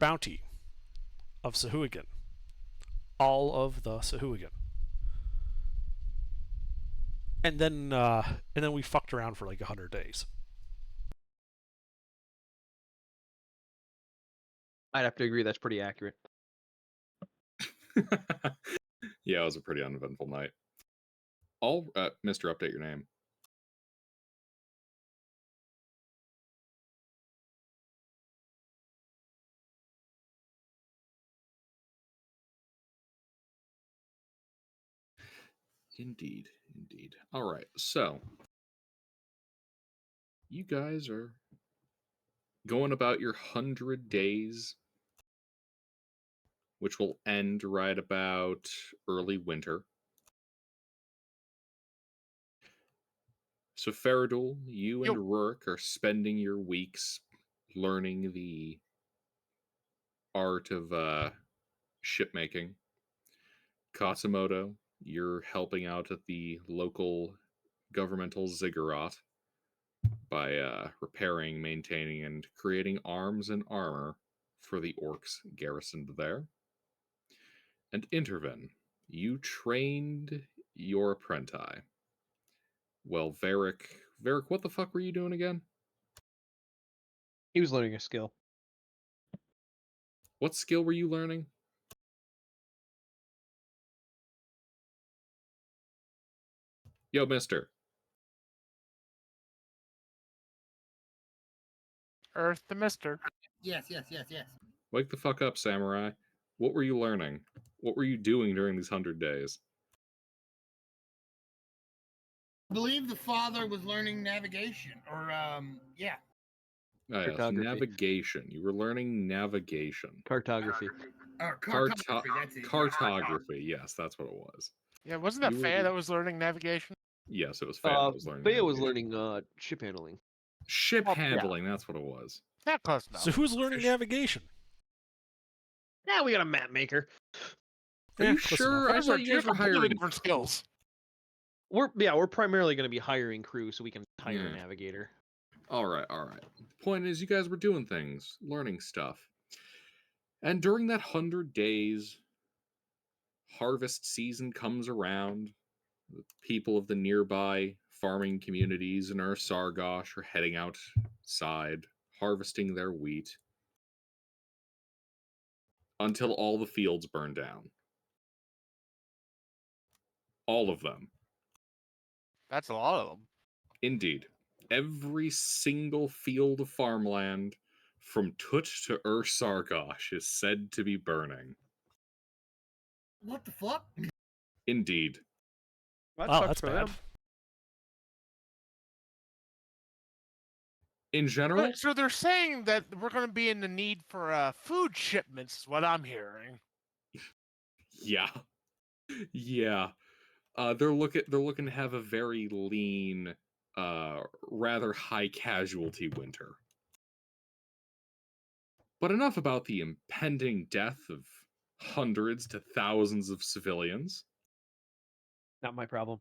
bounty of Sahuagin. All of the Sahuagin. And then we fucked around for like 100 days. I'd have to agree that's pretty accurate. Yeah, it was a pretty uneventful night. Mr. Update your name. Indeed. All right, so you guys are going about your 100 days, which will end right about early winter. So Faradul, you and Rourke are spending your weeks learning the art of shipmaking. Katsumoto, you're helping out at the local governmental ziggurat by repairing, maintaining, and creating arms and armor for the orcs garrisoned there. And Intervin, you trained your apprentice. Well, Varric, what the fuck were you doing again? He was learning a skill. What skill were you learning? Yo, mister. Earth the Mister. Yes. Wake the fuck up, samurai. What were you learning? What were you doing during these 100 days? I believe the father was learning navigation, or yeah. Oh, yes, navigation. You were learning navigation. Cartography. Cartography, that's it. Cartography, yes, that's what it was. Yeah, wasn't that Faya that was learning navigation? Yes, it was Faya that was learning Faya was learning ship handling. Ship handling, that's what it was. Not close enough. So who's learning navigation? Yeah, we got a map maker. Are you sure? I thought you guys were hiring different skills. We're primarily going to be hiring crew so we can hire a navigator. All right. The point is, you guys were doing things, learning stuff. And during that 100 days, harvest season comes around. The people of the nearby farming communities in Sargosh are heading outside, harvesting their wheat, until all the fields burn down. All of them. That's a lot of them. Indeed. Every single field of farmland from Tut to Sargosh is said to be burning. What the fuck? Indeed. Wow, that's bad. In general? So they're saying that we're going to be in the need for food shipments, is what I'm hearing. Yeah. They're looking to have a very lean, rather high casualty winter. But enough about the impending death of hundreds to thousands of civilians. Not my problem.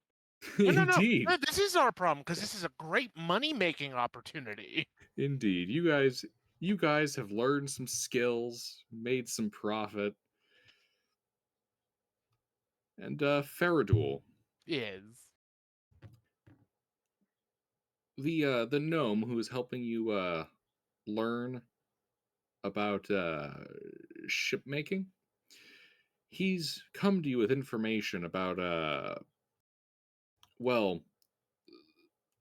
Indeed. No, this is our problem, because this is a great money-making opportunity. Indeed. You guys have learned some skills, made some profit. And Faradul. Yes. The gnome who is helping you learn about ship making. He's come to you with information about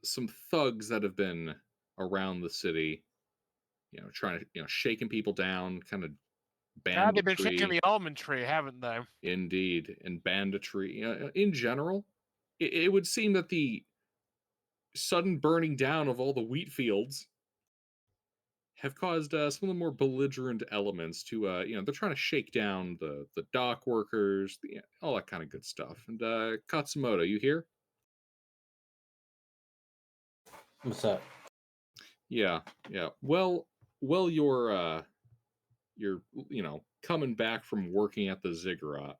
some thugs that have been around the city, trying to shaking people down, kind of banditry. They've been shaking the almond tree, haven't they? Indeed, and banditry. In general, it would seem that the sudden burning down of all the wheat fields have caused some of the more belligerent elements to, they're trying to shake down the dock workers, all that kind of good stuff. And Katsumoto, you here? What's up? Yeah. Well, you're coming back from working at the ziggurat.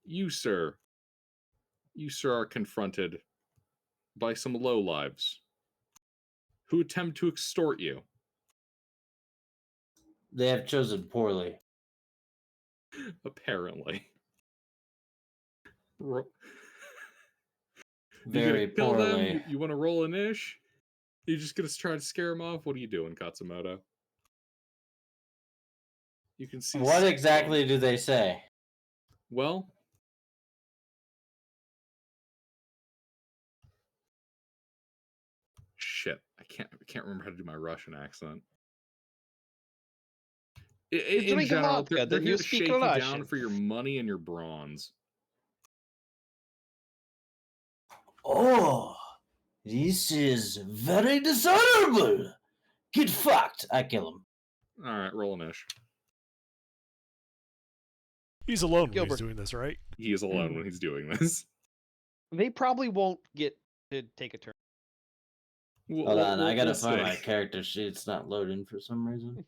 You, sir, are confronted by some lowlives who attempt to extort you. They have chosen poorly. Apparently. Ro- Very you gonna kill them? poorly. You want to roll an ish? You're just gonna try to scare them off? What are you doing, Katsumoto? You can see. What exactly do they say? Well, shit, I can't remember how to do my Russian accent. In drink general, vodka, they're then here you to speak shake you down Russian. for your money and your bronze. Oh, this is very dishonorable. Get fucked. I kill him. All right, roll an ish. He's alone when Gilbert. he's doing this, right? He is alone when he's doing this. They probably won't get to take a turn. Hold on, I gotta We'll find my see. character sheet. It's not loading for some reason.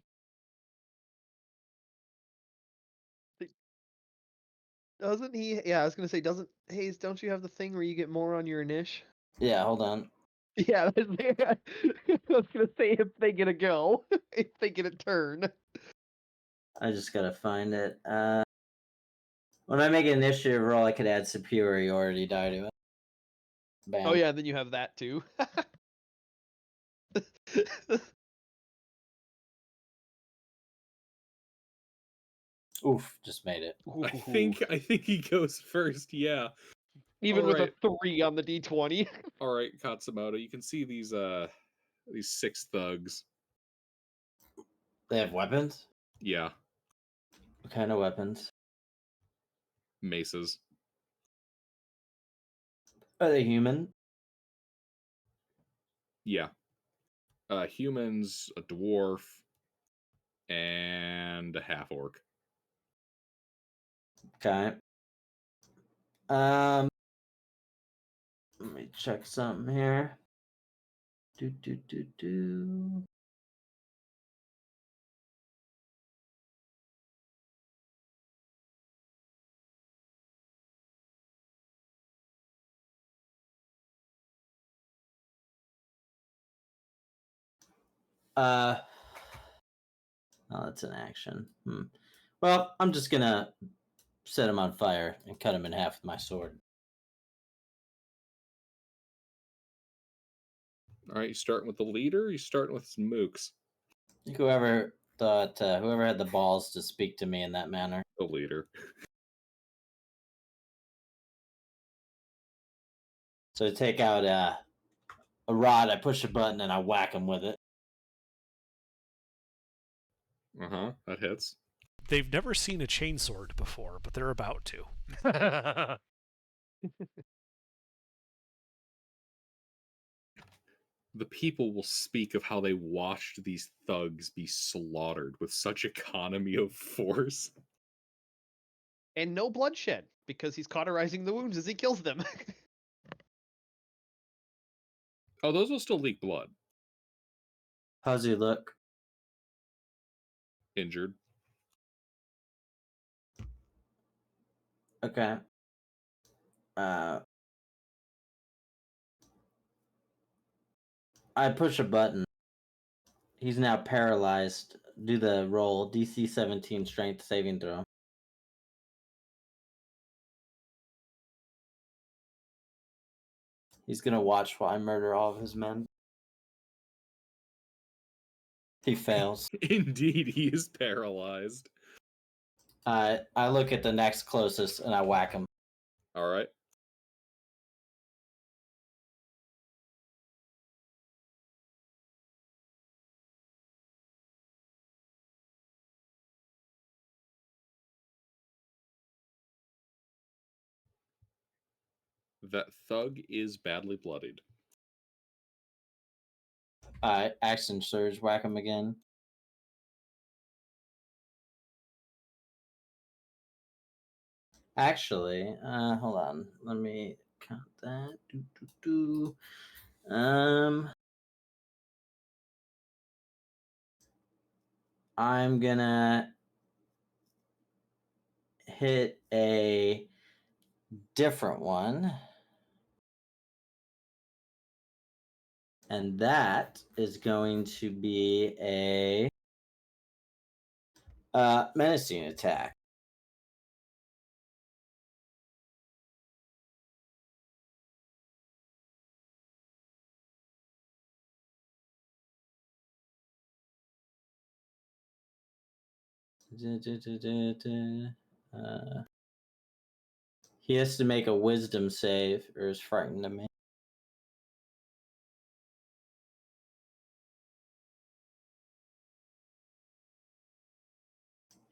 Doesn't he? Yeah, I was gonna say, doesn't Hayes? Don't you have the thing where you get more on your niche? Yeah, hold on. Yeah, I was gonna say if they get a go, if they get a turn. I just gotta find it. When I make an initiative roll, I could add superiority die to it. Bam. Oh yeah, then you have that too. Oof, just made it. I think he goes first. Yeah. Even All with right. a 3 on the d20. All right, Katsumoto. You can see these 6 thugs. They have weapons? Yeah, What kind of weapons? maces. Are they human? Yeah. Humans, a dwarf, and a half orc. Okay. Let me check something here. Do. Oh, that's an action. Well, I'm just gonna set him on fire and cut him in half with my sword. All right, you starting with the leader? Or you starting with some mooks? Whoever had the balls to speak to me in that manner. The leader. So I take out a rod, I push a button, and I whack him with it. That hits. They've never seen a chainsword before, but they're about to. The people will speak of how they watched these thugs be slaughtered with such economy of force. And no bloodshed, because he's cauterizing the wounds as he kills them. Oh, those will still leak blood. How's he look? Injured. Okay. I push a button. He's now paralyzed. Do the roll. DC 17 strength saving throw. He's gonna watch while I murder all of his men. He fails. Indeed, he is paralyzed. I look at the next closest and I whack him. All right. That thug is badly bloodied. Action surge, whack him again. Actually, hold on. Let me count that. I'm gonna hit a different one. And that is going to be a Menacing attack. He has to make a wisdom save or is frightened of me.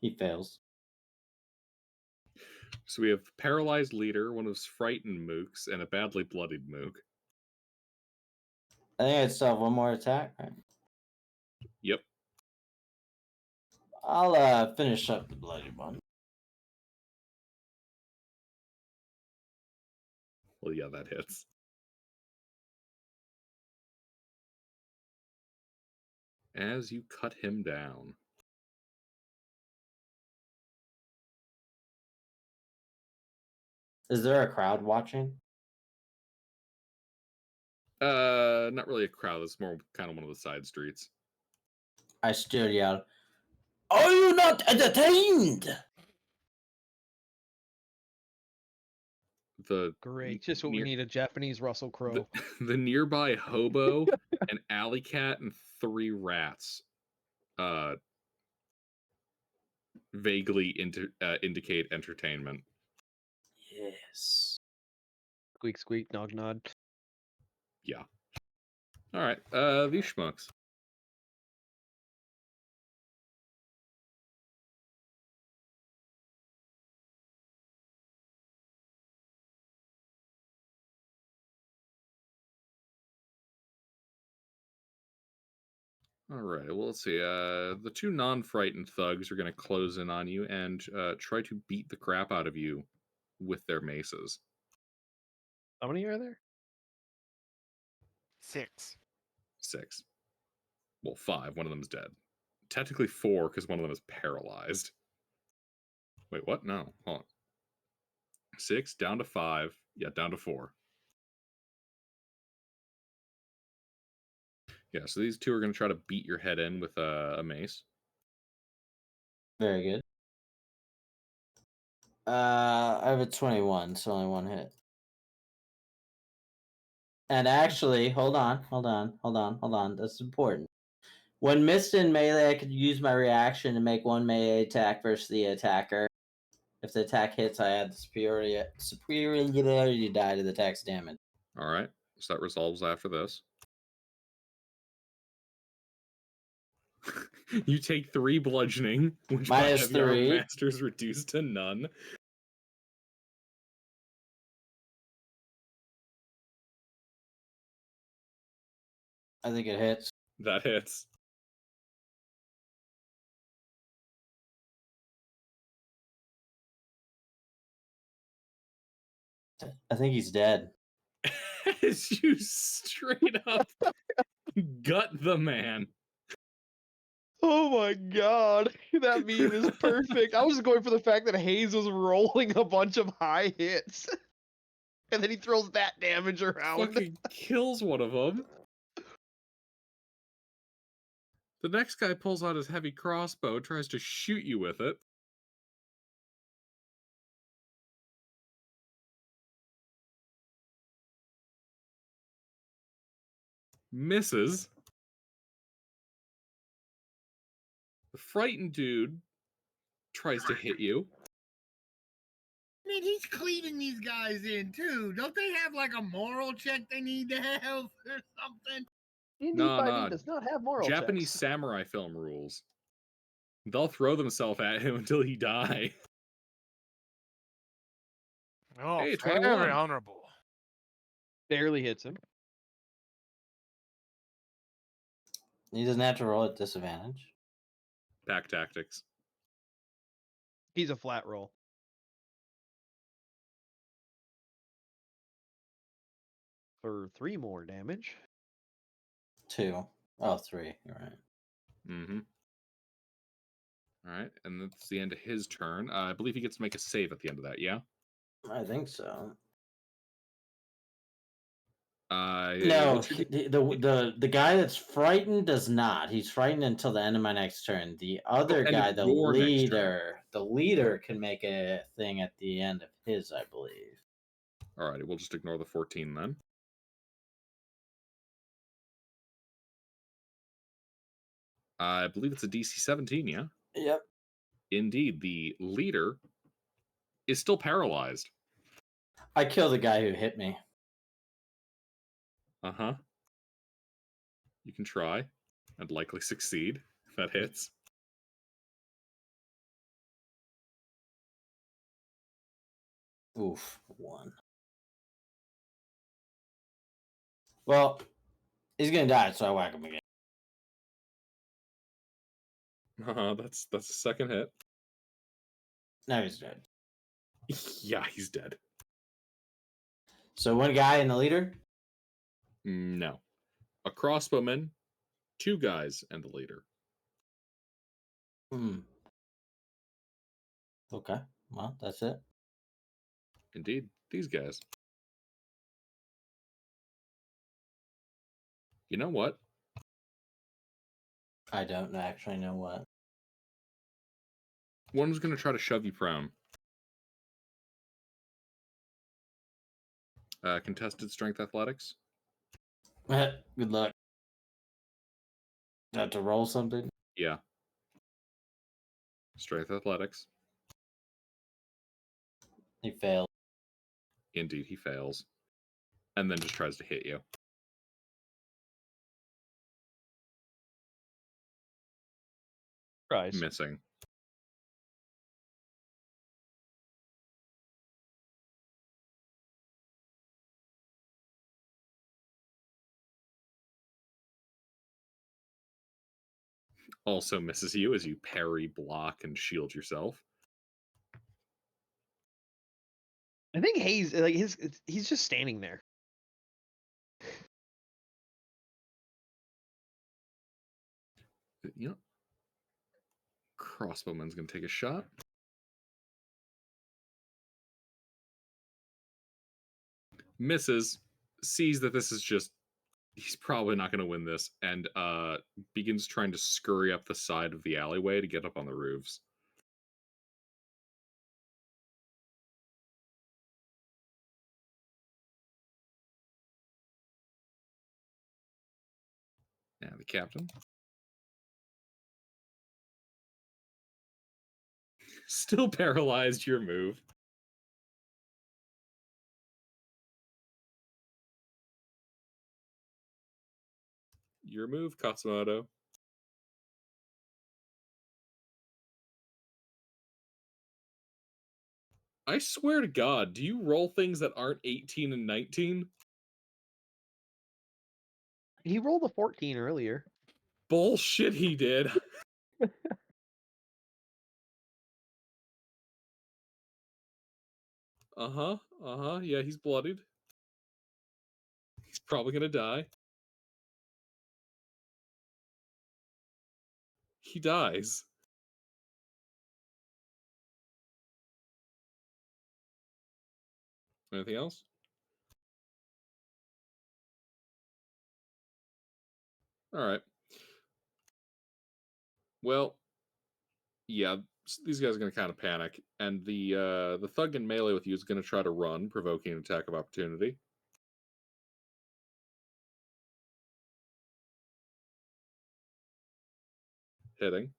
He fails. So we have paralyzed leader, one of those frightened mooks, and a badly bloodied mook. I think I'd still have one more attack, right? Yep. I'll finish up the bloody one. Well, yeah, that hits. As you cut him down. Is there a crowd watching? Not really a crowd. It's more kind of one of the side streets. I still yell, "Are you not entertained?" The Great. Just what we need, a Japanese Russell Crowe. the nearby hobo, an alley cat, and 3 rats vaguely indicate entertainment. Yes. Squeak, squeak, nod, nod. Yeah. All right. These schmucks. All right. Well, let's see. The 2 non-frightened thugs are going to close in on you and try to beat the crap out of you with their maces. How many are there? 6. 6. Well, 5. One of them is dead. Technically 4 because one of them is paralyzed. Wait, what? No. Hold on. 6 down to 5. Yeah, down to 4. Yeah, so these 2 are going to try to beat your head in with a mace. Very good. I have a 21, so only one hit. And actually, hold on. That's important. When missed in melee, I could use my reaction to make one melee attack versus the attacker. If the attack hits, I add the superiority die to the attack's damage. All right, so that resolves after this. You take 3 bludgeoning, which by Minus having our 3. masters reduced to none. I think it hits. That hits. I think he's dead. As you straight up gut the man. Oh my god, that meme is perfect. I was just going for the fact that Hayes was rolling a bunch of high hits. And then he throws that damage around. Fucking kills one of them. The next guy pulls out his heavy crossbow, tries to shoot you with it. Misses. The frightened dude tries to hit you. I mean, he's cleaving these guys in too. Don't they have like a moral check they need to have or something? D&D No, 5e no. does not have moral Japanese checks. samurai film rules. They'll throw themselves at him until he die. Oh, Hey, very 21. honorable. Barely hits him. He doesn't have to roll at disadvantage. Pack tactics. He's a flat roll. For 3 more damage. 2. Oh, 3. You're right. Mm-hmm. All right, and that's the end of his turn. I believe he gets to make a save at the end of that, yeah? I think so. No, what's your the guy that's frightened does not. He's frightened until the end of my next turn. The other end of guy, the your next turn. leader can make a thing at the end of his, I believe. Alrighty, we'll just ignore the 14 then. I believe it's a DC 17, yeah? Yep. Indeed, the leader is still paralyzed. I kill the guy who hit me. Uh-huh. You can try and likely succeed if that hits. Oof, 1. Well, he's gonna die, so I whack him again. That's a second hit. Now he's dead. Yeah, he's dead. So one guy and the leader? No. A crossbowman, 2 guys, and the leader. Okay. Well, that's it. Indeed, these guys. You know what? I don't actually know what. One's going to try to shove you prone. Contested strength athletics. Good luck. Have to roll something? Yeah. Strength athletics. He failed. Indeed, he fails. And then just tries to hit you. Tries. Missing. Also misses you as you parry, block, and shield yourself. I think Hayes, he's just standing there. You know, crossbowman's going to take a shot. Misses, sees that this is just, he's probably not going to win this, and begins trying to scurry up the side of the alleyway to get up on the roofs. Now the captain. Still paralyzed, your move. Your move, Katsumoto. I swear to God, do you roll things that aren't 18 and 19? He rolled a 14 earlier. Bullshit, he did. Yeah, he's bloodied. He's probably gonna die. He dies. Anything else? Alright. Well, yeah, these guys are gonna kind of panic, and the thug in melee with you is gonna try to run, provoking an attack of opportunity. Hitting.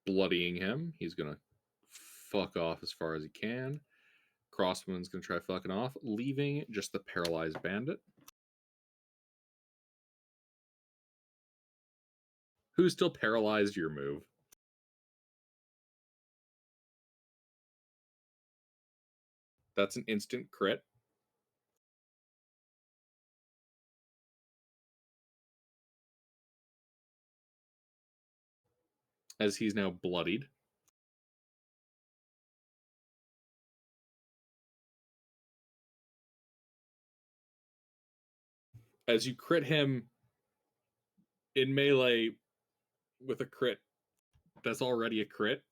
Bloodying him. He's gonna fuck off as far as he can. Crossman's gonna try fucking off, leaving just the paralyzed bandit. Who's still paralyzed, your move. That's an instant crit. As he's now bloodied. As you crit him in melee with a crit, That's already a crit.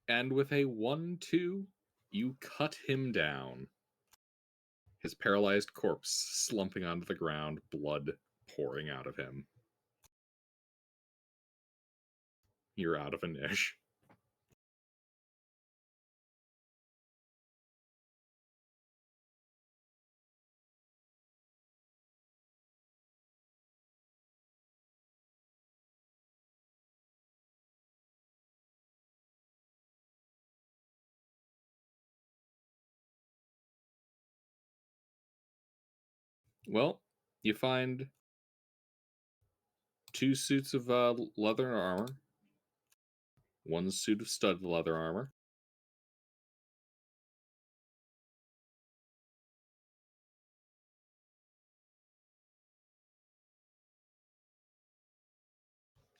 And with a 1-2, you cut him down. His paralyzed corpse slumping onto the ground, blood pouring out of him. You're out of a niche. Well, you find 2 suits of leather armor, 1 suit of studded leather armor,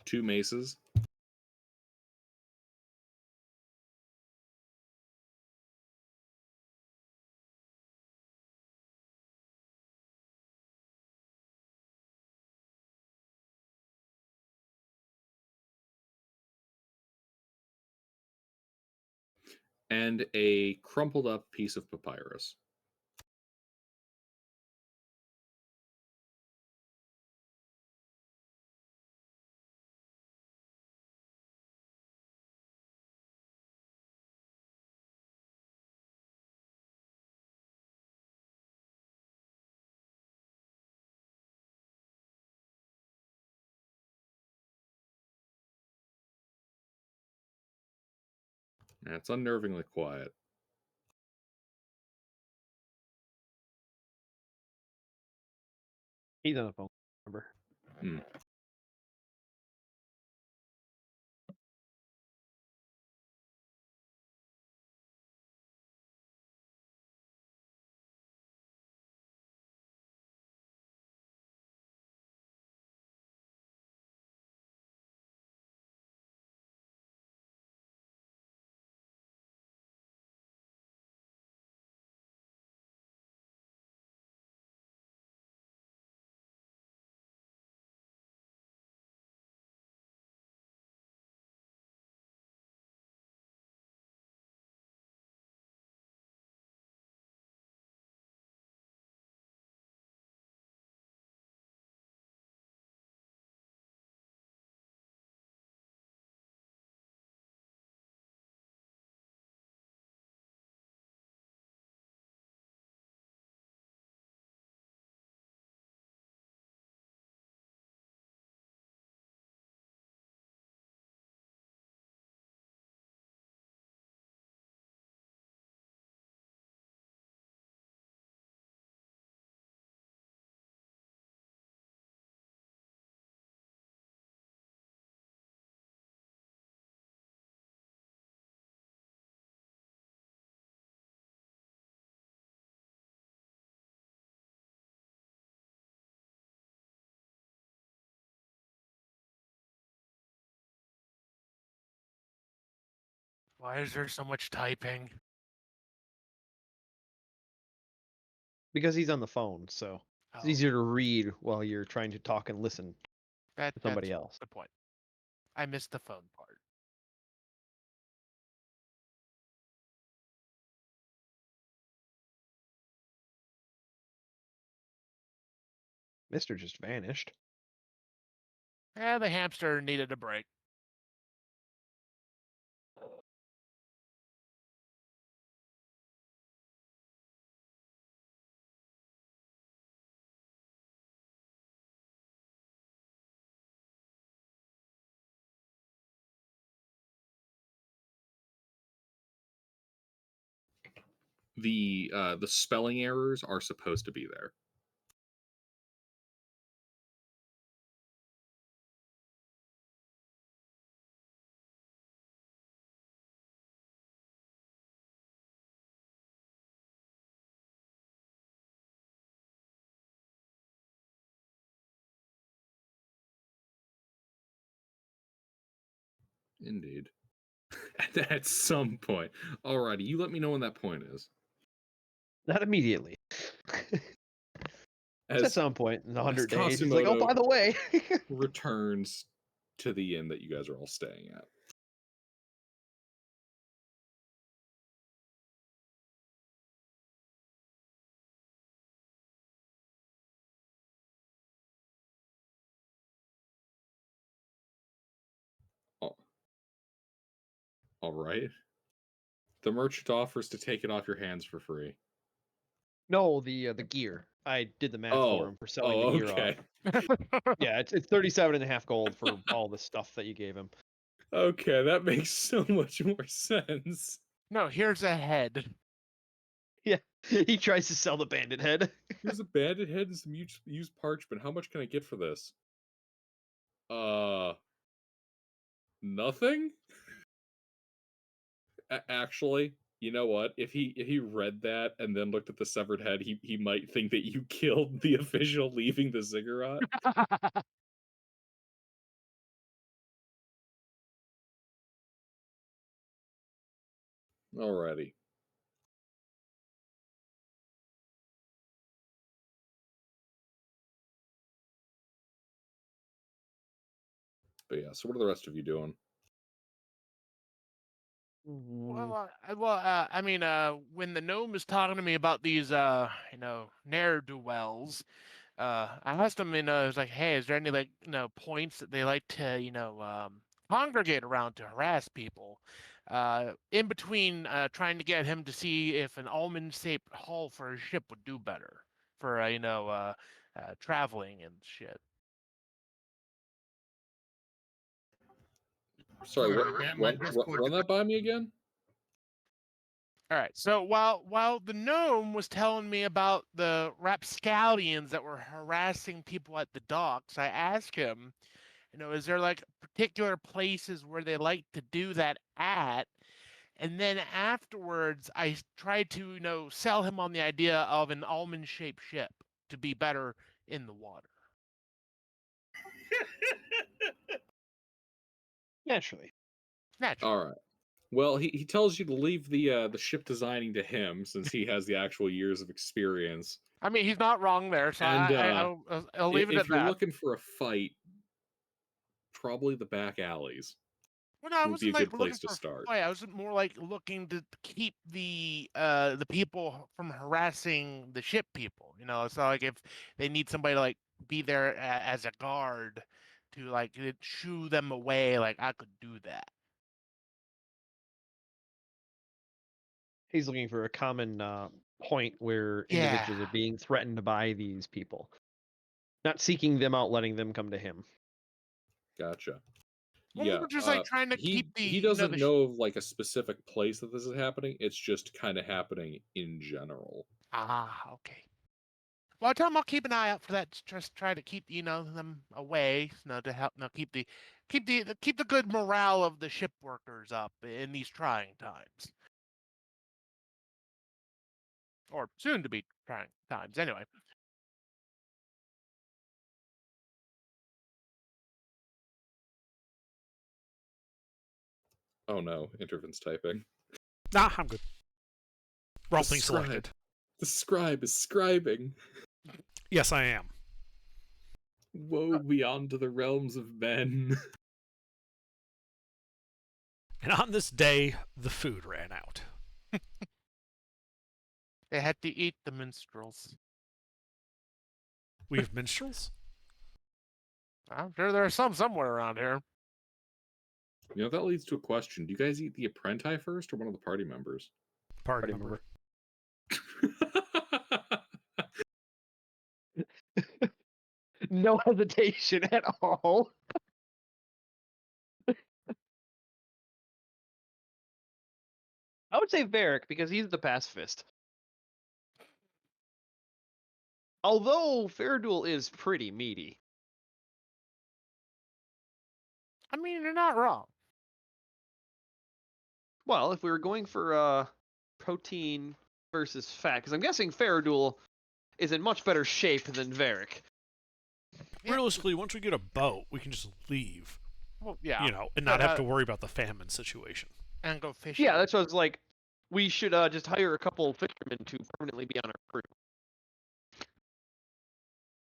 two maces, and a crumpled up piece of papyrus. It's unnervingly quiet. He's on the phone. Remember? Hmm. Why is there so much typing? Because he's on the phone, so it's Oh, easier to read while you're trying to talk and listen to that's somebody else. the point. I missed the phone part. Mister just vanished. Yeah, the hamster needed a break. The spelling errors are supposed to be there. Indeed. At some point. Alrighty, you let me know when that point is. Not immediately. At As some point in 100 days, he's like, Kasumoto- "Oh, by the way." returns to the inn that you guys are all staying at. All right. The merchant offers to take it off your hands for free. No, the gear. I did the math for him for selling the gear off. Okay. Yeah, it's 37.5 gold for all the stuff that you gave him. Okay, that makes so much more sense. No, here's a head. Yeah, he tries to sell the bandit head. Here's a bandit head and some used parchment. How much can I get for this? Nothing? Actually, you know what? If he read that and then looked at the severed head, he might think that you killed the official leaving the ziggurat. Alrighty. But yeah, so what are the rest of you doing? I mean, when the gnome was talking to me about these, ne'er-do-wells, I asked him, I was like, hey, is there any, like, points that they like to, congregate around to harass people? In between, trying to get him to see if an almond-shaped hull for his ship would do better for, traveling and shit. Sorry, My Discord run that by me again? All right. So while the gnome was telling me about the rapscallions that were harassing people at the docks, I asked him, is there like particular places where they like to do that at? And then afterwards, I tried to, sell him on the idea of an almond-shaped ship to be better in the water. Naturally. All right. Well, he tells you to leave the ship designing to him since he has the actual years of experience. I mean, he's not wrong there, so And I'll leave it at if you're that. looking for a fight, probably the back alleys. Well, no, I would be a wasn't like good looking place to for a start. fight. I was more like looking to keep the people from harassing the ship people. So like if they need somebody to like be there as a guard to like shoo them away, like I could do that. He's looking for a common point where individuals are being threatened by these people. Not seeking them out, letting them come to him. Gotcha. Well, yeah, we're just like trying to keep the. He doesn't know of like a specific place that this is happening. It's just kind of happening in general. Ah, okay. Well, I tell them I'll keep an eye out for that. Just try to keep them away, to help keep the good morale of the ship workers up in these trying times, or soon to be trying times. Anyway. Oh no, Intervin's typing. Nah, I'm good. Wrong thing scribe. selected. The scribe is scribing. Yes, I am. Woe beyond the realms of men. And on this day, the food ran out. They had to eat the minstrels. We have minstrels? I'm sure there are some somewhere around here. That leads to a question. Do you guys eat the apprentice first or one of the party members? Party member. No hesitation at all. I would say Varric because he's the pacifist. Although Fairduel is pretty meaty. I mean, you're not wrong. Well, if we were going for protein versus fat, because I'm guessing Fairduel is in much better shape than Varric. Realistically, once we get a boat, we can just leave. Well, yeah. And not have to worry about the famine situation. And go fishing. Yeah, that's what I was like. We should just hire a couple fishermen to permanently be on our crew.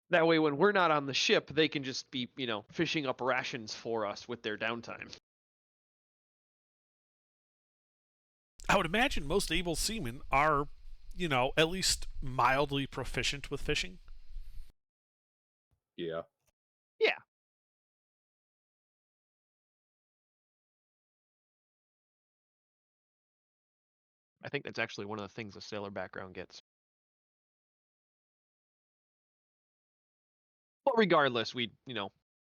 That way, when we're not on the ship, they can just be, fishing up rations for us with their downtime. I would imagine most able seamen are, at least mildly proficient with fishing. Yeah. Yeah. I think that's actually one of the things a sailor background gets. But regardless, we,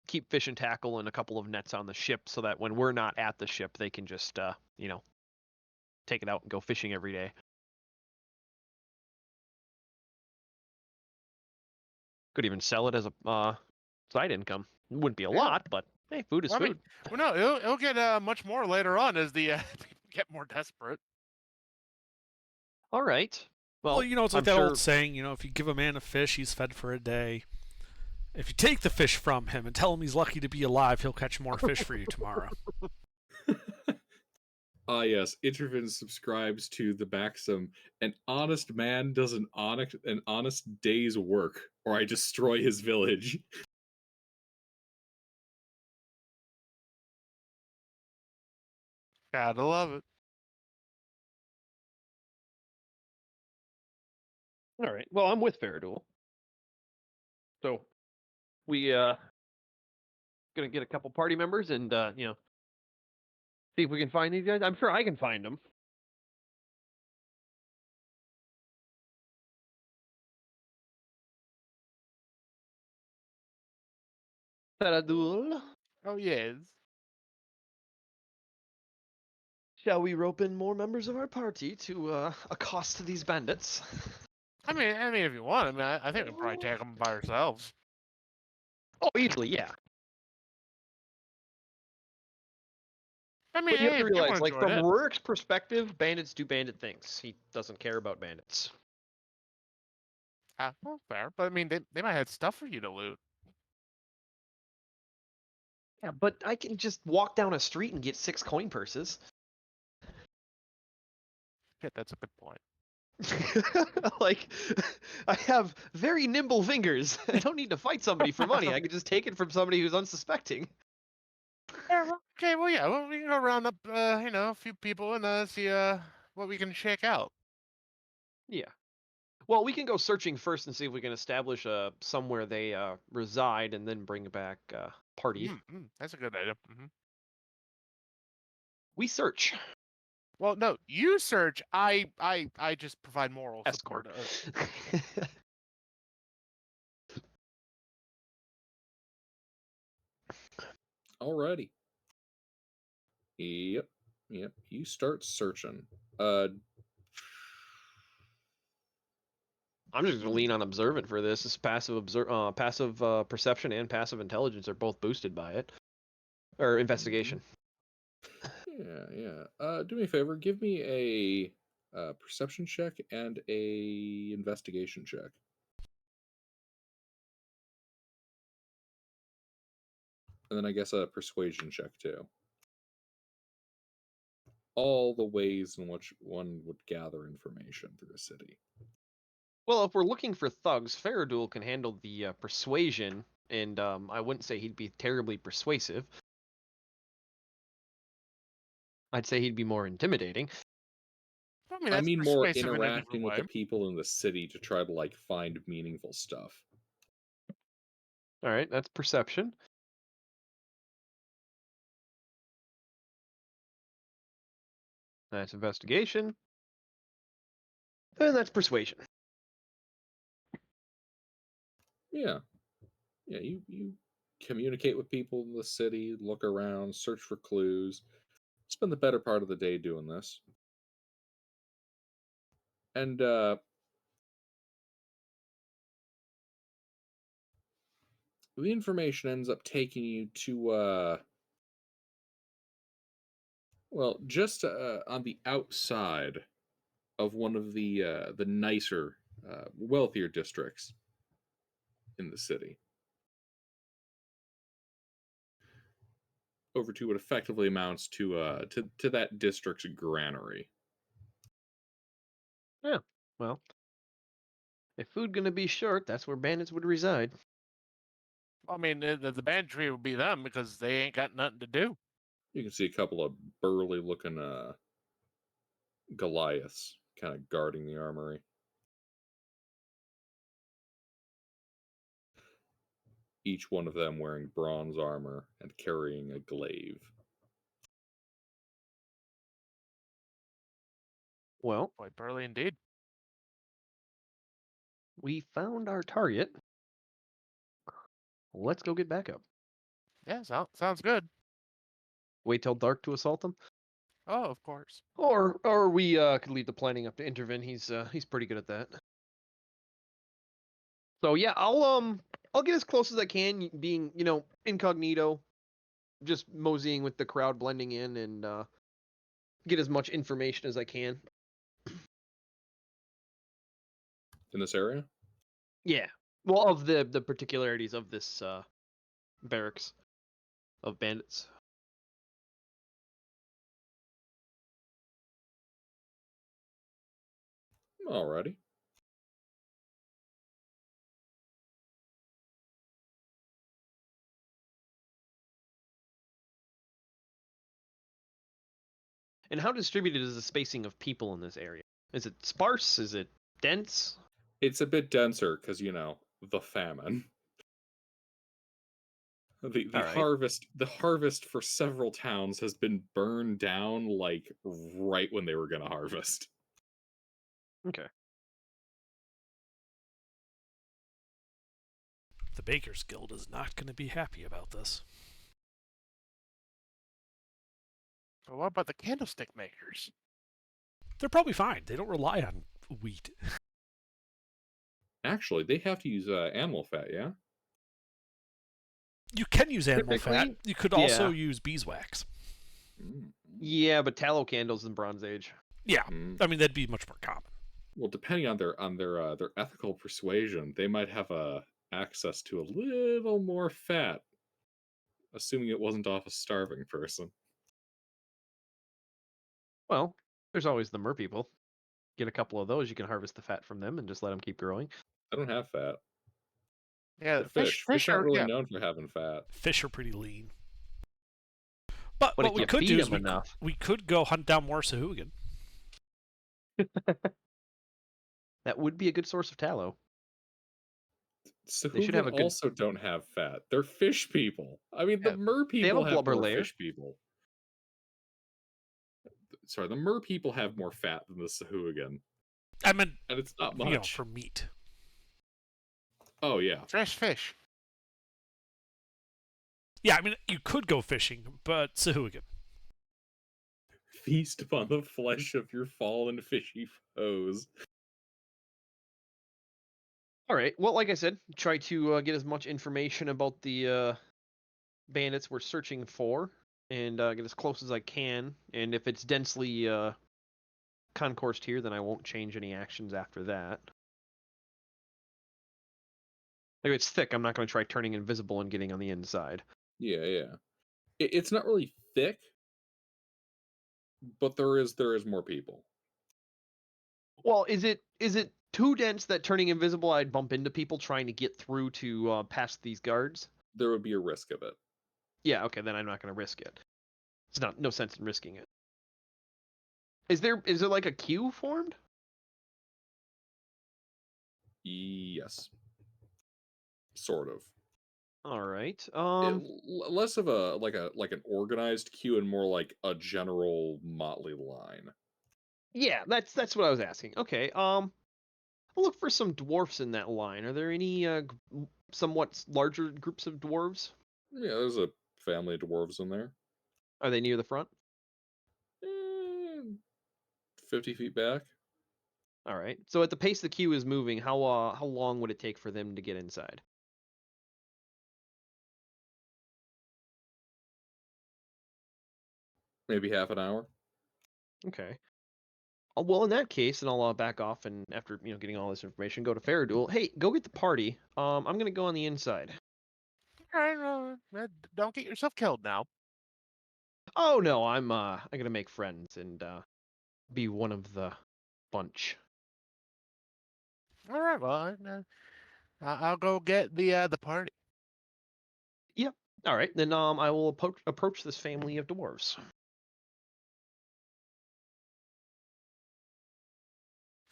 keep fish and tackle and a couple of nets on the ship so that when we're not at the ship, they can just, take it out and go fishing every day. Could even sell it as a side income. It wouldn't be a lot, but hey, food is Well, food. No, it'll get much more later on as the people get more desperate. All right. Well, it's like I'm that sure... old saying, if you give a man a fish, he's fed for a day. If you take the fish from him and tell him he's lucky to be alive, he'll catch more fish for you tomorrow. Ah, yes. Intervin subscribes to the maxim: an honest man does an honest day's work, or I destroy his village. Gotta love it. All right. Well, I'm with Faradul. So we gonna get a couple party members and see if we can find these guys. I'm sure I can find them. Faradul, Oh yes. shall we rope in more members of our party to accost these bandits? I mean, if you want, I think we probably take them by ourselves. Oh, easily, yeah. I mean, But you have hey, to if you realize, want to like, join from in. Rurik's perspective, bandits do bandit things. He doesn't care about bandits. Well, fair, but I mean, they might have stuff for you to loot. Yeah, but I can just walk down a street and get 6 coin purses. Shit, that's a good point. Like, I have very nimble fingers. I don't need to fight somebody for money. I can just take it from somebody who's unsuspecting. Yeah, okay, well, yeah, well, we can go round up, a few people and see what we can shake out. Yeah. Well, we can go searching first and see if we can establish somewhere they reside, and then bring back party. That's a good idea. We search. Well, no, you search. I just provide moral Escort. support. Alrighty. Yep. You start searching. I'm just gonna lean on observant for this. This passive perception and passive intelligence are both boosted by it, or investigation. Yeah. Do me a favor. Give me a perception check and a investigation check. And then I guess a persuasion check too. All the ways in which one would gather information through a city. Well, if we're looking for thugs, Faradul can handle the persuasion, and I wouldn't say he'd be terribly persuasive. I'd say he'd be more intimidating. I mean, I that's mean more persuasive in a different interacting with way. the people in the city to try to find meaningful stuff. All right, that's perception. That's investigation. And that's persuasion. Yeah. You communicate with people in the city, look around, search for clues. Spend the better part of the day doing this. And the information ends up taking you to just on the outside of one of the nicer, wealthier districts in the city. Over to what effectively amounts to that district's granary. Yeah. Well, if food gonna be short, that's where bandits would reside. I mean, the banditry would be them because they ain't got nothing to do. You can see a couple of burly looking Goliaths kind of guarding the armory. Each one of them wearing bronze armor and carrying a glaive. Well, Quite burly indeed. we found our target. Let's go get backup. Yeah, sounds good. Wait till dark to assault them, Oh, of course. or we could leave the planning up to Intervin. He's pretty good at that. So yeah, I'll get as close as I can, being incognito, just moseying with the crowd, blending in, and get as much information as I can. In this area? Yeah, well, of the particularities of this barracks of bandits. Alrighty. And how distributed is the spacing of people in this area? Is it sparse? Is it dense? It's a bit denser because, the famine. The All right. harvest for several towns has been burned down like right when they were going to harvest. Okay. The Bakers Guild is not going to be happy about this. So what about the candlestick makers? They're probably fine. They don't rely on wheat. Actually, they have to use animal fat, yeah? You can use animal fat. Typically, You could also yeah. use beeswax. Mm. Yeah, but tallow candles in Bronze Age. Yeah, Mm. I mean that'd be much more common. Well, depending on their ethical persuasion, they might have access to a little more fat, assuming it wasn't off a starving person. Well, there's always the mer people. Get a couple of those, you can harvest the fat from them and just let them keep growing. I don't have fat. Yeah, The fish fish aren't are really yeah. known for having fat. Fish are pretty lean. But But what if we you could feed do is them enough, we could go hunt down more Sahuagin. that would be a good source of tallow. They should Sahuagin have a good. also don't have fat. They're fish people. I mean, the Yeah, mer have people a have blubber more layer. fish people. Sorry, the mer people have more fat than the Sahuagin, I meant, and it's not much. you know, for meat. Oh yeah, fresh fish. Yeah, I mean you could go fishing, but Sahuagin. feast upon the flesh of your fallen fishy foes. All right. Well, like I said, try to get as much information about the bandits we're searching for, and get as close as I can. And if it's densely concoursed here, then I won't change any actions after that. If it's thick, I'm not going to try turning invisible and getting on the inside. Yeah. It's not really thick, but there is more people. Well, is it too dense that turning invisible I'd bump into people trying to get through to past these guards? There would be a risk of it. Yeah, okay, then I'm not going to risk it. It's no sense in risking it. Is there like a queue formed? Yes, sort of. All right. Less of a like an organized queue and more like a general motley line. Yeah, that's what I was asking. Okay. I'll look for some dwarfs in that line. Are there any somewhat larger groups of dwarves? Yeah, there's a family of dwarves in there. Are they near the front? 50 feet back. All right. So at the pace the queue is moving, how long would it take for them to get inside? Maybe half an hour. Okay. Well, in that case, and I'll back off, and after getting all this information, go to Faraduel. Hey, go get the party. I'm gonna go on the inside. All right, don't get yourself killed now. Oh no, I'm gonna make friends and be one of the bunch. All right, well, I'll go get the party. Yep. All right, then I will approach this family of dwarves.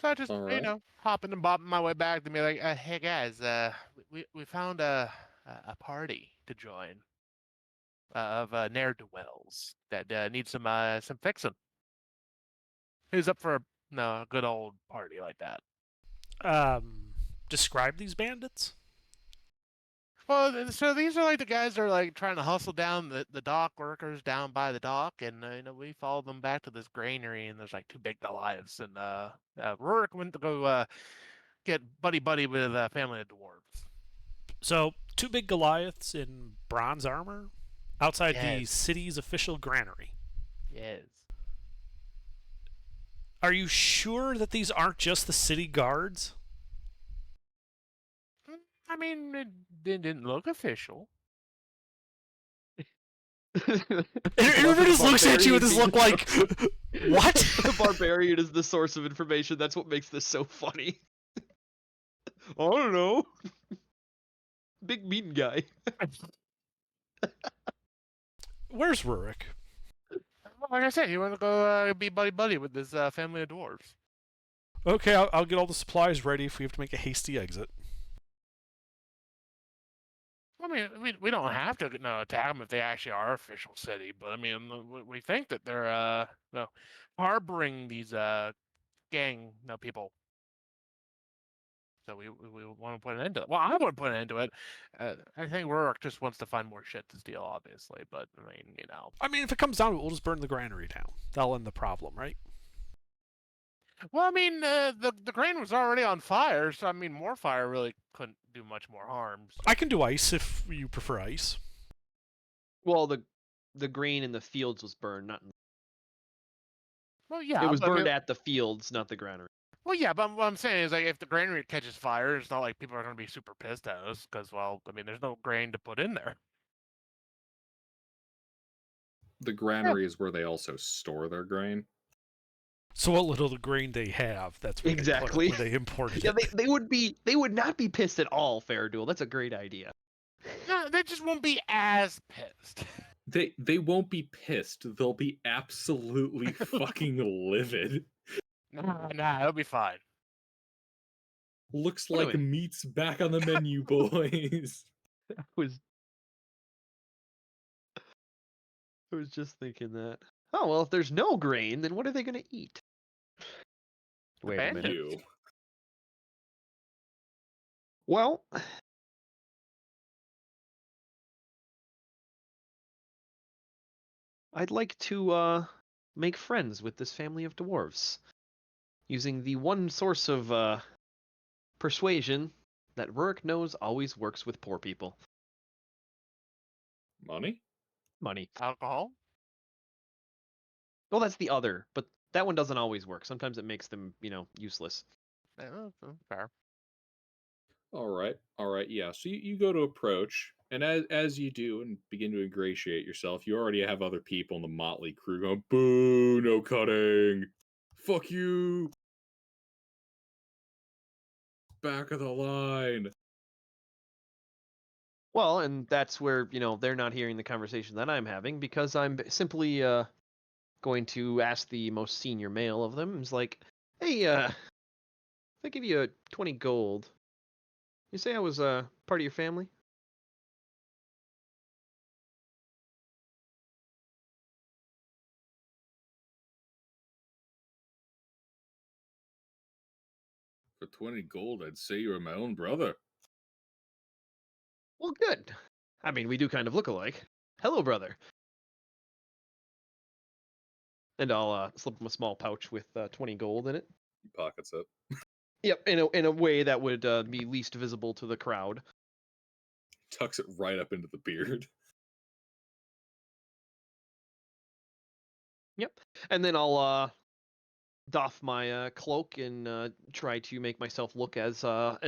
So I just, All right. hopping and bopping my way back to be like, hey guys, we found a party to join of ne'er do wells that need some fixing. Who's up for a good old party like that? Describe these bandits. Well, so these are like the guys that are like trying to hustle down the dock workers down by the dock, and we follow them back to this granary, and there's like two big Goliaths, and Rourke went to go get buddy with a family of dwarves. So, two big Goliaths in bronze armor outside the Yes, city's official granary. yes. Are you sure that these aren't just the city guards? I mean, it didn't look official. Everybody just looks at you with this look like, what? The barbarian is the source of information. That's what makes this so funny. I don't know. Big mean guy. Where's Rurik? Well, like I said, he went to go be buddy with this family of dwarves. Okay, I'll get all the supplies ready if we have to make a hasty exit. I mean, we don't have to attack them if they actually are official city, but I mean, we think that they're harboring these gang people. So we want to put an end to it. Well, I want to put an end to it. I think Rourke just wants to find more shit to steal, obviously. But I mean, I mean, if it comes down to it, we'll just burn the granary down. That'll end the problem, right? Well, I mean, the grain was already on fire, so I mean, more fire really couldn't do much more harm. So. I can do ice if you prefer ice. Well, the grain in the fields was burned, not. Well, yeah, It was but I burned mean, at the fields, not the granary. well, yeah, but what I'm saying is, like, if the granary catches fire, it's not like people are going to be super pissed at us because, well, I mean, there's no grain to put in there. The granary is where they also store their grain. So what little the grain they have, that's where Exactly. they put it, where they imported Yeah, it. they would not be pissed at all, Fairduel. That's a great idea. No, they just won't be as pissed. They won't be pissed. They'll be absolutely fucking livid. Nah, it'll be fine. Looks Wait a like minute. meat's back on the menu, boys. I was just thinking that. Oh well, if there's no grain, then what are they gonna eat? Wait a bandits. minute. You. Well, I'd like to make friends with this family of dwarves, using the one source of persuasion that Rurik knows always works with poor people. Money? Money. Alcohol? Well, that's the other, but that one doesn't always work. Sometimes it makes them, useless. Fair. All right, yeah. So you go to approach, and as you do and begin to ingratiate yourself, you already have other people in the motley crew going, "Boo! No cutting! Fuck you! Back of the line!" Well, and that's where, they're not hearing the conversation that I'm having because I'm simply going to ask the most senior male of them. It's like, hey, if I give you 20 gold, you say I was part of your family? For 20 gold, I'd say you were my own brother. Well, good. I mean, we do kind of look alike. Hello, brother. And I'll slip him a small pouch with 20 gold in it. He pockets it. Yep, in a way that would be least visible to the crowd. Tucks it right up into the beard. Yep, and then I'll doff my cloak and try to make myself look as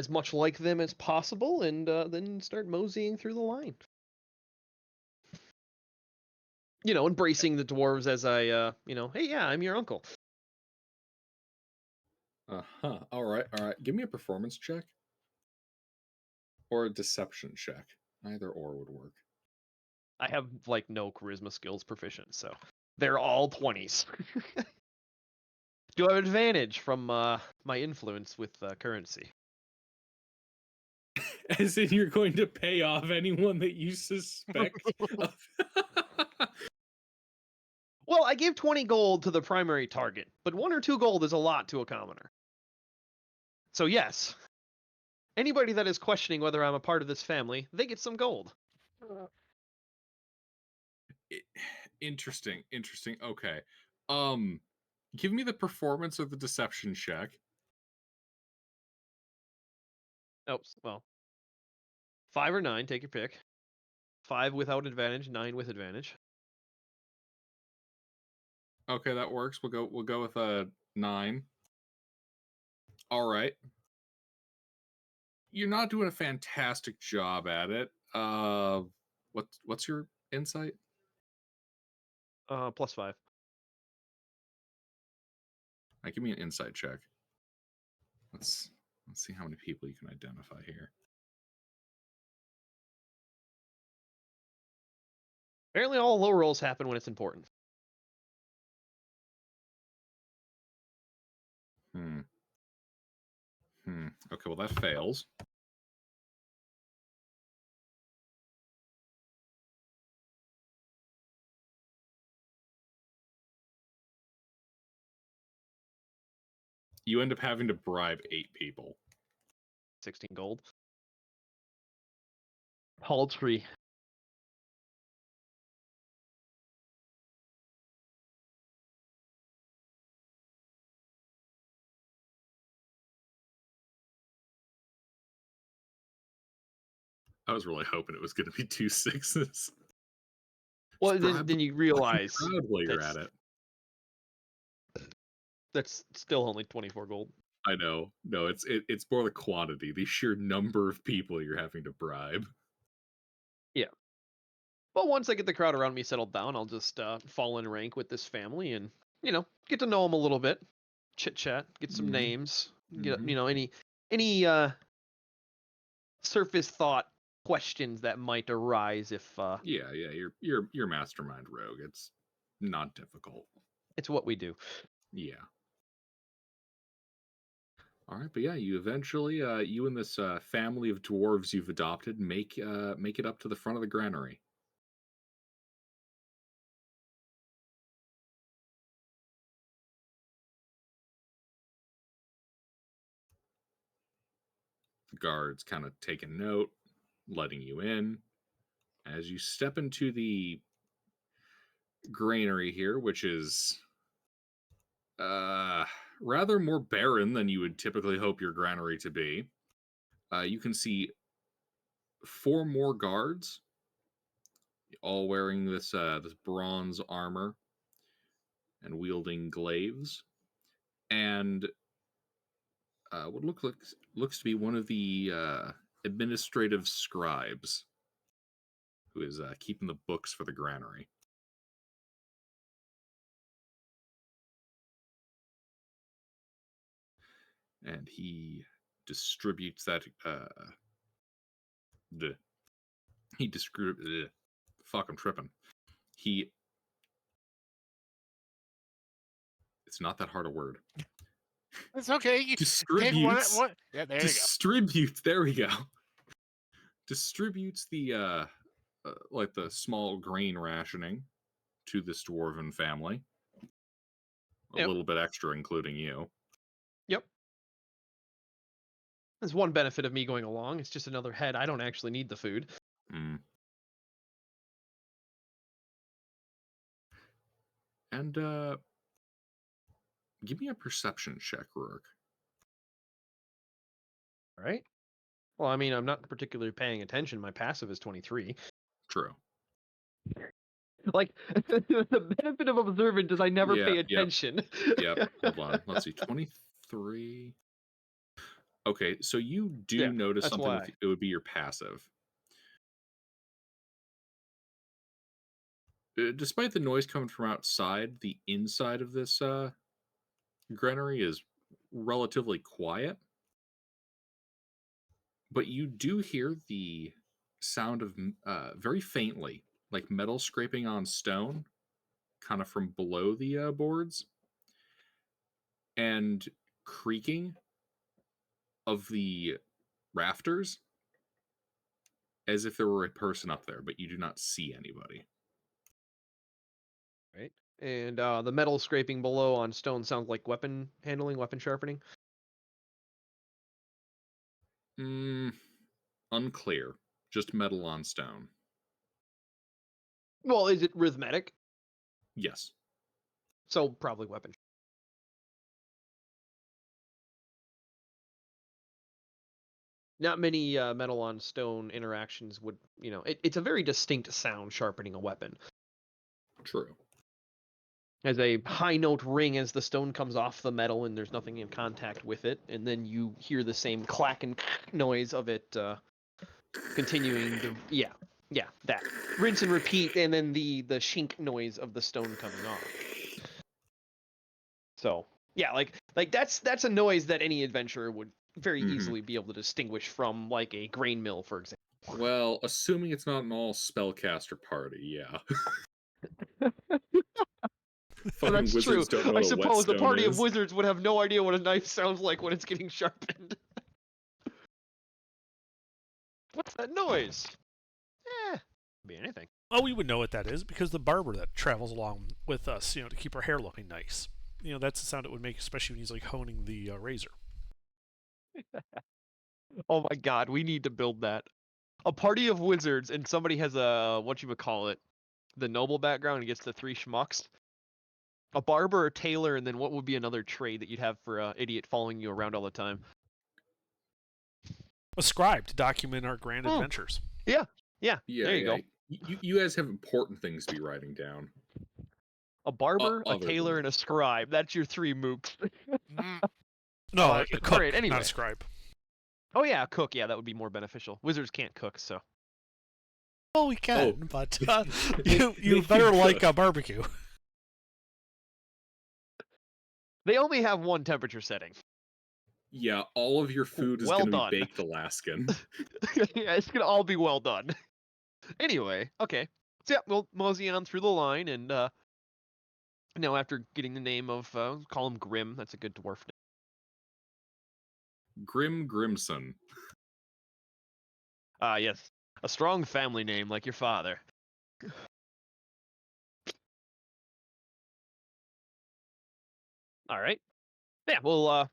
much like them as possible, and then start moseying through the line. Embracing the dwarves as I, hey, yeah, I'm your uncle. Uh-huh. All right. Give me a performance check. Or a deception check. Either or would work. I have like no charisma skills proficient, so they're all 20s. Do I have advantage from my influence with currency? As in, you're going to pay off anyone that you suspect of. Well, I gave 20 gold to the primary target, but 1 or 2 gold is a lot to a commoner. So yes, anybody that is questioning whether I'm a part of this family, they get some gold. Interesting. Okay. Give me the performance of the deception check. Oops, well, 5 or 9, take your pick. 5 without advantage, 9 with advantage. Okay, that works. We'll go with a 9. All right. You're not doing a fantastic job at it. What's your insight? +5. Give me an insight check. Let's see how many people you can identify here. Apparently all low rolls happen when it's important. Okay, well that fails. You end up having to bribe 8 people. 16 gold. Paltry. I was really hoping it was going to be 2 6s. Well, Bribe then you realize crowd while you're that's, at it. that's still only 24 gold. I know. No, it's more the quantity, the sheer number of people you're having to bribe. Yeah. But once I get the crowd around me settled down, I'll just fall in rank with this family and, get to know them a little bit. Chit chat, get some Mhm. names, get, Mhm. any surface thought questions that might arise if Yeah, you're mastermind rogue. It's not difficult. it's what we do. Yeah. All right, but yeah, you eventually, you and this family of dwarves you've adopted make it up to the front of the granary. The guards kind of take a note, letting you in. As you step into the granary here, which is rather more barren than you would typically hope your granary to be, you can see 4 more guards, all wearing this bronze armor and wielding glaives, and what looks to be one of the administrative scribes who is keeping the books for the granary. And he distributes that. He distributes. Fuck, I'm tripping. It's not that hard a word. It's okay. You take Distributes. one. Yeah, there you go. Distributes. There we go. Distributes the like the small grain rationing to this dwarven family. A Yep. little bit extra, including you. Yep. There's one benefit of me going along. It's just another head. I don't actually need the food. Mm. And give me a perception check, Rourke. All right. Well, I mean, I'm not particularly paying attention. My passive is 23. True. Like, the benefit of observant is I never Yeah, pay yep. attention. Yep. Hold on. Let's see. 23. Okay, so you do Yeah, notice that's something why. with it would be your passive. Despite the noise coming from outside, the inside of this granary is relatively quiet. But you do hear the sound of, very faintly, like metal scraping on stone, kind of from below the boards, and creaking of the rafters as if there were a person up there, but you do not see anybody. Right. And the metal scraping below on stone sounds like weapon handling, weapon sharpening. Unclear. Just metal on stone. Well, is it rhythmic? Yes. So probably weapon. Not many metal on stone interactions would, it's a very distinct sound sharpening a weapon. True. As a high note ring as the stone comes off the metal and there's nothing in contact with it, and then you hear the same clack and noise of it continuing to, yeah, that. Rinse and repeat, and then the shink noise of the stone coming off. So, yeah, like that's a noise that any adventurer would very easily be able to distinguish from, like, a grain mill, for example. Well, assuming it's not an all spellcaster party, yeah. Fucking That's true. wizards don't know I what a suppose a whetstone party of is. wizards would have no idea what a knife sounds like when it's getting sharpened. What's that noise? Could be anything. Well, we would know what that is because the barber that travels along with us, to keep our hair looking nice. That's the sound it would make, especially when he's like honing the razor. Oh my god, we need to build that. A party of wizards, and somebody has a, the noble background and gets the 3 schmucks. A barber, a tailor, and then what would be another trade that you'd have for an idiot following you around all the time? A scribe to document our grand adventures. Yeah, there you go. You guys have important things to be writing down. A barber, a Other tailor, than and a scribe. That's your 3 mooks. No, like a it. cook, Alright, anyway. not a scribe. Oh yeah, a cook. Yeah, that would be more beneficial. Wizards can't cook, so. Well, we can, but you they better can like cook. a barbecue. They only have one temperature setting. Yeah, all of your food is Well going to done. be baked Alaskan. Yeah, it's gonna all be well done. Anyway, okay. So yeah, we'll mosey on through the line, and now after getting the name of, call him Grim. That's a good dwarf name. Grim Grimson. Yes, a strong family name like your father. All right. Yeah, well,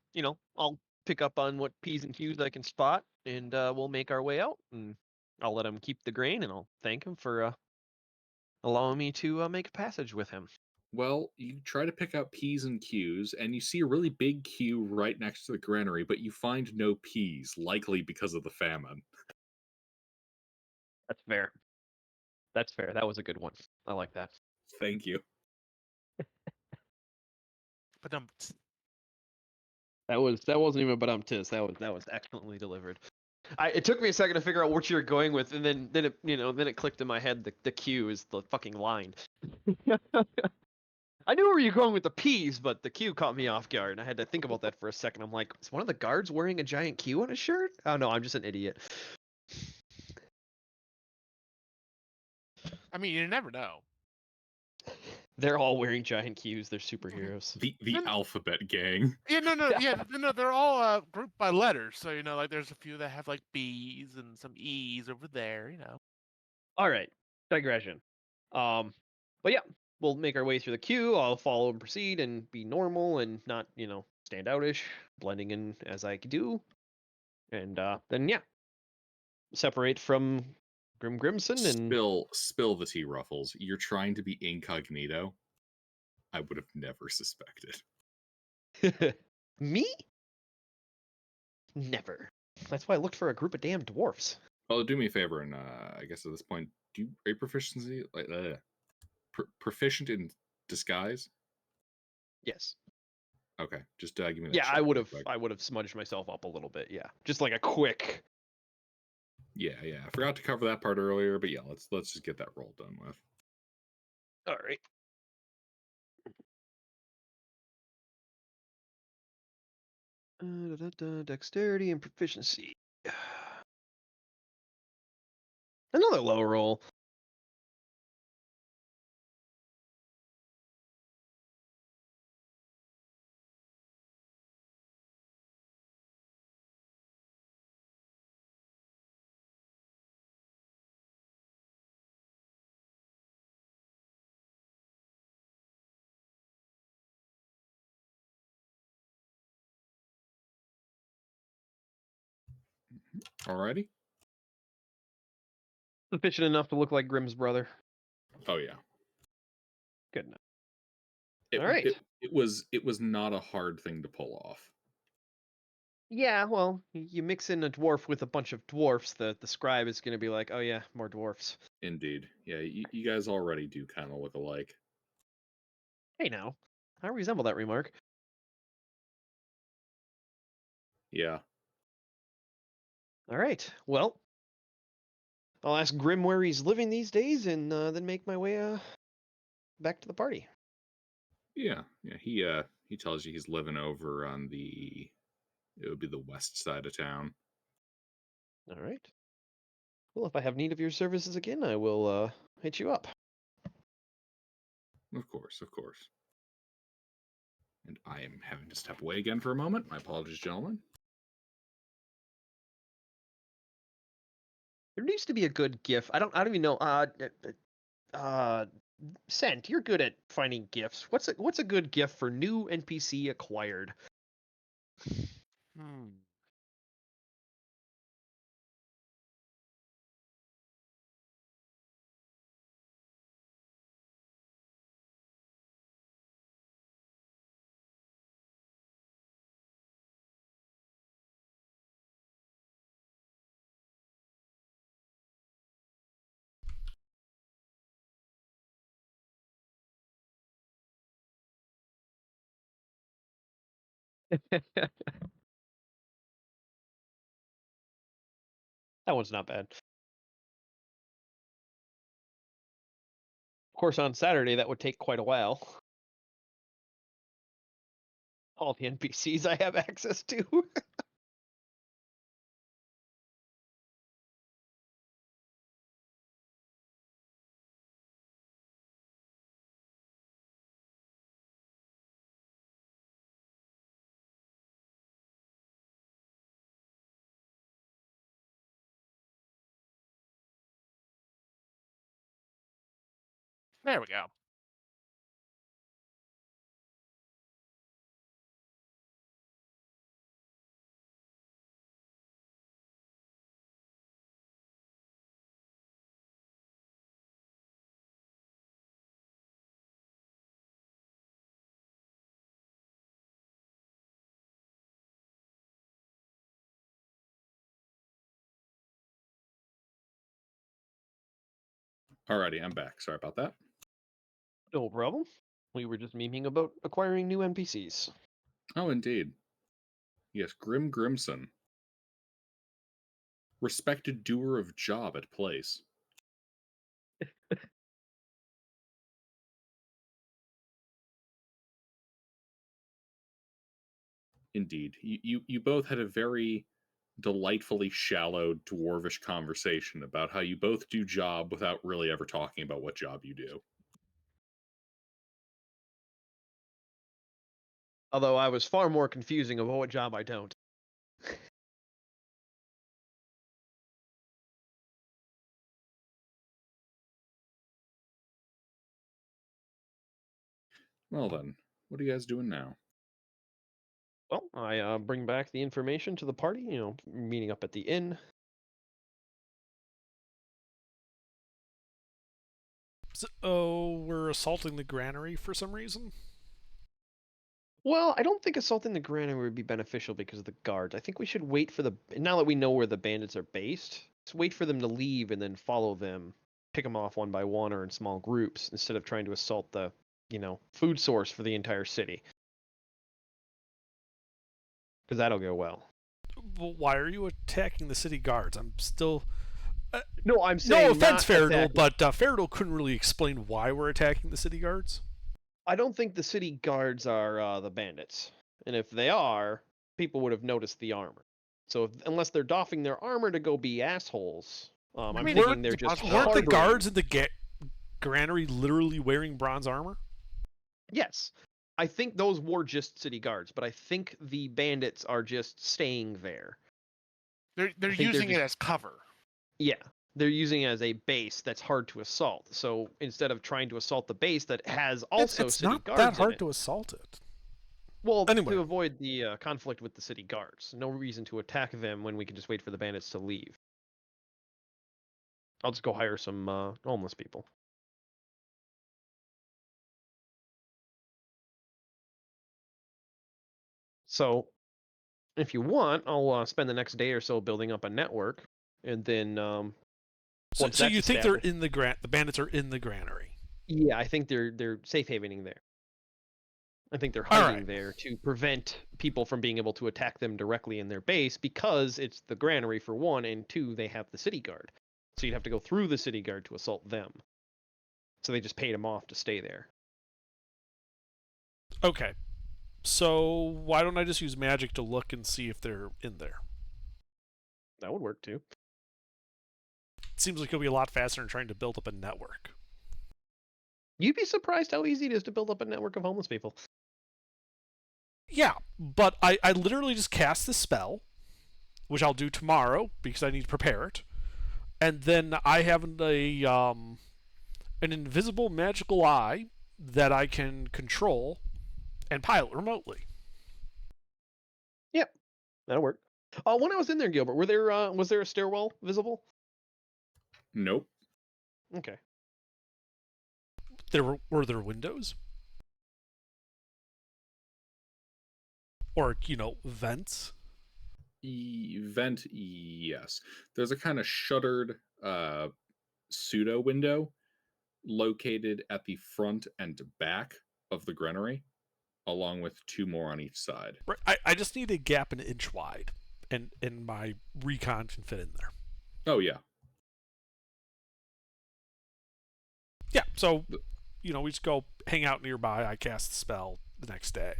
I'll pick up on what P's and Q's I can spot, and we'll make our way out, and I'll let him keep the grain, and I'll thank him for allowing me to make a passage with him. Well, you try to pick out P's and Q's, and you see a really big Q right next to the granary, but you find no P's, likely because of the famine. That's fair. That's fair. That was a good one. I like that. Thank you. But That wasn't even a but-tis. That was excellently delivered. It took me a second to figure out what you were going with, and then it clicked in my head. The Q is the fucking line. I knew where you were going with the P's, but the Q caught me off guard, and I had to think about that for a second. I'm like, is one of the guards wearing a giant Q on his shirt? Oh no, I'm just an idiot. I mean, you never know. They're all wearing giant Qs. They're superheroes. The alphabet gang. Yeah, no, they're all grouped by letters. So like there's a few that have like B's and some E's over there. All right, digression. But yeah, we'll make our way through the queue. I'll follow and proceed and be normal and not, stand outish, blending in as I do. And then yeah, separate from Grim Grimson and Spill the tea, Ruffles. You're trying to be incognito. I would have never suspected. me? Never. That's why I looked for a group of damn dwarfs. Well, do me a favor, and I guess at this point, are you proficient in disguise? Yes. Okay, just give me that. Yeah, check I real quick. would have smudged myself up a little bit. Yeah, just like a quick. Yeah. I forgot to cover that part earlier, but yeah, let's just get that roll done with. All right. Dexterity and proficiency. Another low roll. Alrighty. Sufficient enough to look like Grimm's brother. Oh yeah. Good enough. It, All right. it was not a hard thing to pull off. Yeah, well, you mix in a dwarf with a bunch of dwarfs, the scribe is going to be like, oh yeah, more dwarfs. Indeed. Yeah, you guys already do kind of look alike. Hey now, I resemble that remark. Yeah. All right, well, I'll ask Grim where he's living these days, and then make my way back to the party. Yeah. He tells you he's living over on it would be the west side of town. All right. Well, if I have need of your services again, I will hit you up. Of course, of course. And I am having to step away again for a moment. My apologies, gentlemen. There needs to be a good GIF. I don't even know. Sent, you're good at finding GIFs. What's a good GIF for new NPC acquired? Hmm. That one's not bad. Of course, on Saturday, that would take quite a while. All the NPCs I have access to. There we go. Alrighty, I'm back. Sorry about that. No problem. We were just memeing about acquiring new NPCs. Oh, indeed. Yes, Grim Grimson. Respected doer of job at place. Indeed. You both had a very delightfully shallow dwarvish conversation about how you both do job without really ever talking about what job you do. Although I was far more confusing about what job I don't. Well then, what are you guys doing now? Well, I bring back the information to the party, meeting up at the inn. So, we're assaulting the granary for some reason? Well, I don't think assaulting the granary would be beneficial because of the guards. I think we should wait for now that we know where the bandits are based, let's wait for them to leave and then follow them, pick them off one by one or in small groups instead of trying to assault the, food source for the entire city. Because that'll go well. Well, why are you attacking the city guards? I'm still... No, I'm saying no offense, not Faradol, attacking. but Faradol couldn't really explain why we're attacking the city guards. I don't think the city guards are the bandits. And if they are, people would have noticed the armor. So unless they're doffing their armor to go be assholes, I'm mean, thinking they're just Weren't the harboring. guards in the granary literally wearing bronze armor? Yes. I think those were just city guards, but I think the bandits are just staying there. They're using it as cover. Yeah. They're using it as a base that's hard to assault. So instead of trying to assault the base that has also it's city not guards that hard in it, to assault it. Well, Anyway. to avoid the conflict with the city guards. No reason to attack them when we can just wait for the bandits to leave. I'll just go hire some homeless people. So, if you want, I'll spend the next day or so building up a network, and then So once so that's you think they're established- the bandits are in the granary? Yeah, I think they're safe havening there. I think they're All hiding right. there to prevent people from being able to attack them directly in their base because it's the granary for one, and two, they have the city guard. So you'd have to go through the city guard to assault them. So they just paid him off to stay there. Okay. So why don't I just use magic to look and see if they're in there? That would work too. It seems like it'll be a lot faster than trying to build up a network. You'd be surprised how easy it is to build up a network of homeless people. Yeah, but I literally just cast the spell, which I'll do tomorrow because I need to prepare it, and then I have an invisible magical eye that I can control and pilot remotely. Yep, that'll work. When I was in there, Gilbert, was there a stairwell visible? Nope. Okay. Were there windows? Or, vents? Vent, yes. There's a kind of shuttered pseudo window located at the front and back of the granary, along with two more on each side. Right. I just need a gap an inch wide, and my recon can fit in there. Oh, yeah. Yeah, so, we just go hang out nearby. I cast the spell the next day.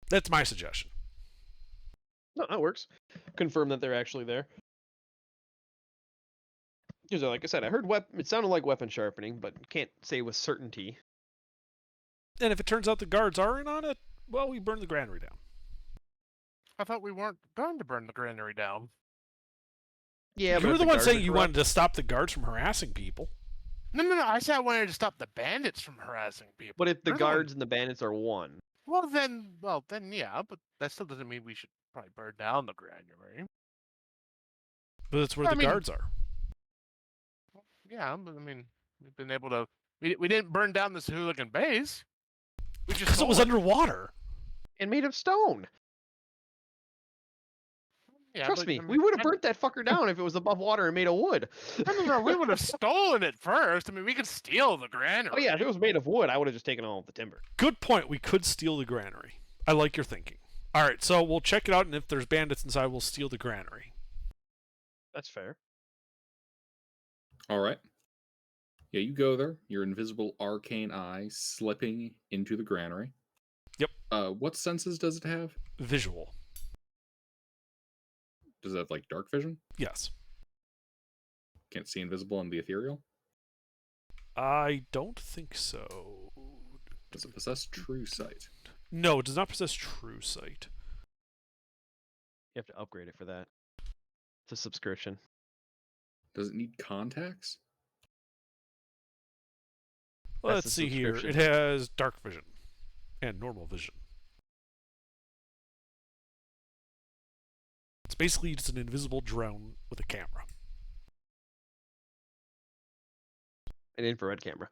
That's my suggestion. No, that works. Confirm that they're actually there. Because, like I said, I heard it sounded like weapon sharpening, but can't say with certainty. And if it turns out the guards are in on it, well, we burn the granary down. I thought we weren't going to burn the granary down. Yeah, You but were if the one guards saying are you corrupt- wanted to stop the guards from harassing people. No. I said I wanted to stop the bandits from harassing people. But if the You're the one- guards and the bandits are one, Well, then, yeah, but that still doesn't mean we should probably burn down the granary. But that's where I the mean- guards are. Yeah, but I mean, we've been able to. We didn't burn down this hooligan base. We just Because it was stole underwater. and made of stone. Yeah, Trust but, me, I mean, we would have burnt that fucker down if it was above water and made of wood. No, we would have stolen it first. I mean, we could steal the granary. Oh yeah, if it was made of wood, I would have just taken all of the timber. Good point. We could steal the granary. I like your thinking. All right, so we'll check it out, and if there's bandits inside, we'll steal the granary. That's fair. All right. Yeah, you go there. Your invisible arcane eye slipping into the granary. Yep. What senses does it have? Visual. Does it have like dark vision? Yes. Can't see invisible in the ethereal? I don't think so. Does it possess true sight? No, it does not possess true sight. You have to upgrade it for that. It's a subscription. Does it need contacts? That's Let's the see here. It subscription. has dark vision and normal vision. It's basically just an invisible drone with a camera. An infrared camera.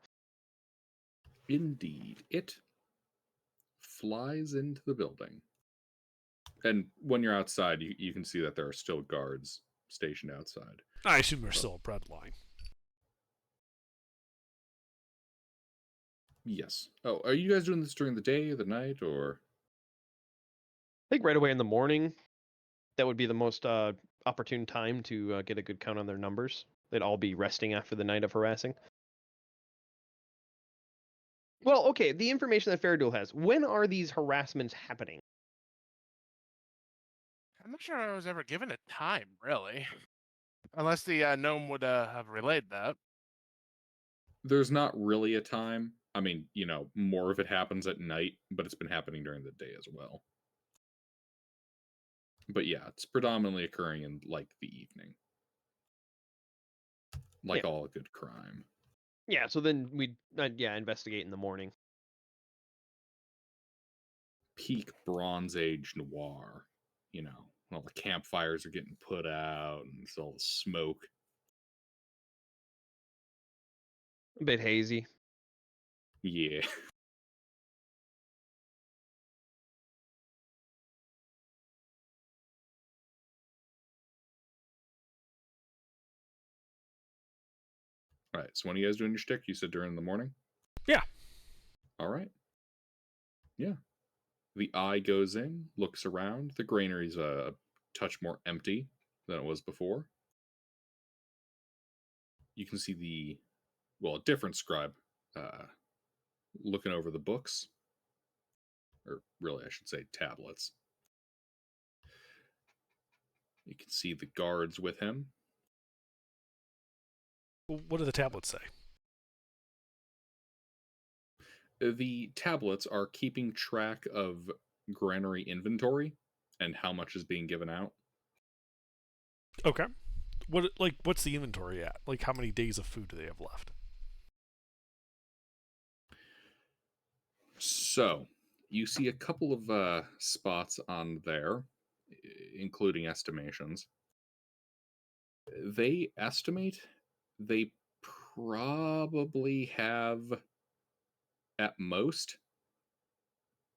Indeed. It flies into the building. And when you're outside, you can see that there are still guards stationed outside. I assume there's still a breadline. Yes. Oh, are you guys doing this during the day, the night, or? I think right away in the morning, that would be the most opportune time to get a good count on their numbers. They'd all be resting after the night of harassing. Well, okay, the information that Fairduel has. When are these harassments happening? I'm not sure I was ever given a time, really. Unless the gnome would have relayed that. There's not really a time. I mean, more of it happens at night, but it's been happening during the day as well. But yeah, it's predominantly occurring in, like, the evening. Like all good crime. Yeah, so then we'd investigate in the morning. peak Bronze Age noir. You know, when all the campfires are getting put out and it's all the smoke. A bit hazy. Yeah. All right. So when are you guys doing your shtick? You said during the morning? Yeah. All right. Yeah. The eye goes in, looks around. The granary's a touch more empty than it was before. You can see a different scribe uh, looking over the books. Or really, I should say tablets. You can see the guards with him. What do the tablets say? The tablets are keeping track of granary inventory and how much is being given out. Okay. What's the inventory at? Like, how many days of food do they have left? So, you see a couple of spots on there, including estimations. They estimate they probably have at most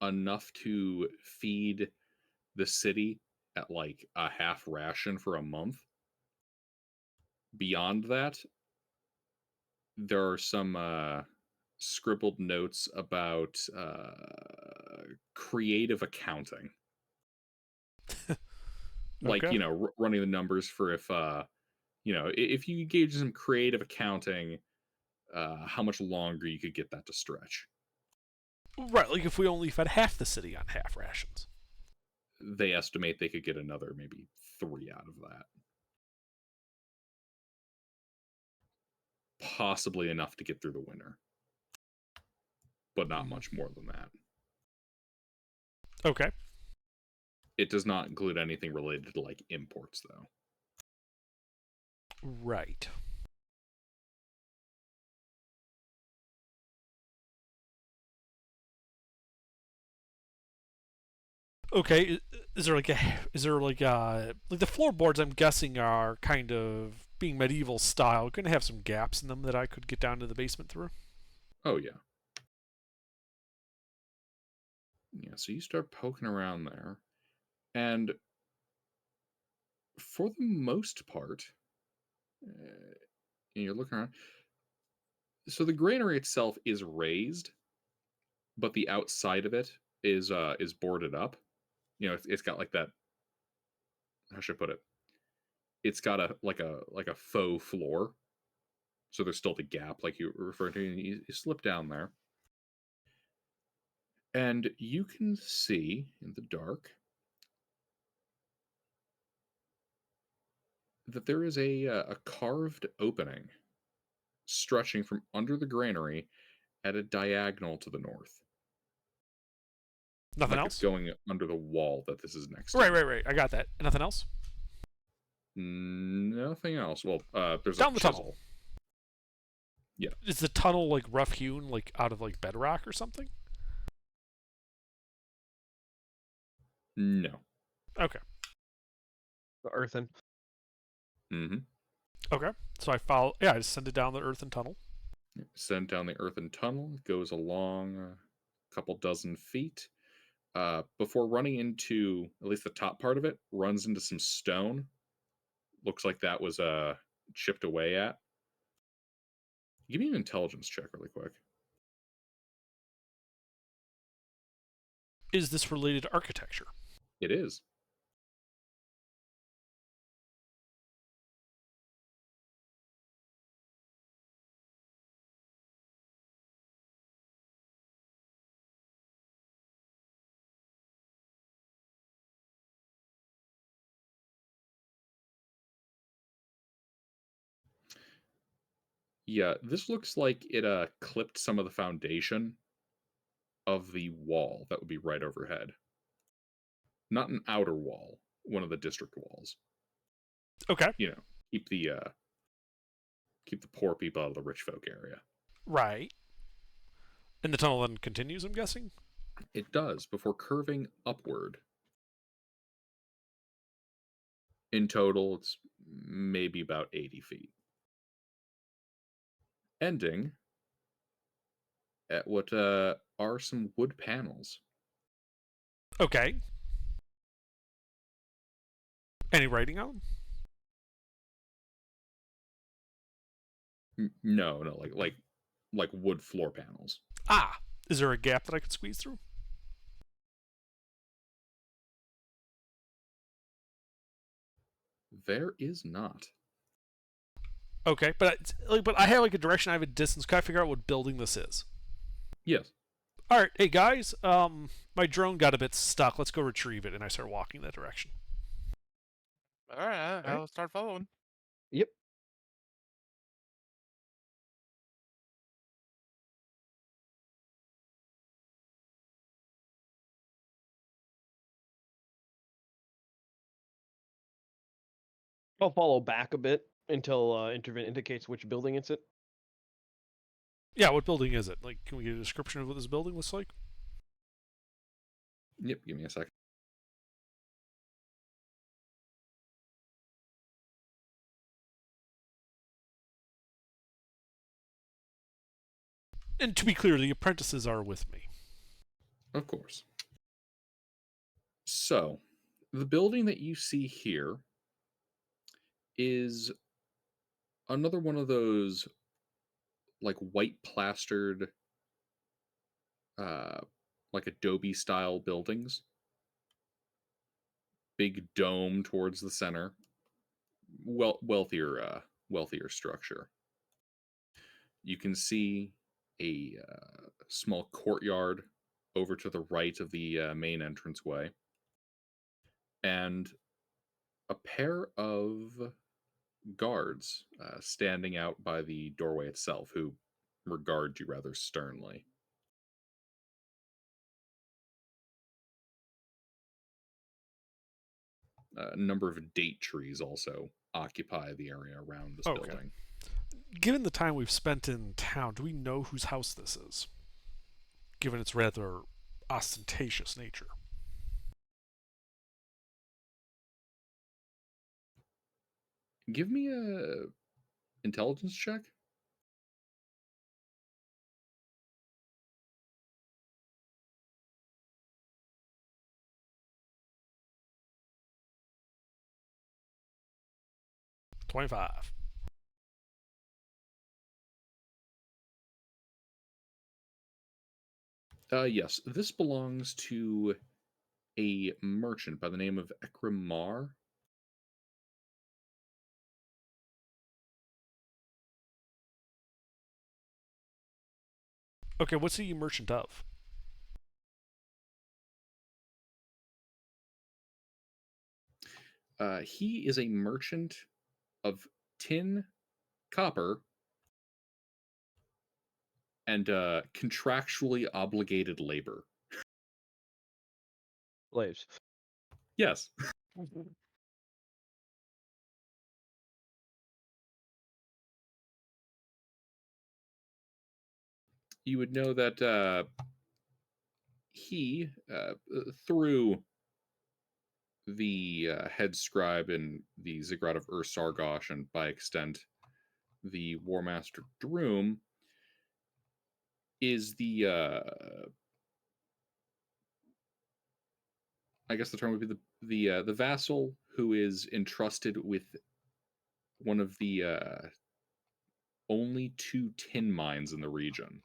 enough to feed the city at like a half ration for a month. Beyond that, there are some scribbled notes about creative accounting. Like, Okay. running the numbers for if you engage in some creative accounting, how much longer you could get that to stretch. Right, like if we only fed half the city on half rations. They estimate they could get another maybe 3 out of that. Possibly enough to get through the winter. But not much more than that. Okay. It does not include anything related to like imports though. Right. Okay, is there like the floorboards? I'm guessing are kind of being medieval style. Going to have some gaps in them that I could get down to the basement through. Oh yeah. Yeah, so you start poking around there, and for the most part, you're looking around. So the granary itself is raised, but the outside of it is boarded up. It's got like that. How should I put it? It's got a faux floor, so there's still the gap like you referred to. And you slip down there, and you can see in the dark that there is a carved opening stretching from under the granary at a diagonal to the north. Nothing Like it's else? going under the wall that this is next to. Right. I got that. Nothing else? Nothing else. Well, there's Down a the chisel. tunnel. Yeah. Is the tunnel like rough hewn, like out of like bedrock or something? No. Okay. The earthen. Mm-hmm. Okay. So I follow. Yeah, I descended down the earthen tunnel. Send down the earthen tunnel. It goes along a couple dozen feet. Before running into at least the top part of it, runs into some stone. Looks like that was chipped away at. Give me an intelligence check really quick. Is this related to architecture? It is. Yeah, this looks like it clipped some of the foundation of the wall that would be right overhead. Not an outer wall, one of the district walls. Okay. Keep the poor people out of the rich folk area. Right. And the tunnel then continues, I'm guessing? It does, before curving upward. In total, it's maybe about 80 feet. Ending at what are some wood panels. Okay. Any writing on them? No, like wood floor panels. Ah, is there a gap that I could squeeze through? There is not. Okay, but but I have like a direction. I have a distance. Can I figure out what building this is? Yes. All right, hey guys. My drone got a bit stuck. Let's go retrieve it, and I start walking that direction. All right, right. I'll start following. Yep. I'll follow back a bit until Intervent indicates which building it's at. Yeah, what building is it? Like, can we get a description of what this building looks like? Yep, give me a second. And to be clear, the apprentices are with me. Of course. So, the building that you see here is another one of those like white plastered uh like adobe style buildings. Big dome towards the center. Wealthier structure. You can see a small courtyard over to the right of the main entranceway, and a pair of guards standing out by the doorway itself, who regard you rather sternly. A number of date trees also occupy the area around this building. Given the time we've spent in town, do we know whose house this is? Given its rather ostentatious nature. Give me a intelligence check. $25. Yes, this belongs to a merchant by the name of Ekramar. Okay, what's he a merchant of? He is a merchant of tin, copper, and contractually obligated labor. Slaves. Yes. You would know that he, through the head scribe in the Ziggurat of Ur-Sargosh, and by extent the War Master Droom, is the I guess the term would be the vassal who is entrusted with one of the only two tin mines in the region.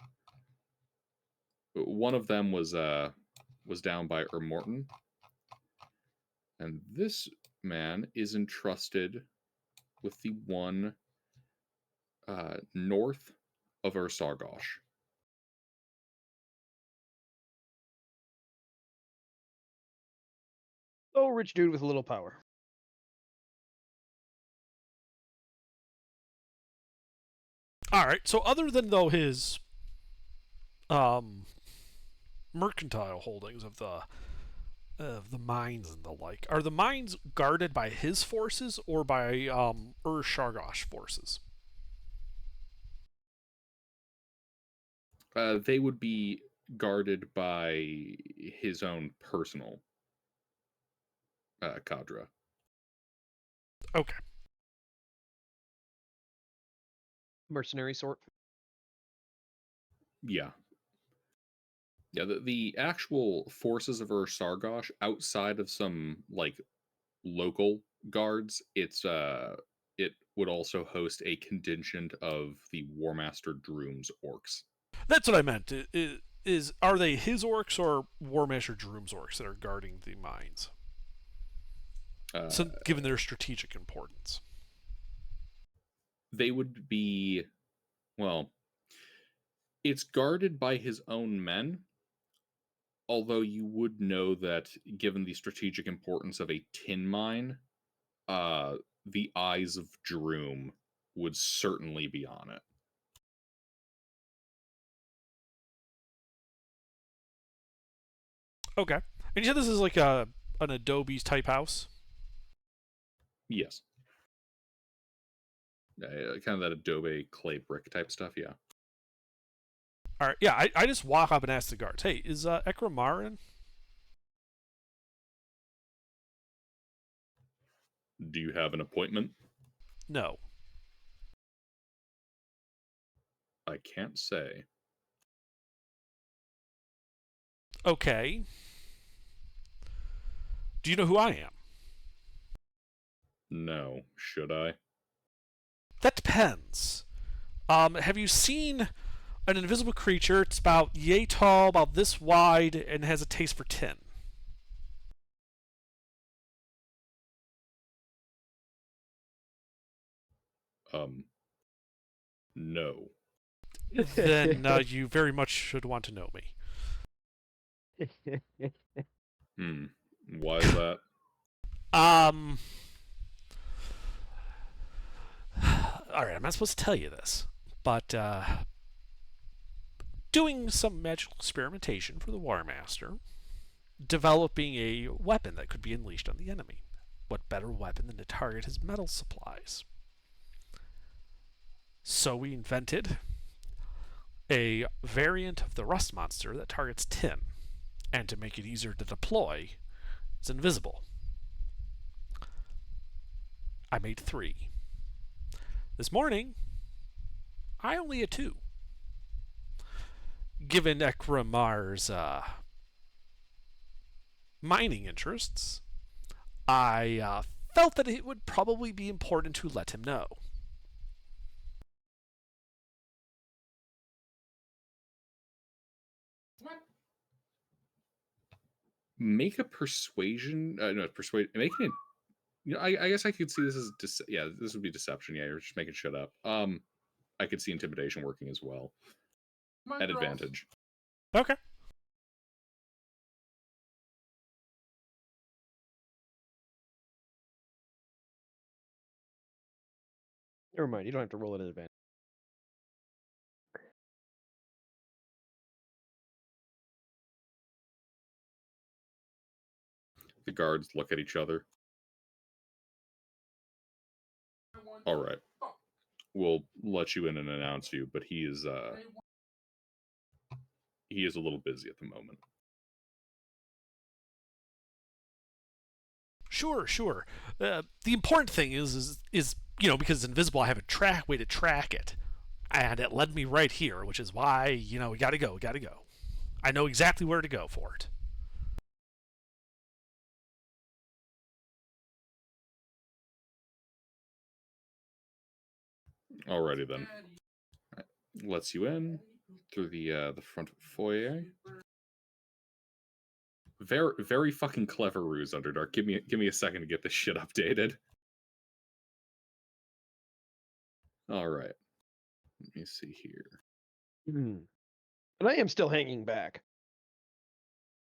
One of them was down by Morton, and this man is entrusted with the one north of Ur-Sargosh. Oh, rich dude with a little power. All right. So other than though his mercantile holdings of the mines and the like, are the mines guarded by his forces or by Ur-Sargosh forces? They would be guarded by his own personal cadre. Okay. Mercenary sort. Yeah. Yeah, the actual forces of Sargosh, outside of some like local guards, it would also host a contingent of the War Master Droom's orcs. That's what I meant. Are they his orcs or War Master Droom's orcs that are guarding the mines? So, given their strategic importance. They would be, well, it's guarded by his own men, although you would know that given the strategic importance of a tin mine, the eyes of Droom would certainly be on it. Okay. And you said this is like an Adobe's type house? Yes. Kind of that Adobe clay brick type stuff, yeah. All right. Yeah, I just walk up and ask the guards, hey, is Ekramar in? Do you have an appointment? No. I can't say. Okay. Do you know who I am? No. Should I? That depends. Have you seen an invisible creature? It's about yay tall, about this wide, and has a taste for tin. No. Then you very much should want to know me. Why is that? All right, I'm not supposed to tell you this, but doing some magical experimentation for the War Master, developing a weapon that could be unleashed on the enemy. What better weapon than to target his metal supplies? So we invented a variant of the rust monster that targets tin, and to make it easier to deploy, it's invisible. I made 3. This morning, I only had 2. Given Ekramar's mining interests, I felt that it would probably be important to let him know. Make a persuasion. No, persuade. Make it. You know, I guess I could see this as yeah. This would be deception. Yeah, you're just making shit up. I could see intimidation working as well. At advantage. Okay. Never mind. You don't have to roll it in advance. The guards look at each other. All right. We'll let you in and announce you, but he is a little busy at the moment. Sure. The important thing is because it's invisible, I have a way to track it, and it led me right here, which is why we gotta go. I know exactly where to go for it. Alrighty then. Right. Lets you in through the front foyer. Very fucking clever ruse, Underdark. Give me a second to get this shit updated. All right. Let me see here. And I am still hanging back.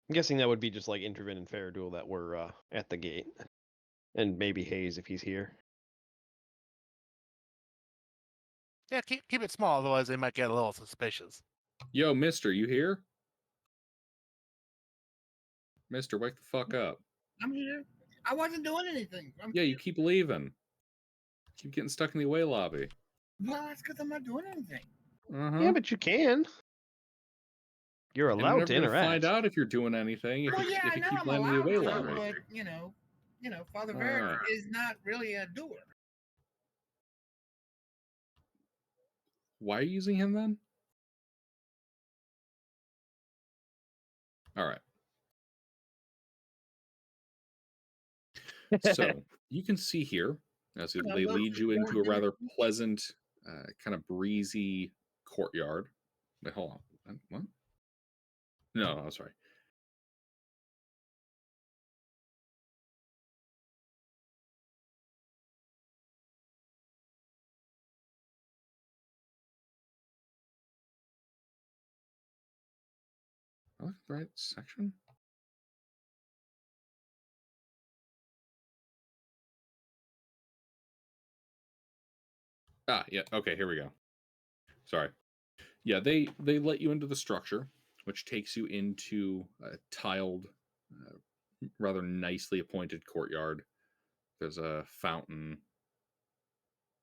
I'm guessing that would be just like Intervin and Fairduel that were at the gate. And maybe Hayes if he's here. Yeah, keep it small, otherwise they might get a little suspicious. Yo, mister, you here? Mister, wake the fuck up. I'm here. I wasn't doing anything. Yeah, you keep leaving. Keep getting stuck in the away lobby. Well, that's because I'm not doing anything. Yeah, but you can. You're And you're allowed never to gonna interact. find out if you're doing anything if Well, you yeah, if I you know keep I'm landing the allowed away to, letters. but Father Varric Alright. is not really a doer. Why are you using him then? Alright. So you can see here as I they love lead some you into a more rather dinner. pleasant, kind of breezy courtyard. Wait, hold on. What? No, I'm sorry. Am I looking at the right section? Ah, yeah. Okay, here we go. Sorry. Yeah, they let you into the structure, which takes you into a tiled, rather nicely appointed courtyard. There's a fountain,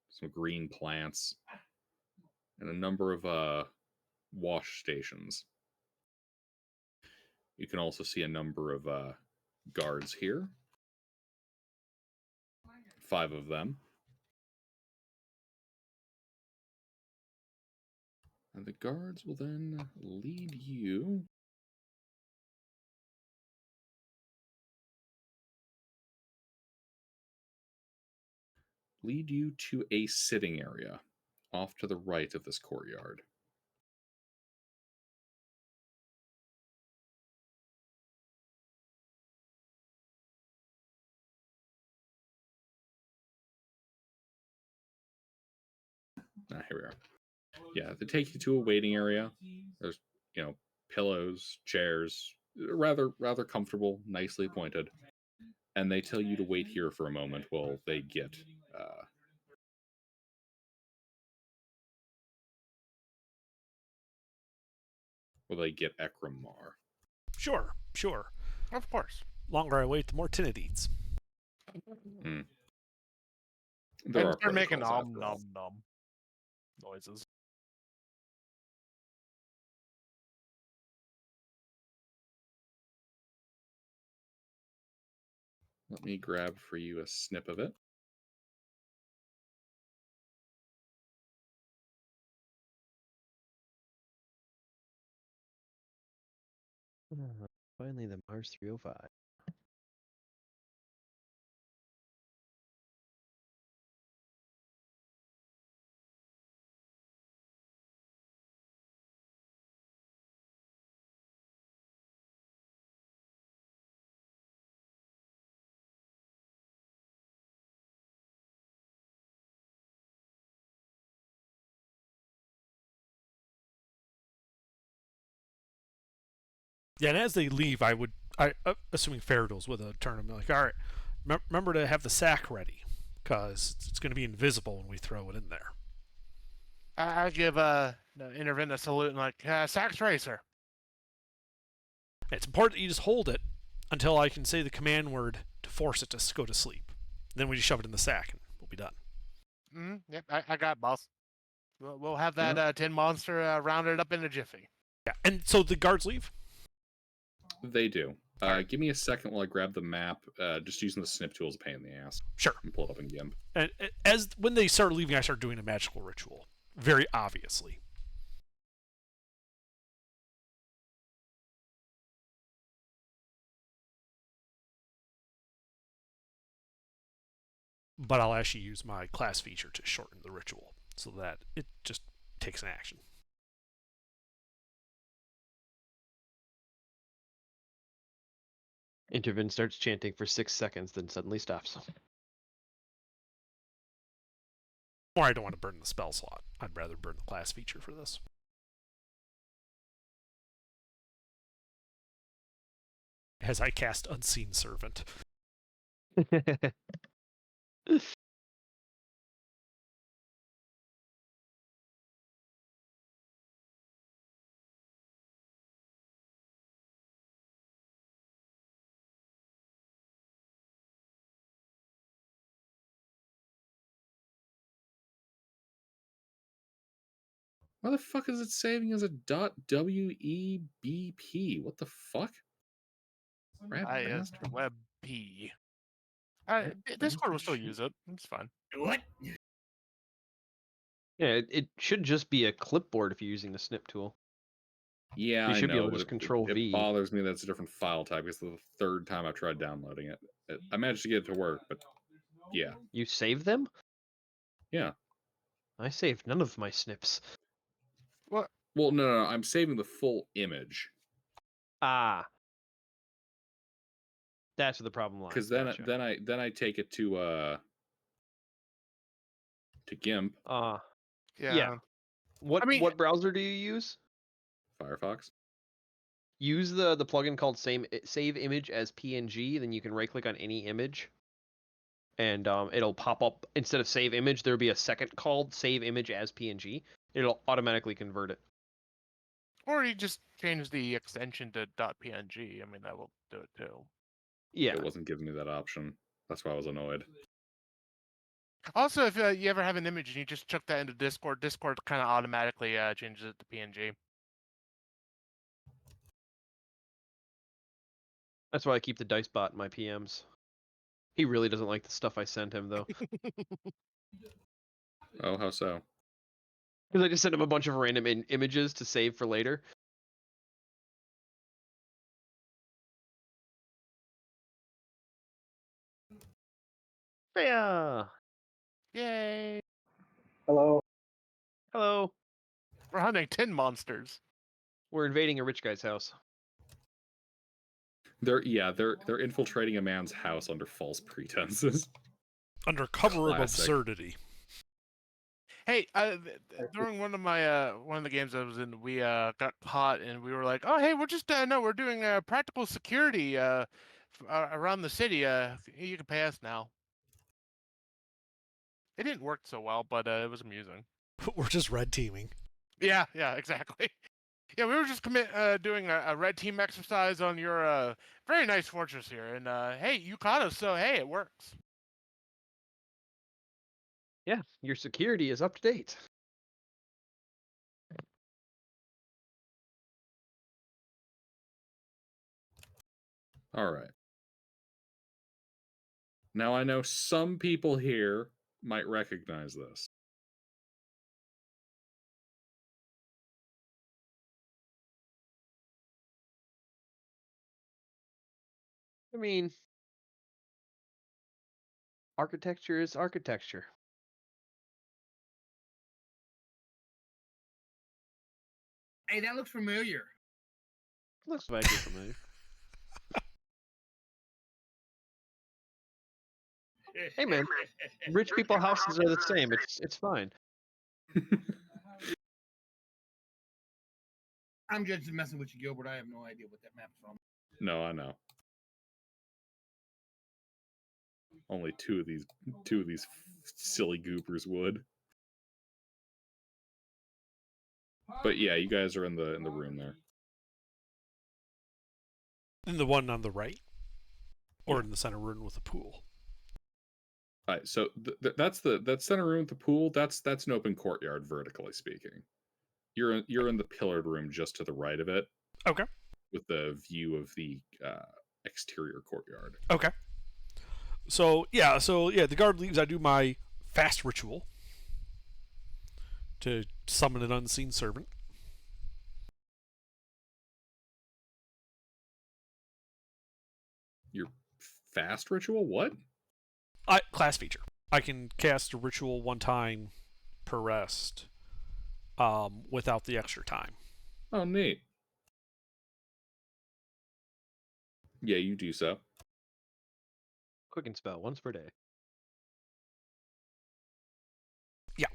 some green plants, and a number of wash stations. You can also see a number of guards here. 5 of them. And the guards will then lead you to a sitting area off to the right of this courtyard. Here we are. Yeah, they take you to a waiting area. There's, pillows, chairs, rather comfortable, nicely appointed. And they tell you to wait here for a moment while they get Ekramar. Sure, sure. Of course. Longer I wait, the more tin it eats. There And are start making protocols nom after all. nom nom noises. Let me grab for you a snip of it. Finally, the Mars 305. Yeah, and as they leave, assuming Faradol's with a turn, I'm like, all right, remember to have the sack ready, because it's going to be invisible when we throw it in there. I give Intervent a salute and like, Sax Racer. It's important that you just hold it until I can say the command word to force it to go to sleep. Then we just shove it in the sack and we'll be done. Yep, I got it, boss. We'll have that tin monster rounded up in a jiffy. Yeah, and so the guards leave? They do. Give me a second while I grab the map. Just using the snip tool is a pain in the ass. Sure. And pull it up in GIMP. And when they start leaving, I start doing a magical ritual. Very obviously. But I'll actually use my class feature to shorten the ritual so that it just takes an action. Intervin starts chanting for 6 seconds, then suddenly stops. Or I don't want to burn the spell slot. I'd rather burn the class feature for this. As I cast Unseen Servant. Why the fuck is it saving as a .webp? What the fuck? Rat bastard. ISWebP. Rat Discord will still bastard use it. It's fine. What? Yeah, it should just be a clipboard if you're using the snip tool. Yeah, You I should be know, able to but just control it V. bothers me that it's a different file type. It's the third time I've tried downloading it. I managed to get it to work, but yeah. You save them? Yeah. I saved none of my snips. What? Well, no, I'm saving the full image. Ah. That's where the problem lies. Because Gotcha. then I take it to GIMP. Yeah. What browser do you use? Firefox. Use the plugin called Save Image as PNG. Then you can right click on any image, and it'll pop up instead of Save Image. There'll be a second called Save Image as PNG. It'll automatically convert it. Or you just change the extension to .png. I mean, that will do it too. Yeah. It wasn't giving me that option. That's why I was annoyed. Also, if you ever have an image and you just chuck that into Discord, Discord kind of automatically changes it to PNG. That's why I keep the dice bot in my PMs. He really doesn't like the stuff I sent him though. Oh, how so? Because I just sent him a bunch of random images to save for later. Yeah. Yay! Hello. Hello. We're hunting tin monsters. We're invading a rich guy's house. They're infiltrating a man's house under false pretenses. Under cover of Classic. absurdity. Hey, during one of the games I was in, we got caught and we were like, "Oh, hey, we're just we're doing practical security around the city. You can pay us now." It didn't work so well, but it was amusing. We're just red teaming. Yeah, exactly. Yeah, we were just doing a red team exercise on your very nice fortress here, and hey, you caught us, so hey, it works. Yeah, your security is up to date. All right. Now I know some people here might recognize this. I mean, architecture is architecture. Hey, that looks familiar. Looks vaguely familiar. Hey man, rich people houses are the same. It's fine. I'm just messing with you, Gilbert. I have no idea what that map's from. No, I know. Only two of these silly goopers would. But yeah, you guys are in the room there. In the one on the right? Or in the center room with the pool? All right, so that's that center room with the pool. That's an open courtyard, vertically speaking. You're in the pillared room just to the right of it. Okay. With the view of the exterior courtyard. Okay. So the guard leaves. I do my fast ritual to summon an unseen servant. Your fast ritual? What? Class feature. I can cast a ritual one time per rest, without the extra time. Oh, neat. Yeah, you do so. Quicken spell once per day. Yeah.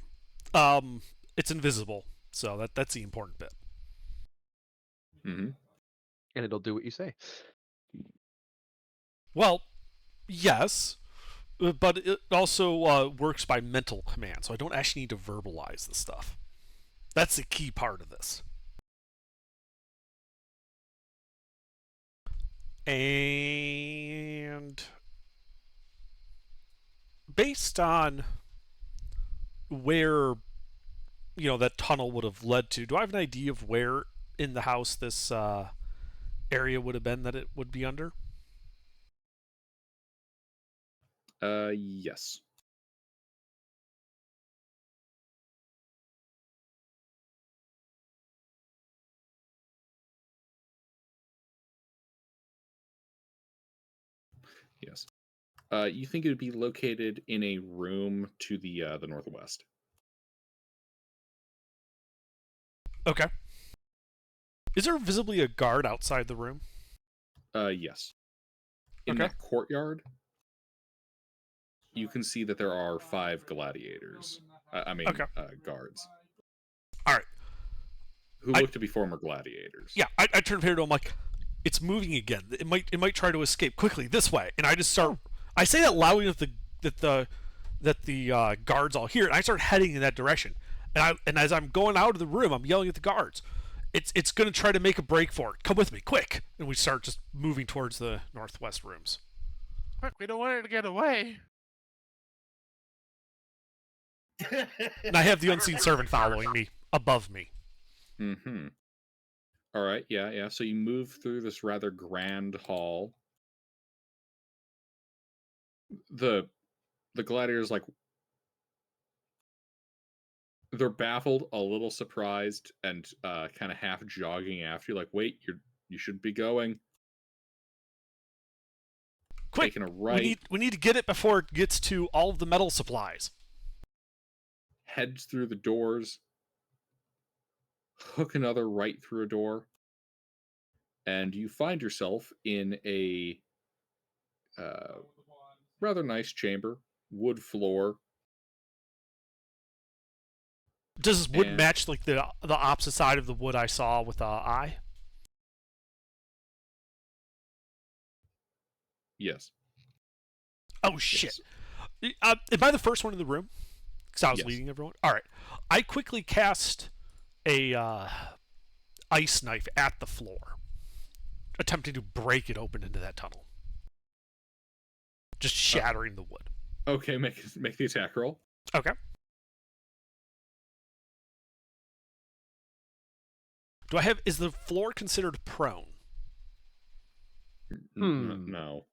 It's invisible, so that's the important bit. Mm-hmm. And it'll do what you say. Well, yes, but it also works by mental command, so I don't actually need to verbalize the stuff. That's the key part of this. And based on where that tunnel would have led to. Do I have an idea of where in the house this area would have been that it would be under? Yes. Yes. You think it would be located in a room to the northwest. Okay. Is there visibly a guard outside the room? Yes. In Okay. that courtyard, you can see that there are 5 gladiators. Okay. Guards. All right. Who look to be former gladiators. Yeah, I turn to I'm like, it's moving again. It might try to escape quickly this way, and I just start. I say that loudly that the guards all hear it. And I start heading in that direction, and as I'm going out of the room, I'm yelling at the guards. It's going to try to make a break for it. Come with me, quick! And we start just moving towards the northwest rooms. Quick, we don't want it to get away. And I have the unseen servant following me above me. Mm-hmm. All right, yeah. So you move through this rather grand hall. The gladiators, like, they're baffled, a little surprised, and kind of half jogging after you. Like, wait, you should be going. Quick! Taking a right. We need to get it before it gets to all of the metal supplies. Heads through the doors. Hook another right through a door. And you find yourself in a rather nice chamber, wood floor. Does this wood match like the opposite side of the wood I saw with the eye? Yes. Oh shit! Yes. Am I the first one in the room? Because I was Yes. leading everyone. All right. I quickly cast a ice knife at the floor, attempting to break it open into that tunnel, just shattering the wood. Okay, make the attack roll. Okay. Do I have? Is the floor considered prone? No.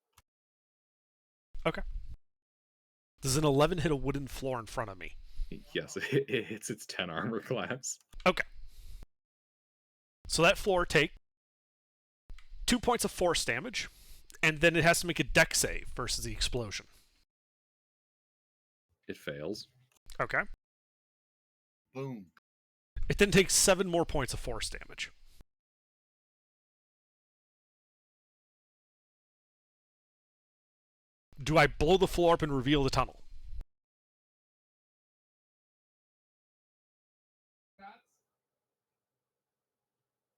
Okay. Does an 11 hit a wooden floor in front of me? Yes, it hits its 10 armor class. Okay. So that floor take 2 points of force damage, and then it has to make a dex save versus the explosion. It fails. Okay. Boom. It then takes 7 more points of force damage. Do I blow the floor up and reveal the tunnel?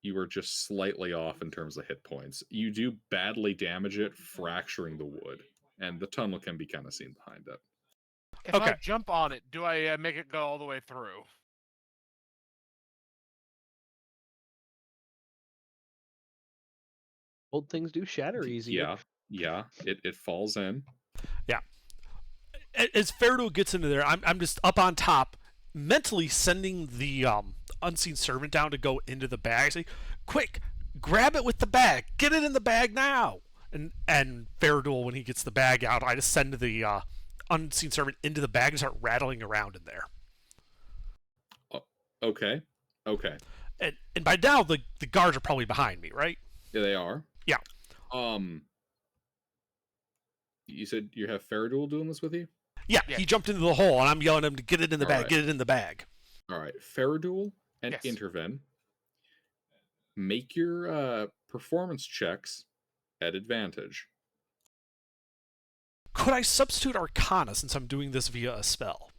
You were just slightly off in terms of hit points. You do badly damage it, fracturing the wood, and the tunnel can be kind of seen behind it. If Okay. I jump on it, do I make it go all the way through? Old things do shatter easier. Yeah. It falls in. Yeah. As Ferdo gets into there, I'm just up on top, mentally sending the unseen servant down to go into the bag. I say, quick, grab it with the bag. Get it in the bag now. And Ferdo, when he gets the bag out, I just send the unseen servant into the bag and start rattling around in there. Okay. And by now, the guards are probably behind me, right? Yeah, they are. Yeah. You said you have Faradul doing this with you? Yeah, he jumped into the hole, and I'm yelling at him to get it in the bag, right. get it in the bag. All right. Faradul and Yes. Interven, make your performance checks at advantage. Could I substitute Arcana since I'm doing this via a spell?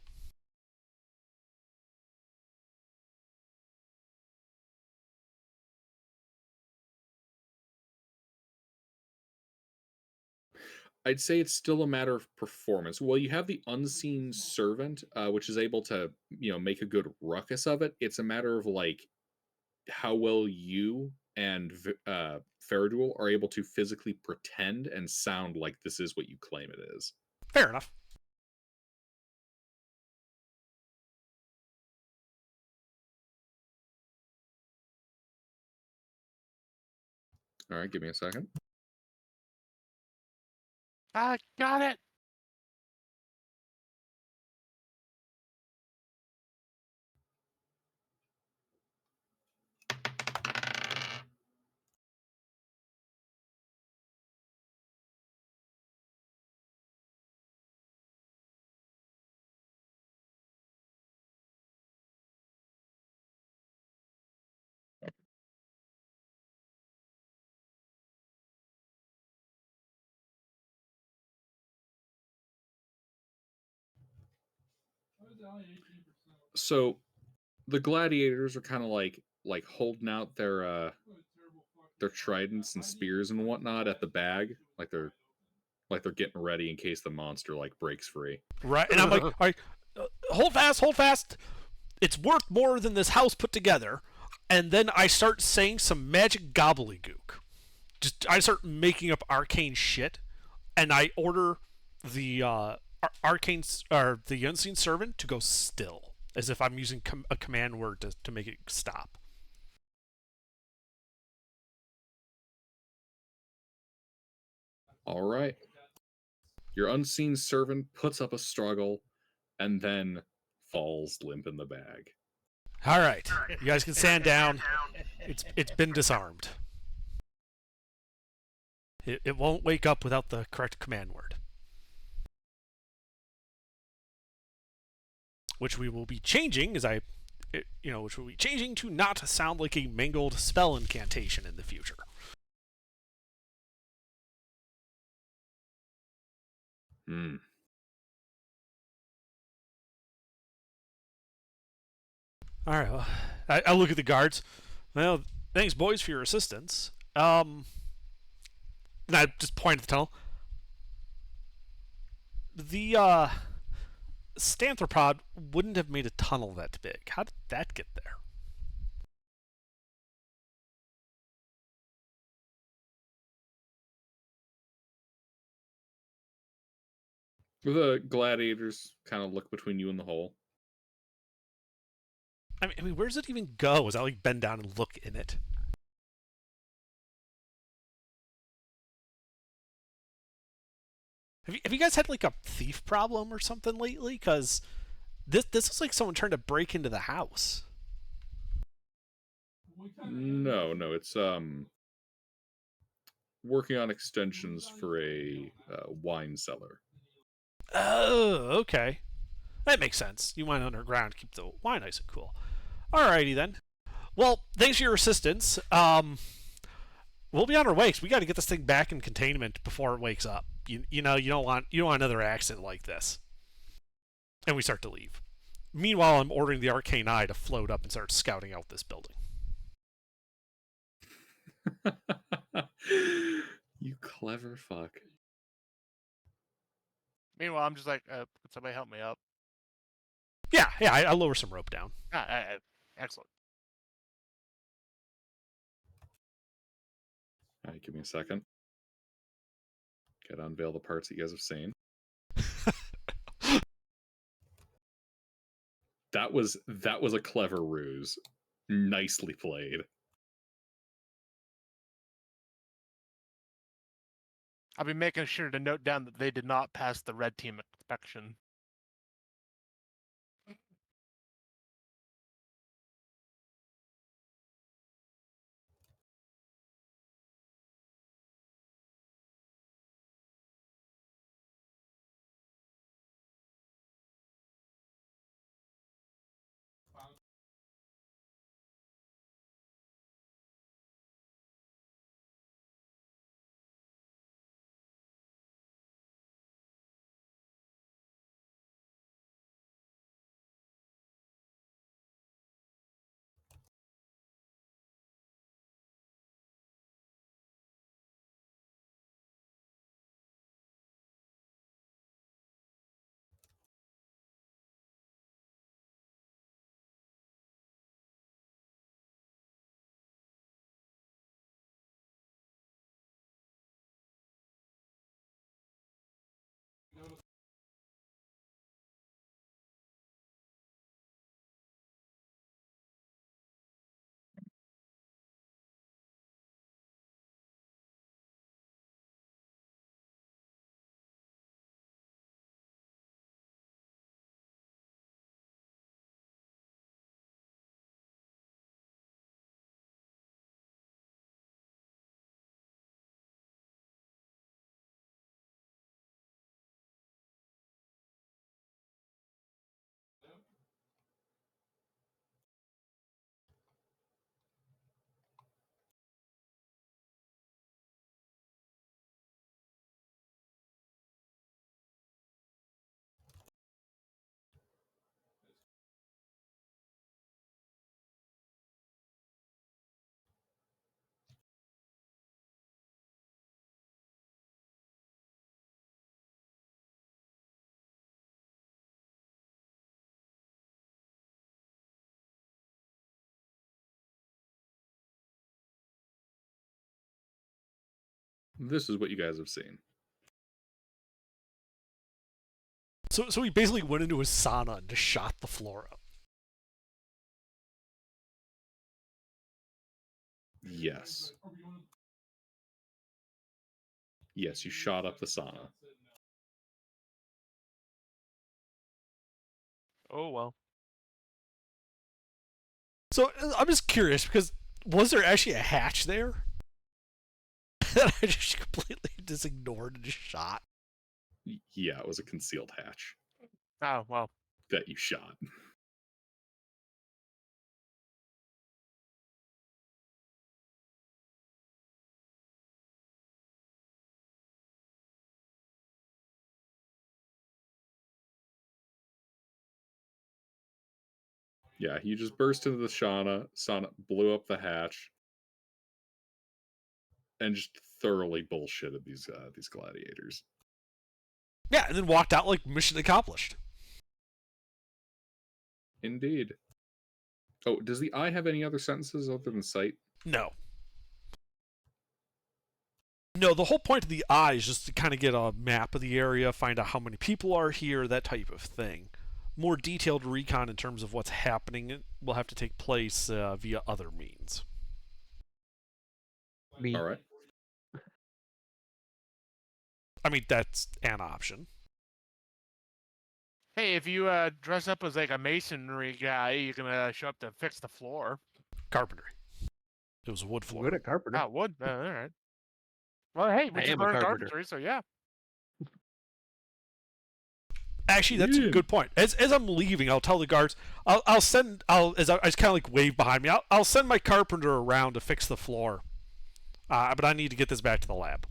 I'd say it's still a matter of performance. Well, you have the unseen servant, which is able to, make a good ruckus of it. It's a matter of like how well you and Faradul are able to physically pretend and sound like this is what you claim it is. Fair enough. All right, give me a second. I got it. So the gladiators are kind of like holding out their tridents and spears and whatnot at the bag, like they're getting ready in case the monster like breaks free. Right, and I'm like, all right, hold fast, hold fast. It's worth more than this house put together. And then I start saying some magic gobbledygook. I start making up arcane shit, and I order the arcane or the unseen servant to go still, as if I'm using a command word to make it stop. All right. Your unseen servant puts up a struggle and then falls limp in the bag. All right, you guys can stand down. It's been disarmed. It won't wake up without the correct command word, which we will be changing which will be changing to not sound like a mangled spell incantation in the future. Hmm. All right, well, I look at the guards. Well, thanks, boys, for your assistance. And I just point at the tunnel. The Stanthropod wouldn't have made a tunnel that big. How did that get there? The gladiators kind of look between you and the hole. I mean, where does it even go? Is I like bend down and look in it? Have you guys had like a thief problem or something lately? Because this was like someone trying to break into the house. No, it's working on extensions for a wine cellar. Oh, okay. That makes sense. You went underground, keep the wine nice and cool. Alrighty then. Well, thanks for your assistance. We'll be on our way because we got to get this thing back in containment before it wakes up. You don't want another accident like this. And we start to leave. Meanwhile, I'm ordering the arcane eye to float up and start scouting out this building. You clever fuck. Meanwhile, I'm just like, could somebody help me up? Yeah, I lower some rope down. Excellent. All right, give me a second. Gotta unveil the parts that you guys have seen. That was a clever ruse. Nicely played. I'll be making sure to note down that they did not pass the red team inspection. This is what you guys have seen. So he basically went into his sauna and just shot the floor up. Yes. Yes, you shot up the sauna. Oh well. So I'm just curious because was there actually a hatch there that I just completely just ignored and just shot? Yeah, it was a concealed hatch Oh well. that you shot. Yeah, you just burst into the sauna blew up the hatch, and just thoroughly bullshitted these gladiators. Yeah, and then walked out like mission accomplished. Indeed. Oh, does the eye have any other sentences other than sight? No. No, the whole point of the eye is just to kind of get a map of the area, find out how many people are here, that type of thing. More detailed recon in terms of what's happening will have to take place via other means. Me. All right. I mean, that's an option. Hey, if you dress up as like a masonry guy, you can show up to fix the floor. Carpentry. It was a wood floor. Good at carpenter. Oh, wood. All right. Well, hey, we I just am a learned carpenter. carpentry, so yeah. Actually, that's a good point. As I'm leaving, I'll tell the guards. I'll send. I just kind of like wave behind me. I'll send my carpenter around to fix the floor. But I need to get this back to the lab.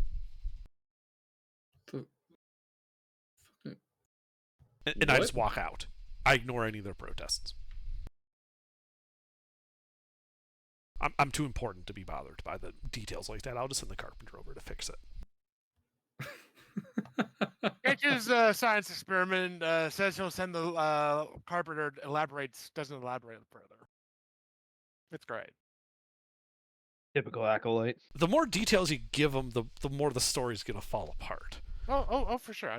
And I just walk out. I ignore any of their protests. I'm too important to be bothered by the details like that. I'll just send the carpenter over to fix it. Sketch's science experiment says he'll send the carpenter doesn't elaborate further. It's great. Typical acolyte. The more details you give them, the more the story's gonna fall apart. Oh, for sure.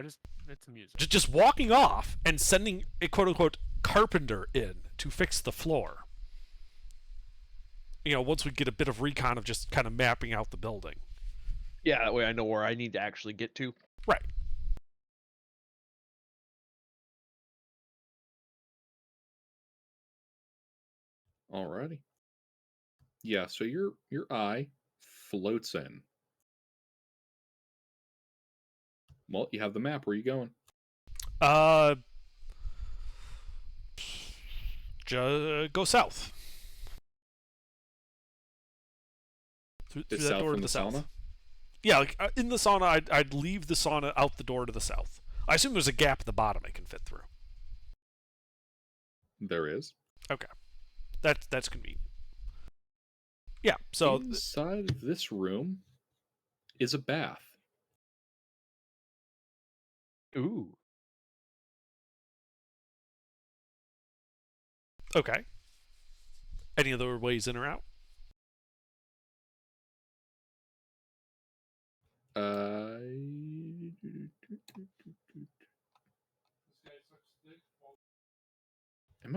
It's amusing. Just walking off and sending a quote unquote carpenter in to fix the floor. You know, once we get a bit of recon of just kind of mapping out the building. Yeah, that way I know where I need to actually get to. Right. Alrighty. Yeah, so your eye floats in. Well, you have the map. Where are you going? Go south. Through It's that south door to from the the south. sauna? Yeah, like in the sauna, I'd leave the sauna out the door to the south. I assume there's a gap at the bottom I can fit through. There is. Okay, that's convenient. Yeah, so inside of this room is a bath. Ooh. okay. Any other ways in or out? Am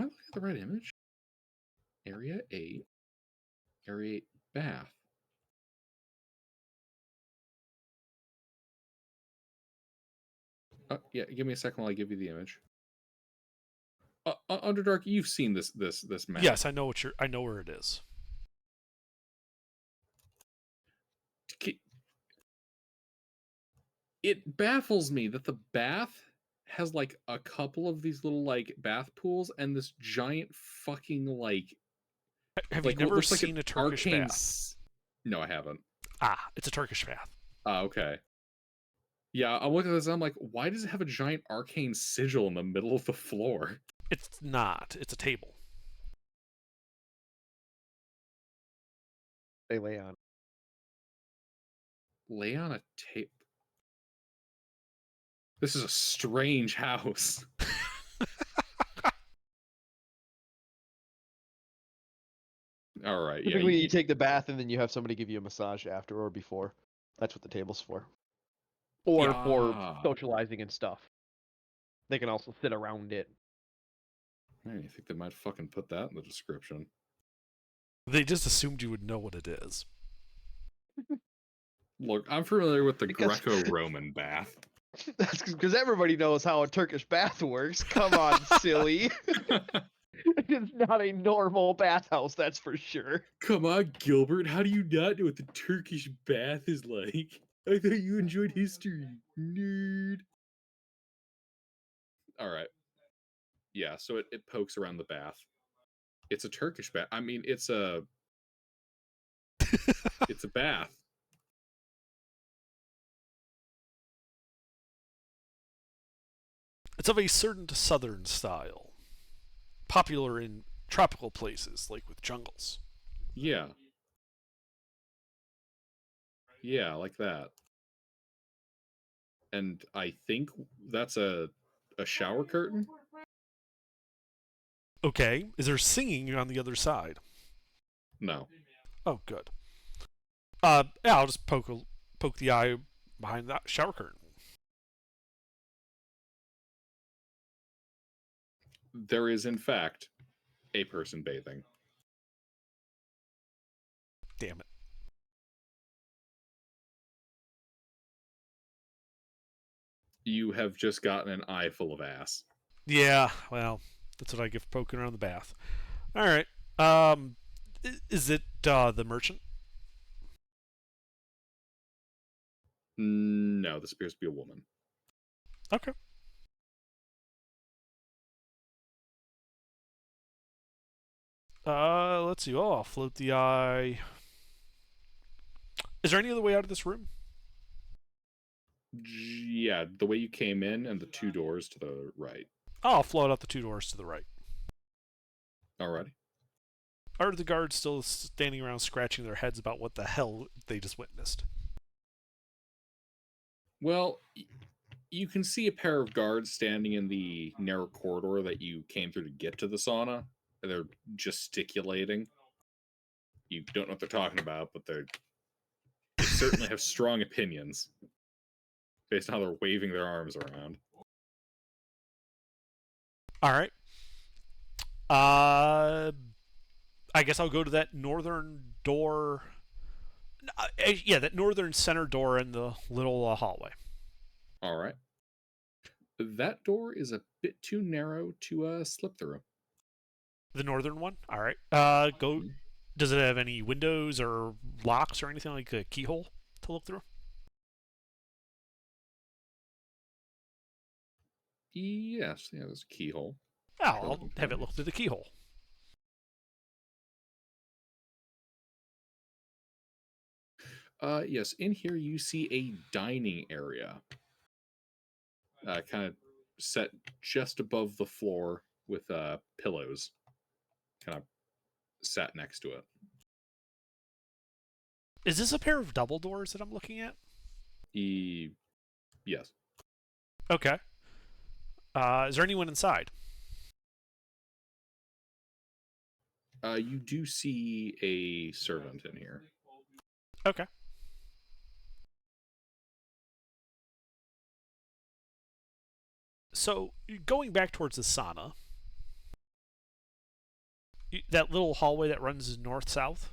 I looking at the right image? Area 8. Area 8 bath. Yeah, give me a second while I give you the image. Underdark, you've seen this map. Yes, I know where it is. It baffles me that the bath has like a couple of these little like bath pools and this giant fucking like. Have like, you never looks like seen an a Turkish arcane bath? No, I haven't. It's a Turkish bath. Okay. Yeah, I'm looking at this and I'm like, why does it have a giant arcane sigil in the middle of the floor? It's not. It's a table. They lay on. Lay on a tape. This is a strange house. All right. Typically, Yeah. you take the bath and then you have somebody give you a massage after or before. That's what the table's for. Or for Yeah. socializing and stuff. They can also sit around it. Man, you think they might fucking put that in the description? They just assumed you would know what it is. Look, I'm familiar with the Because- Greco-Roman bath. That's because everybody knows how a Turkish bath works. Come on, silly. It's not a normal bathhouse, that's for sure. Come on, Gilbert. How do you not know what the Turkish bath is like? I thought you enjoyed history, nerd. All right. Yeah, so it pokes around the bath. It's a Turkish bath. I mean, it's a bath. It's of a certain southern style, popular in tropical places like with jungles. Yeah. Yeah, like that. And I think that's a shower curtain? Okay, is there singing on the other side? No. Oh, good. Yeah, I'll just poke the eye behind that shower curtain. There is in fact a person bathing. Damn it. You have just gotten an eye full of ass. Yeah, well, that's what I get for poking around the bath. All right. Is it the merchant? No, this appears to be a woman. Okay. Let's see. Oh, I'll float the eye. Is there any other way out of this room? Yeah, the way you came in and the two doors to the right. Oh, I'll float out the two doors to the right. Alrighty. Are the guards still standing around scratching their heads about what the hell they just witnessed? Well, you can see a pair of guards standing in the narrow corridor that you came through to get to the sauna. They're gesticulating. You don't know what they're talking about, but they certainly have strong opinions based on how they're waving their arms around. All right. I guess I'll go to that northern door. Yeah, that northern center door in the little hallway. All right. That door is a bit too narrow to slip through. The northern one. All right. Go. Does it have any windows or locks or anything like a keyhole to look through? Yes, yeah, there's a keyhole. Oh, I'll have it look through the keyhole. Yes, in here you see a dining area. Kind of set just above the floor with pillows kind of sat next to it. Is this a pair of double doors that I'm looking at? Yes. Okay. Is there anyone inside? You do see a servant in here. Okay. So, going back towards the sauna, that little hallway that runs north-south?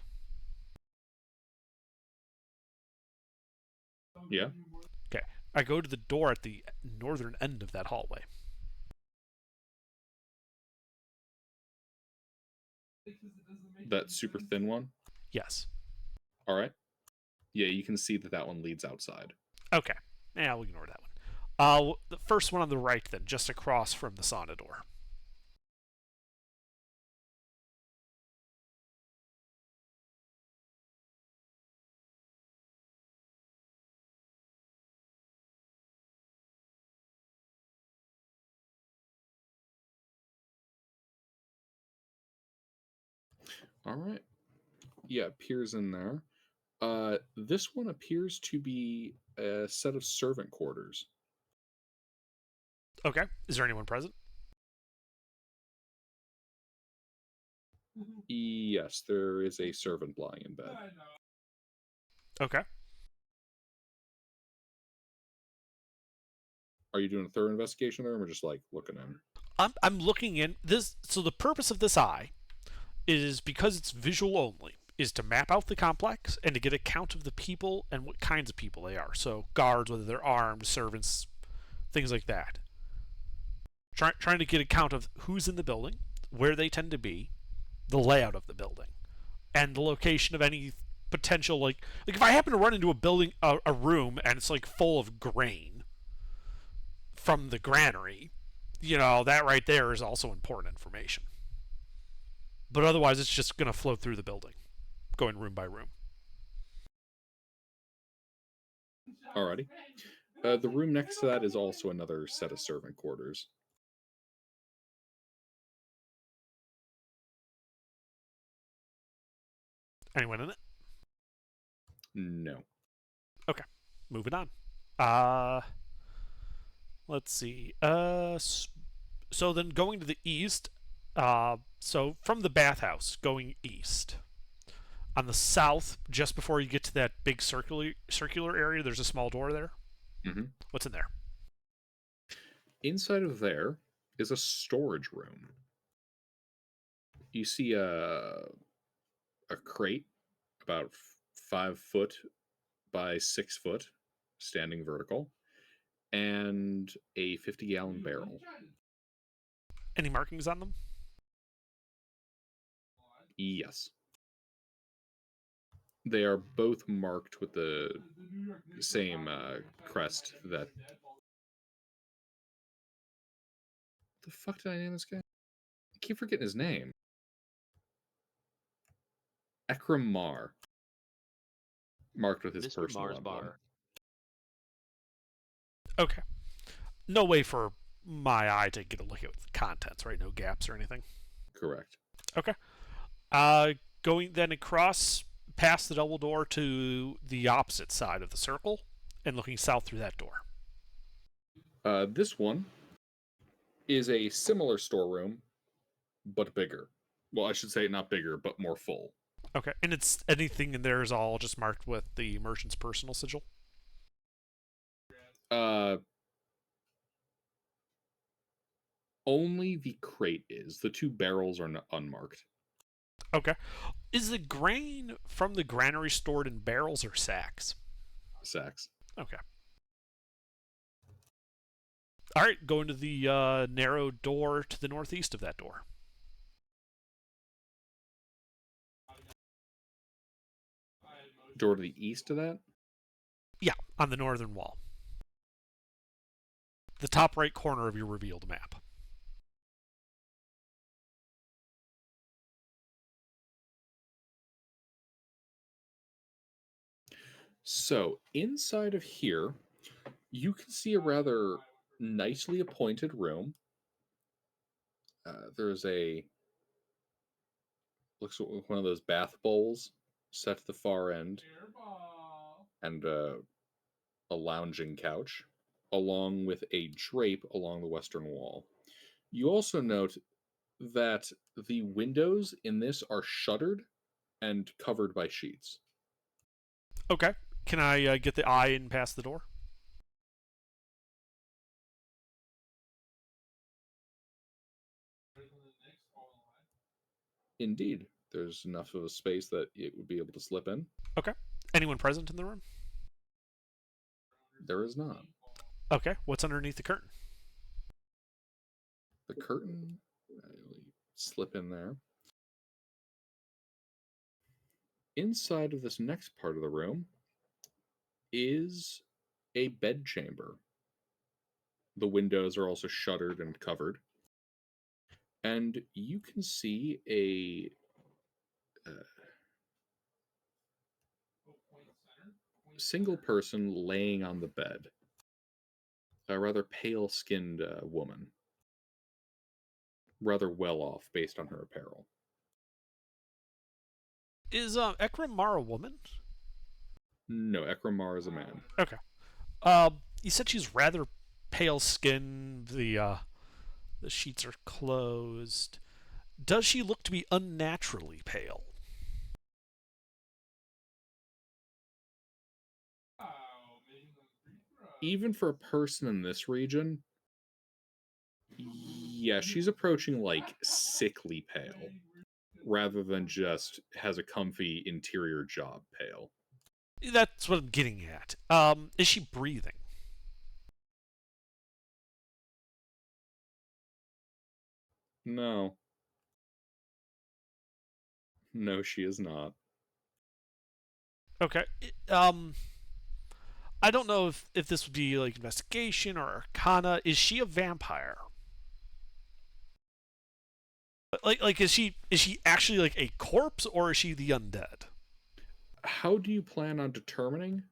Yeah. Okay. I go to the door at the northern end of that hallway. That super thin one? Yes. All right. Yeah, you can see that one leads outside. Okay. Yeah, we'll ignore that one. The first one on the right, then, just across from the sauna door. All right. Yeah, appears in there. This one appears to be a set of servant quarters. Okay. Is there anyone present? Yes, there is a servant lying in bed. Okay. Are you doing a thorough investigation there, or just like looking in? I'm looking in this. So the purpose of this eye is, because it's visual only, is to map out the complex and to get a count of the people and what kinds of people they are. So guards, whether they're armed, servants, things like that. Trying to get a count of who's in the building, where they tend to be, the layout of the building, and the location of any potential, like if I happen to run into a building, a room, and it's like full of grain from the granary, that right there is also important information. But otherwise, it's just going to flow through the building, going room by room. Alrighty. The room next to that is also another set of servant quarters. Anyone in it? No. Okay, moving on. Let's see. So then going to the east. So from the bathhouse going east. On the south, just before you get to that big circular area, there's a small door there. Mm-hmm. What's in there? Inside of there is a storage room. You see a crate about 5 foot by 6 foot, standing vertical, and a 50-gallon barrel. Any markings on them? Yes. They are both marked with the same crest that... The fuck did I name this guy? I keep forgetting his name. Ekramar. Marked with his Mr. personal Mars emblem. Bar. Okay. No way for my eye to get a look at the contents, right? No gaps or anything. Correct. Okay. Going then across past the double door to the opposite side of the circle and looking south through that door. This one is a similar storeroom, but bigger. Well, I should say not bigger, but more full. Okay. And it's anything in there is all just marked with the merchant's personal sigil? Only the crate is. The 2 barrels are unmarked. Okay. Is the grain from the granary stored in barrels or sacks? Sacks. Okay. All right, go into the narrow door to the northeast of that door. Door to the east of that? Yeah, on the northern wall. The top right corner of your revealed map. So, inside of here, you can see a rather nicely appointed room. There's looks like one of those bath bowls set to the far end, and a lounging couch, along with a drape along the western wall. You also note that the windows in this are shuttered and covered by sheets. Okay. Can I get the eye in past the door? Indeed, there's enough of a space that it would be able to slip in. Okay. Anyone present in the room? There is not. Okay. What's underneath the curtain? The curtain, slip in there. Inside of this next part of the room is a bedchamber. The windows are also shuttered and covered. And you can see a single person laying on the bed. A rather pale-skinned woman. Rather well off based on her apparel. Is Ekramar a woman? No, Ekramar is a man. Okay. You said she's rather pale skinned. The sheets are closed. Does she look to be unnaturally pale? even for a person in this region, yeah, she's approaching like sickly pale rather than just has a comfy interior job pale. That's what I'm getting at. Is she breathing? No. No, she is not. Okay. I don't know if this would be like investigation or arcana. Is she a vampire? Like is she actually like a corpse, or is she the undead? How do you plan on determining?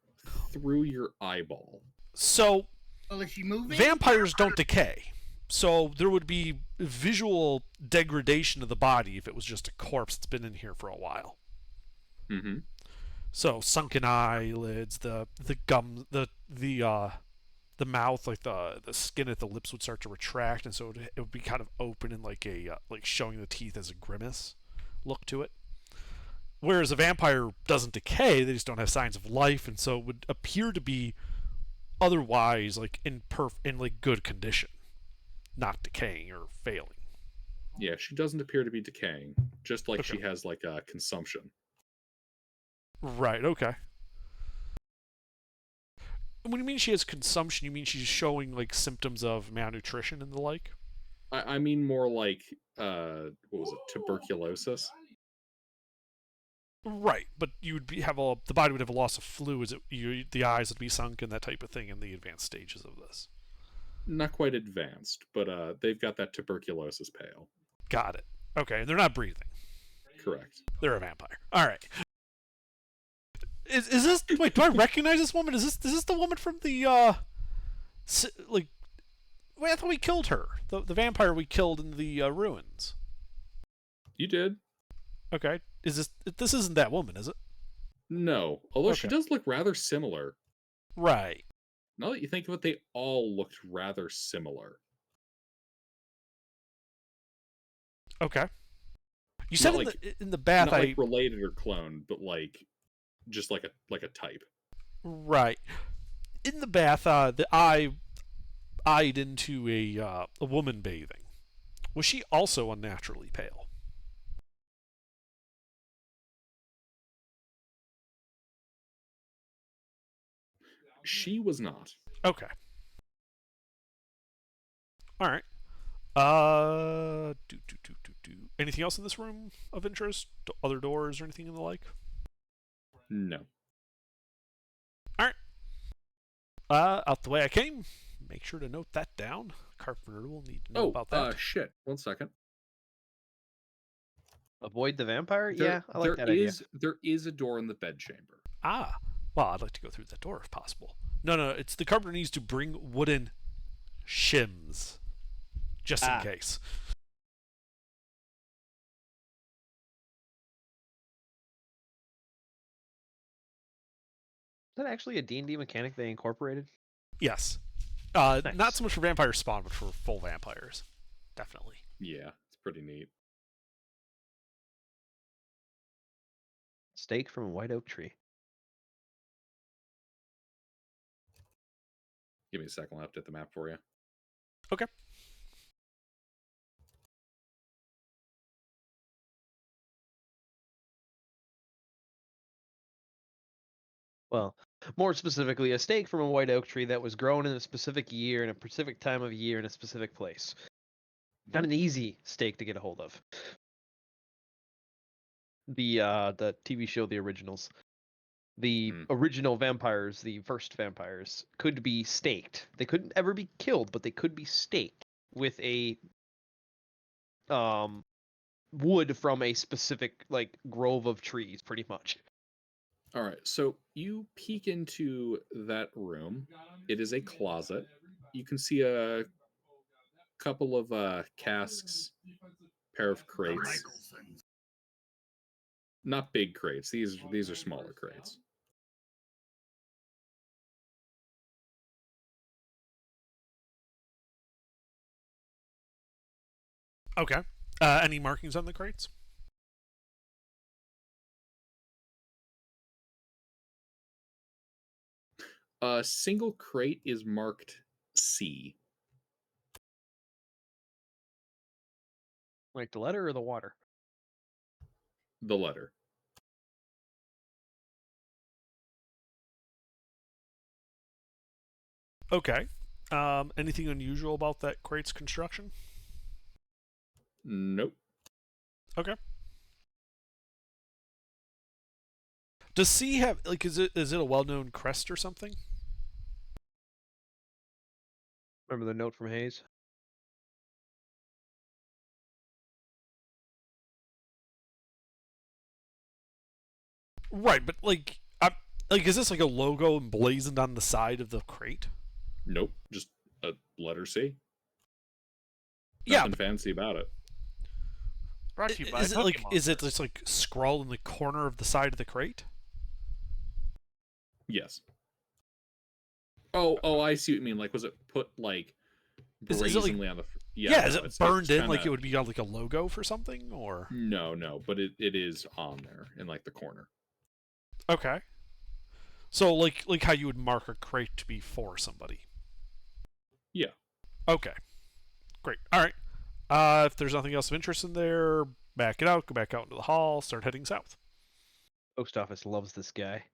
Through your eyeball. So Well, is she moving? vampires don't decay. So there would be visual degradation of the body if it was just a corpse that's been in here for a while. Mm-hmm. So sunken eyelids, the gum, the mouth, like the skin at the lips would start to retract, and so it would be kind of open and like a like showing the teeth as a grimace look to it. Whereas a vampire doesn't decay; they just don't have signs of life, and so it would appear to be otherwise like in like good condition, not decaying or failing. Yeah, she doesn't appear to be decaying, just like Okay. she has like a consumption. Right. Okay. When you mean she has consumption, you mean she's showing like symptoms of malnutrition and the like? I mean more like what was it, tuberculosis? Right, but you would the body would have a loss of fluids. The eyes would be sunken, that type of thing, in the advanced stages of this. Not quite advanced, but they've got that tuberculosis pale. Got it. Okay, and they're not breathing. Correct. They're a vampire. All right. Is this? Wait, do I recognize this woman? Is this the woman from the like? Wait, I thought we killed her. The vampire we killed in the ruins. You did? Okay. Is this? This isn't that woman, is it? No. Although she Okay. does look rather similar. Right. Now that you think of it, they all looked rather similar. Okay. You said Not in the bath, not like related or cloned, but like just like a type. right. In the bath, the eye eyed into a woman bathing. Was she also unnaturally pale? She was not. Okay. All right. Anything else in this room of interest? Other doors or anything in the like? No. All right. Out the way I came. Make sure to note that down. Carpenter will need to know about that. Shit. 1 second. Avoid the vampire? There- Yeah, I like there that idea. There is a door in the bedchamber. Well, I'd like to go through that door if possible. No, it's the carpenter needs to bring wooden shims. Just in case. Is that actually a D&D mechanic they incorporated? Yes. Nice. Not so much for vampire spawn, but for full vampires. Definitely. Yeah, it's pretty neat. Steak from a white oak tree. Give me a second, I'll update the map for you. Okay. Well, more specifically, a steak from a white oak tree that was grown in a specific year, in a specific time of year, in a specific place. Not an easy steak to get a hold of. The TV show The Originals. The original vampires, the first vampires, could be staked. They couldn't ever be killed, but they could be staked with a wood from a specific like grove of trees, pretty much. All right, so you peek into that room. It is a closet. You can see a couple of casks, pair of crates. Not big crates. These are smaller crates. Okay. Any markings on the crates? A single crate is marked C. Like the letter or the water? The letter. Okay. Anything unusual about that crate's construction? Nope. Okay. Does C have like is it a well-known crest or something? Remember the note from Hayes? Right, but like is this like a logo emblazoned on the side of the crate? Nope. Just a letter C. Yeah, Nothing fancy about it. Brought to you by is it like Pokemon. is it just like scrawled in the corner of the side of the crate? Yes. Oh, I see what you mean. Like, was it put like Is it like brazenly on the? yeah? No, Is it it's burned in kinda, like it would be on like a logo for something or? No, but it is on there in like the corner. Okay. So like how you would mark a crate to be for somebody. Yeah. Okay. Great. All right. If there's nothing else of interest in there, back it out. Go back out into the hall. Start heading south. Post office loves this guy.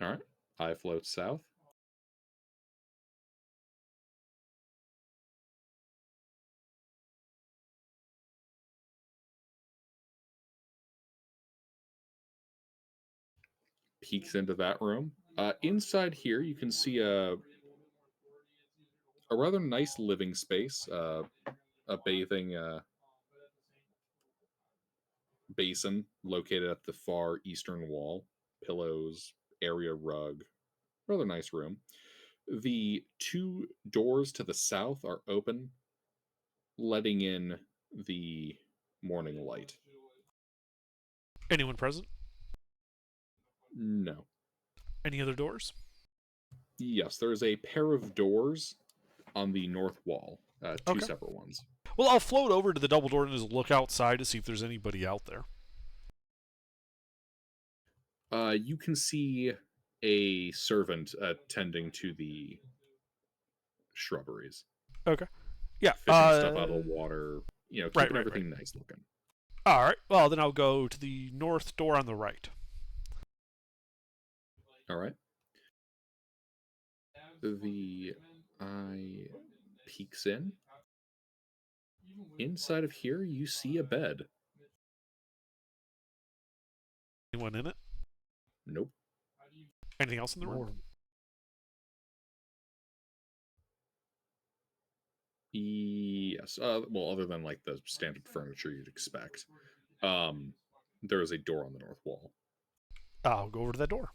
All right. I float south. Peeks into that room. Inside here, you can see a rather nice living space. A bathing basin located at the far eastern wall. Pillows, area rug. Rather nice room. The two doors to the south are open, letting in the morning light. Anyone present? No. Any other doors? Yes, there is a pair of doors on the north wall. Two Okay. separate ones. Well, I'll float over to the double door and just look outside to see if there's anybody out there. You can see a servant tending to the shrubberies, Okay. Yeah. fishing stuff out of the water. Right, Keeping right. everything nice looking. All right. Well, then I'll go to the north door on the right. All right. The eye peeks in. Inside of here, you see a bed. Anyone in it? Nope. Anything else in the room? Yes. Well, other than like the standard furniture you'd expect, there is a door on the north wall. I'll go over to that door.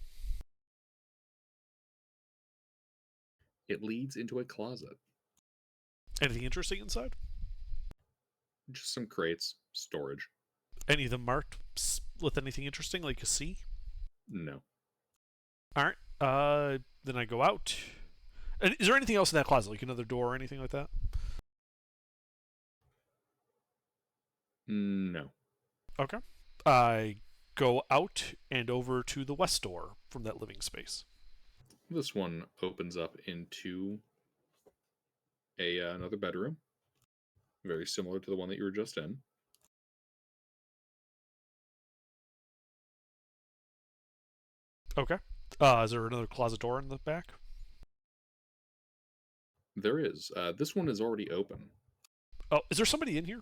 It leads into a closet. Anything interesting inside? Just some crates, storage. Any of them marked with anything interesting, like a C? No. All right. Then I go out. And is there anything else in that closet, like another door or anything like that? No. Okay. I go out and over to the west door from that living space. This one opens up into another bedroom, very similar to the one that you were just in. Okay. Is there another closet door in the back? There is. This one is already open. Oh, is there somebody in here?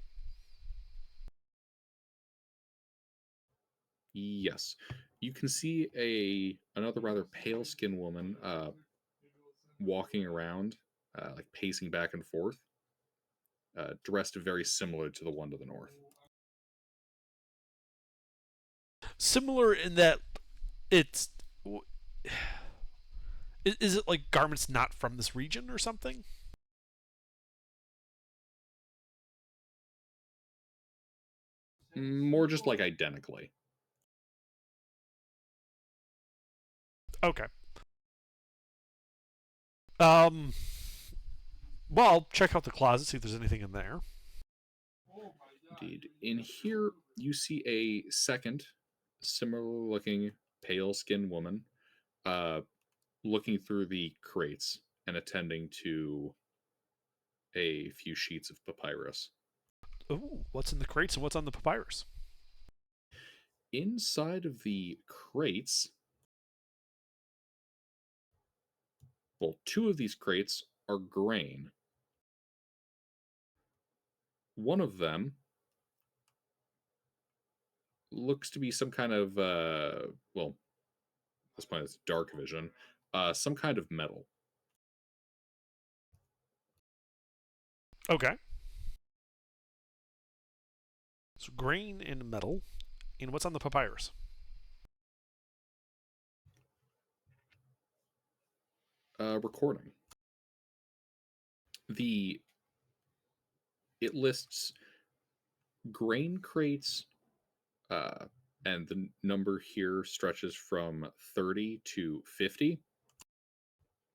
Yes. You can see another rather pale skinned woman walking around, like pacing back and forth, dressed very similar to the one to the north. Similar in that it's. Is it like garments not from this region or something? More just like identically. Okay. Well, I'll check out the closet, see if there's anything in there. Indeed. In here, you see a second similar looking pale skinned woman, uh, looking through the crates and attending to a few sheets of papyrus. Ooh, what's in the crates and what's on the papyrus? Inside of the crates, well, two of these crates are grain. One of them looks to be some kind of, well, at this point it's dark vision, some kind of metal. Okay. So grain and metal. And what's on the papyrus? Recording. The it lists grain crates, uh, and the number here stretches from 30 to 50,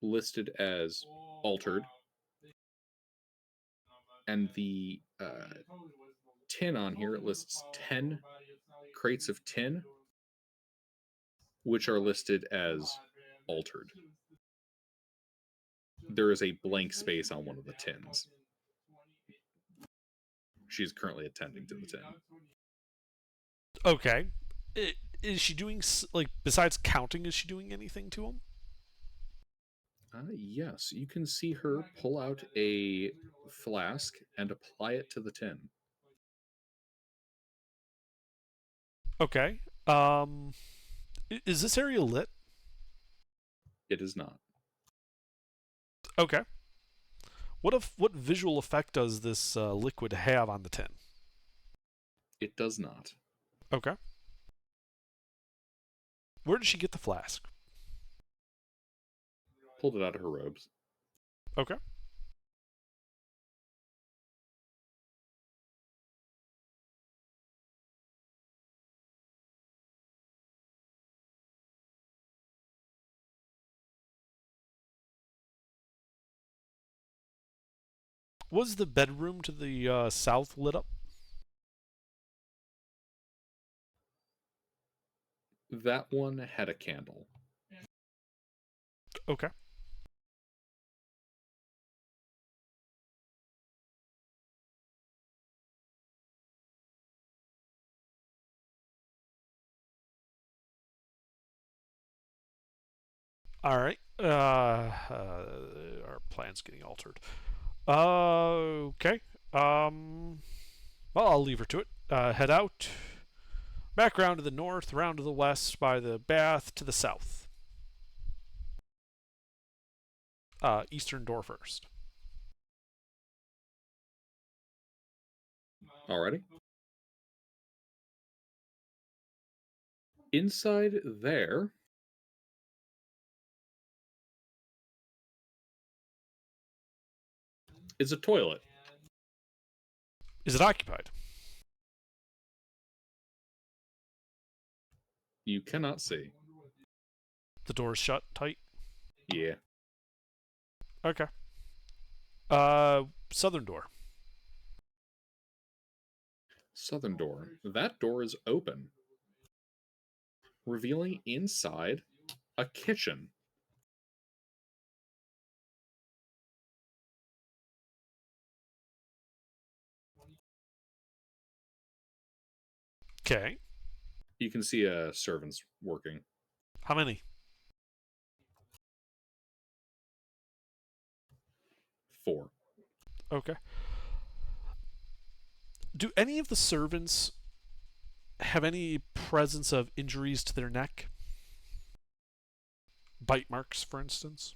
listed as altered, and the tin on here lists 10 crates of tin, which are listed as altered. There is a blank space on one of the tins. She's currently attending to the tin. Okay. Is she doing, like, besides counting, is she doing anything to them? Yes, you can see her pull out a flask and apply it to the tin. Okay. Is this area lit? It is not. Okay. What visual effect does this liquid have on the tin? It does not. Okay. Where did she get the flask? Pulled it out of her robes. Okay. Was the bedroom to the south lit up? That one had a candle. Okay. All right. Our plan's getting altered. Okay. Well, I'll leave her to it. Head out. Back round to the north, round to the west, by the bath to the south. Eastern door first. Alrighty. Inside there is a toilet. Is it occupied? You cannot see. The door's shut tight. Yeah. Okay. Southern door. Southern door. That door is open, revealing inside a kitchen. Okay. You can see servants working. How many? 4. Okay. Do any of the servants have any presence of injuries to their neck? Bite marks, for instance?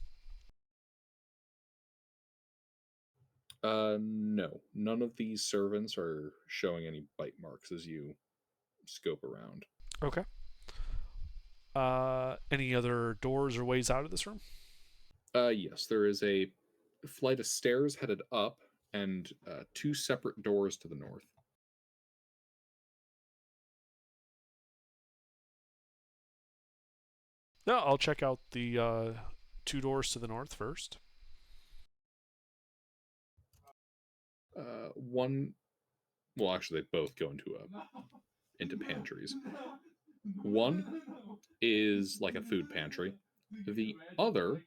No. None of these servants are showing any bite marks as you scope around. Okay. Any other doors or ways out of this room? Yes, there is a flight of stairs headed up and 2 separate doors to the north. Yeah, I'll check out the two doors to the north first. One, well, actually, they both go into pantries. One is like a food pantry. The other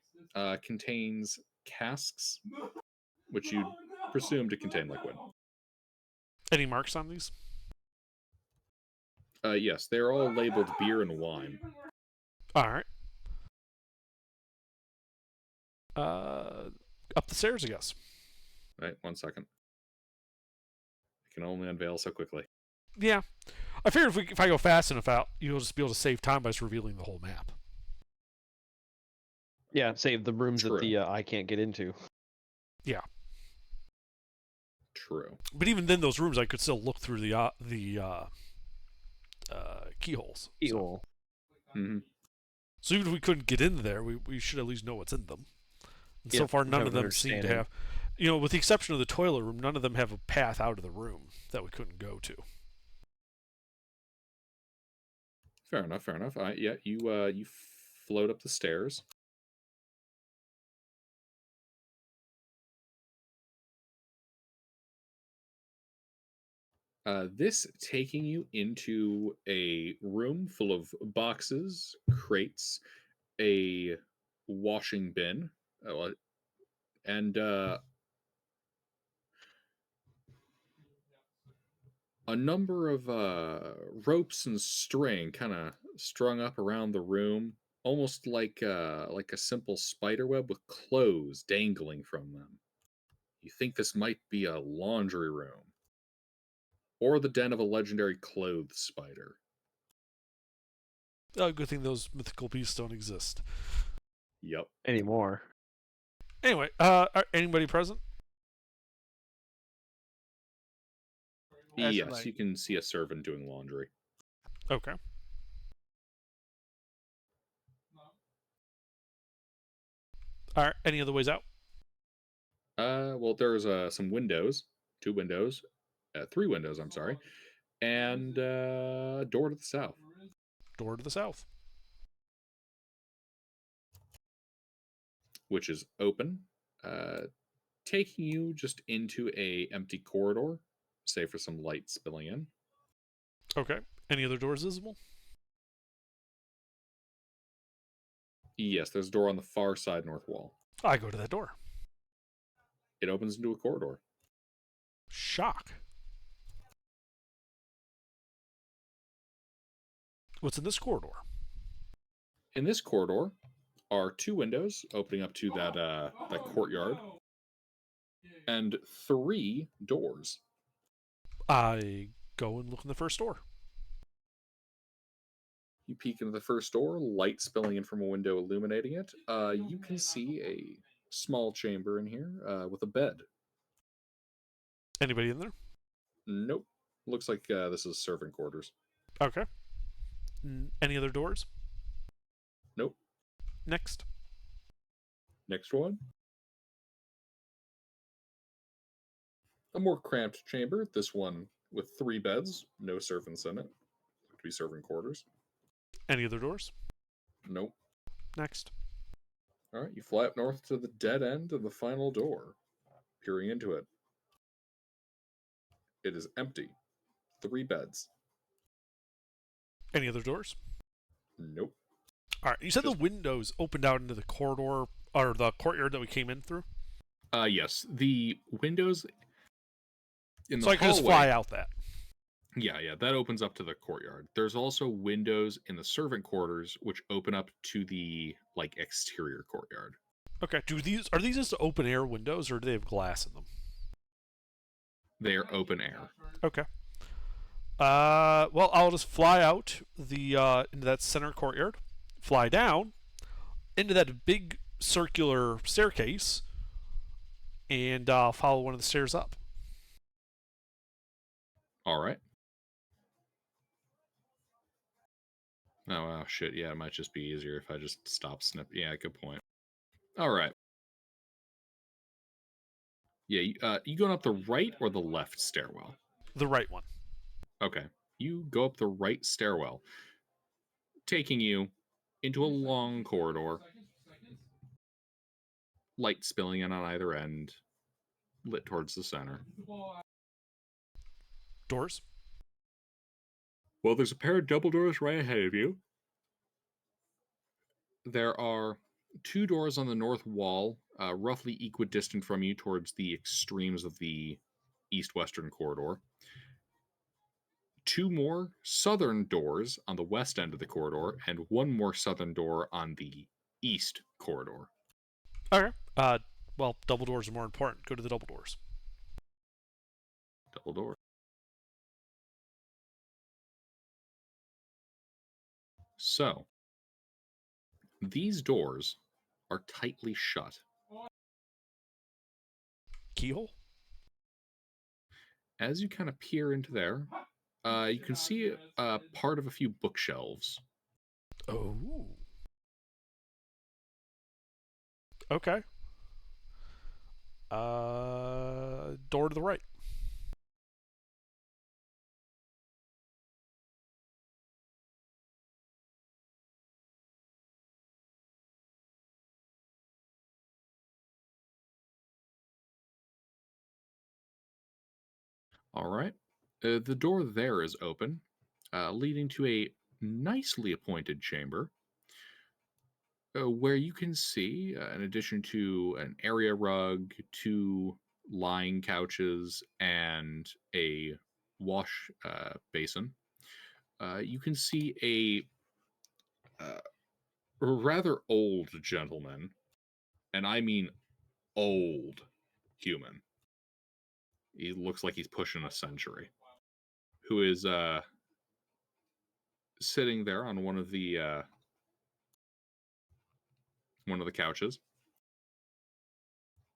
contains casks, which you'd presume to contain liquid. Any marks on these? Yes, they're all labeled beer and wine. All right. Up the stairs, I guess. Right, 1 second. I can only unveil so quickly. Yeah. I figured if I go fast enough out, you'll just be able to save time by just revealing the whole map. Yeah, save the rooms True. that the I can't get into. Yeah. True. But even then, those rooms I could still look through the keyholes. Keyhole. Mm-hmm. So even if we couldn't get in there, we should at least know what's in them. And so Yeah, far, none have of an them seem to understanding. have, with the exception of the toilet room, none of them have a path out of the room that we couldn't go to. Fair enough. Fair enough. Yeah, you float up the stairs. This taking you into a room full of boxes, crates, a washing bin, and a number of ropes and string kind of strung up around the room, almost like a simple spider web with clothes dangling from them. You think this might be a laundry room or the den of a legendary clothes spider. Oh, good thing those mythical beasts don't exist. Yep. Anymore. Anyway, anybody present? As Yes, like- you can see a servant doing laundry. Okay. All right. Any other ways out? Well, there's some windows, 2 windows, 3 windows. I'm sorry, and a door to the south. Door to the south. Which is open, taking you just into a empty corridor, save for some light spilling in. Okay. Any other doors visible? Yes, there's a door on the far side north wall. I go to that door. It opens into a corridor. Shock. What's in this corridor? In this corridor are 2 windows opening up to that courtyard, and 3 doors. I go and look in the first door. You peek into the first door, light spilling in from a window illuminating it. You can see a small chamber in here with a bed. Anybody in there? Nope. Looks like this is servant quarters. Okay. Any other doors? Nope. Next. Next one. A more cramped chamber. This one with 3 beds, no servants in it. Look to be servant quarters. Any other doors? Nope. Next. All right, you fly up north to the dead end of the final door, peering into it. It is empty. 3 beds. Any other doors? Nope. All right. You said Just- the windows opened out into the corridor or the courtyard that we came in through. Yes, the windows in the So I could just hallway- fly out that. Yeah, that opens up to the courtyard. There's also windows in the servant quarters which open up to the exterior courtyard. Okay. Are these just open air windows or do they have glass in them? They are open air. Okay. Well, I'll just fly out into that center courtyard, fly down into that big circular staircase, and follow one of the stairs up. All right. Oh, shit. Yeah, it might just be easier if I just stop snip. Yeah, good point. All right. Yeah, you going up the right or the left stairwell? The right one. Okay. You go up the right stairwell, taking you into a long corridor. Light spilling in on either end, lit towards the center. Doors. Well, there's a pair of double doors right ahead of you. There are 2 doors on the north wall, roughly equidistant from you towards the extremes of the east-western corridor. 2 more southern doors on the west end of the corridor, and 1 more southern door on the east corridor. Okay. Well, double doors are more important. Go to the double doors. Double door. So, these doors are tightly shut. Keyhole? As you kind of peer into there, you can see part of a few bookshelves. Oh. Okay. Door to the right. All right. The door there is open, leading to a nicely appointed chamber where you can see, in addition to an area rug, 2 lying couches, and a wash basin, you can see a rather old gentleman, and I mean old human. He looks like he's pushing a century, who is sitting there on one of the couches,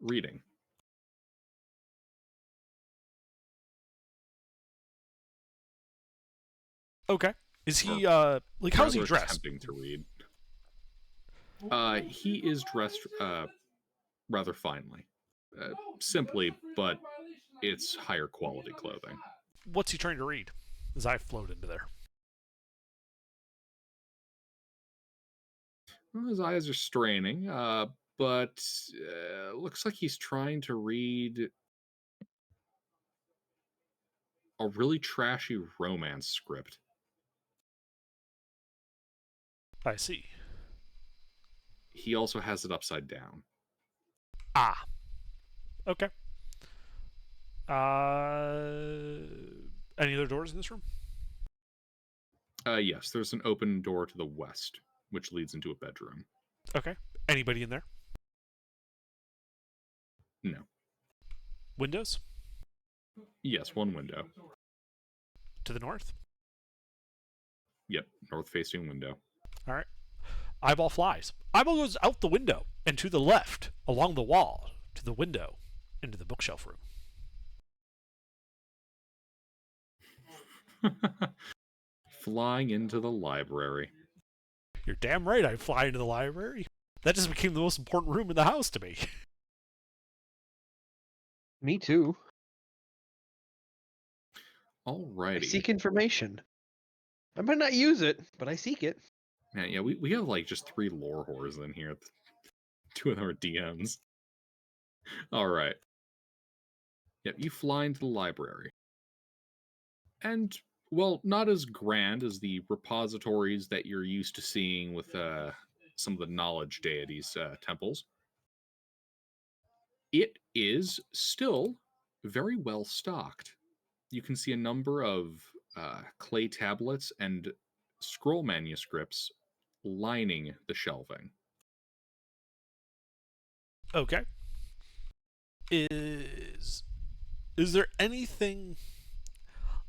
reading. Okay. Is he like how's he Rather dressed? attempting to read. He is dressed rather finely, simply, but it's higher quality clothing. What's he trying to read? As I float into there. Well, his eyes are straining, but looks like he's trying to read a really trashy romance script. I see. He also has it upside down. Ah. Okay. Uh any other doors in this room? Yes, there's an open door to the west, which leads into a bedroom. Okay. Anybody in there? No. Windows? Yes, 1 window. To the north? Yep, north-facing window. Alright. Eyeball flies. Eyeball goes out the window and to the left, along the wall, to the window, into the bookshelf room. Flying into the library. You're damn right I fly into the library. That just became the most important room in the house to me. Me too. I Alrighty. seek information. I might not use it, but I seek it. Man, yeah, we have like just 3 lore whores in here. 2 of them are DMs. Alright. Yep, you fly into the library. And, well, not as grand as the repositories that you're used to seeing with some of the knowledge deities' temples. It is still very well stocked. You can see a number of clay tablets and scroll manuscripts lining the shelving. Okay. Is there anything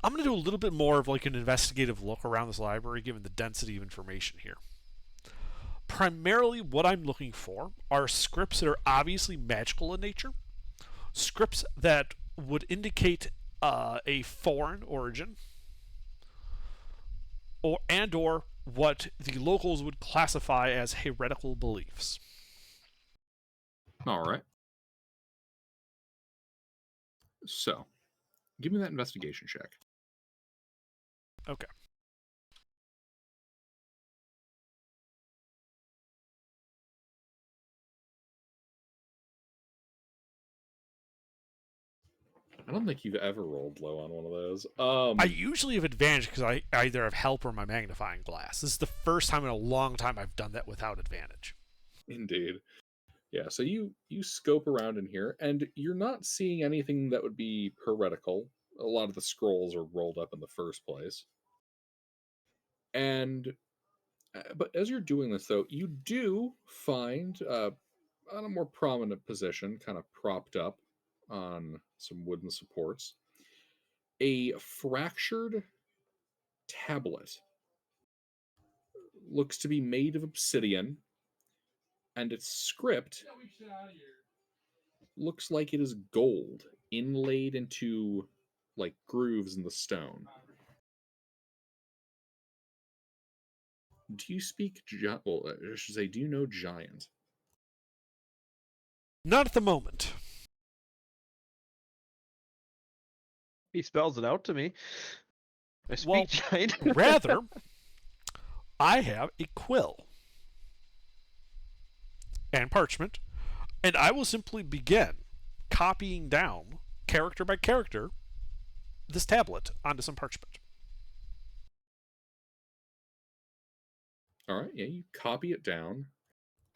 I'm going to do a little bit more of like an investigative look around this library given the density of information here. Primarily what I'm looking for are scripts that are obviously magical in nature, scripts that would indicate a foreign origin, or what the locals would classify as heretical beliefs. All right. So, give me that investigation check. Okay. I don't think you've ever rolled low on one of those. I usually have advantage because I either have help or my magnifying glass. This is the first time in a long time I've done that without advantage. Indeed. Yeah, so you scope around in here, and you're not seeing anything that would be heretical. A lot of the scrolls are rolled up in the first place. And but as you're doing this, though, you do find on a more prominent position, kind of propped up on some wooden supports, a fractured tablet. Looks to be made of obsidian, and its script looks like it is gold inlaid into like grooves in the stone. Do you speak well, I should say, do you know giant? Not at the moment. He spells it out to me. I speak Well, giant. rather, I have a quill and parchment, and I will simply begin copying down, character by character, this tablet onto some parchment. All right, yeah, you copy it down.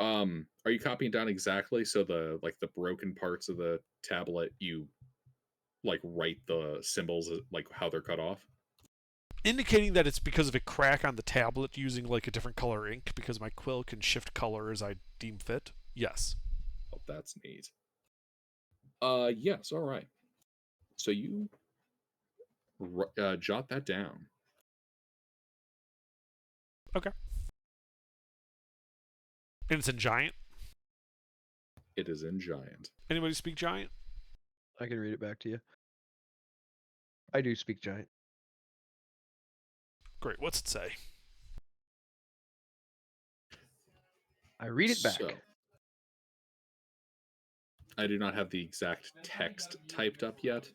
Are you copying down exactly so the broken parts of the tablet you like write the symbols like how they're cut off? Indicating that it's because of a crack on the tablet using like a different color ink because my quill can shift color as I deem fit. Yes. Oh, that's neat. Yes, all right. So you jot that down. Okay. And it's in giant. It is in giant. Anybody speak giant? I can read it back to you. I do speak giant. Great. What's it say? I read it back. So, I do not have the exact text typed up yet.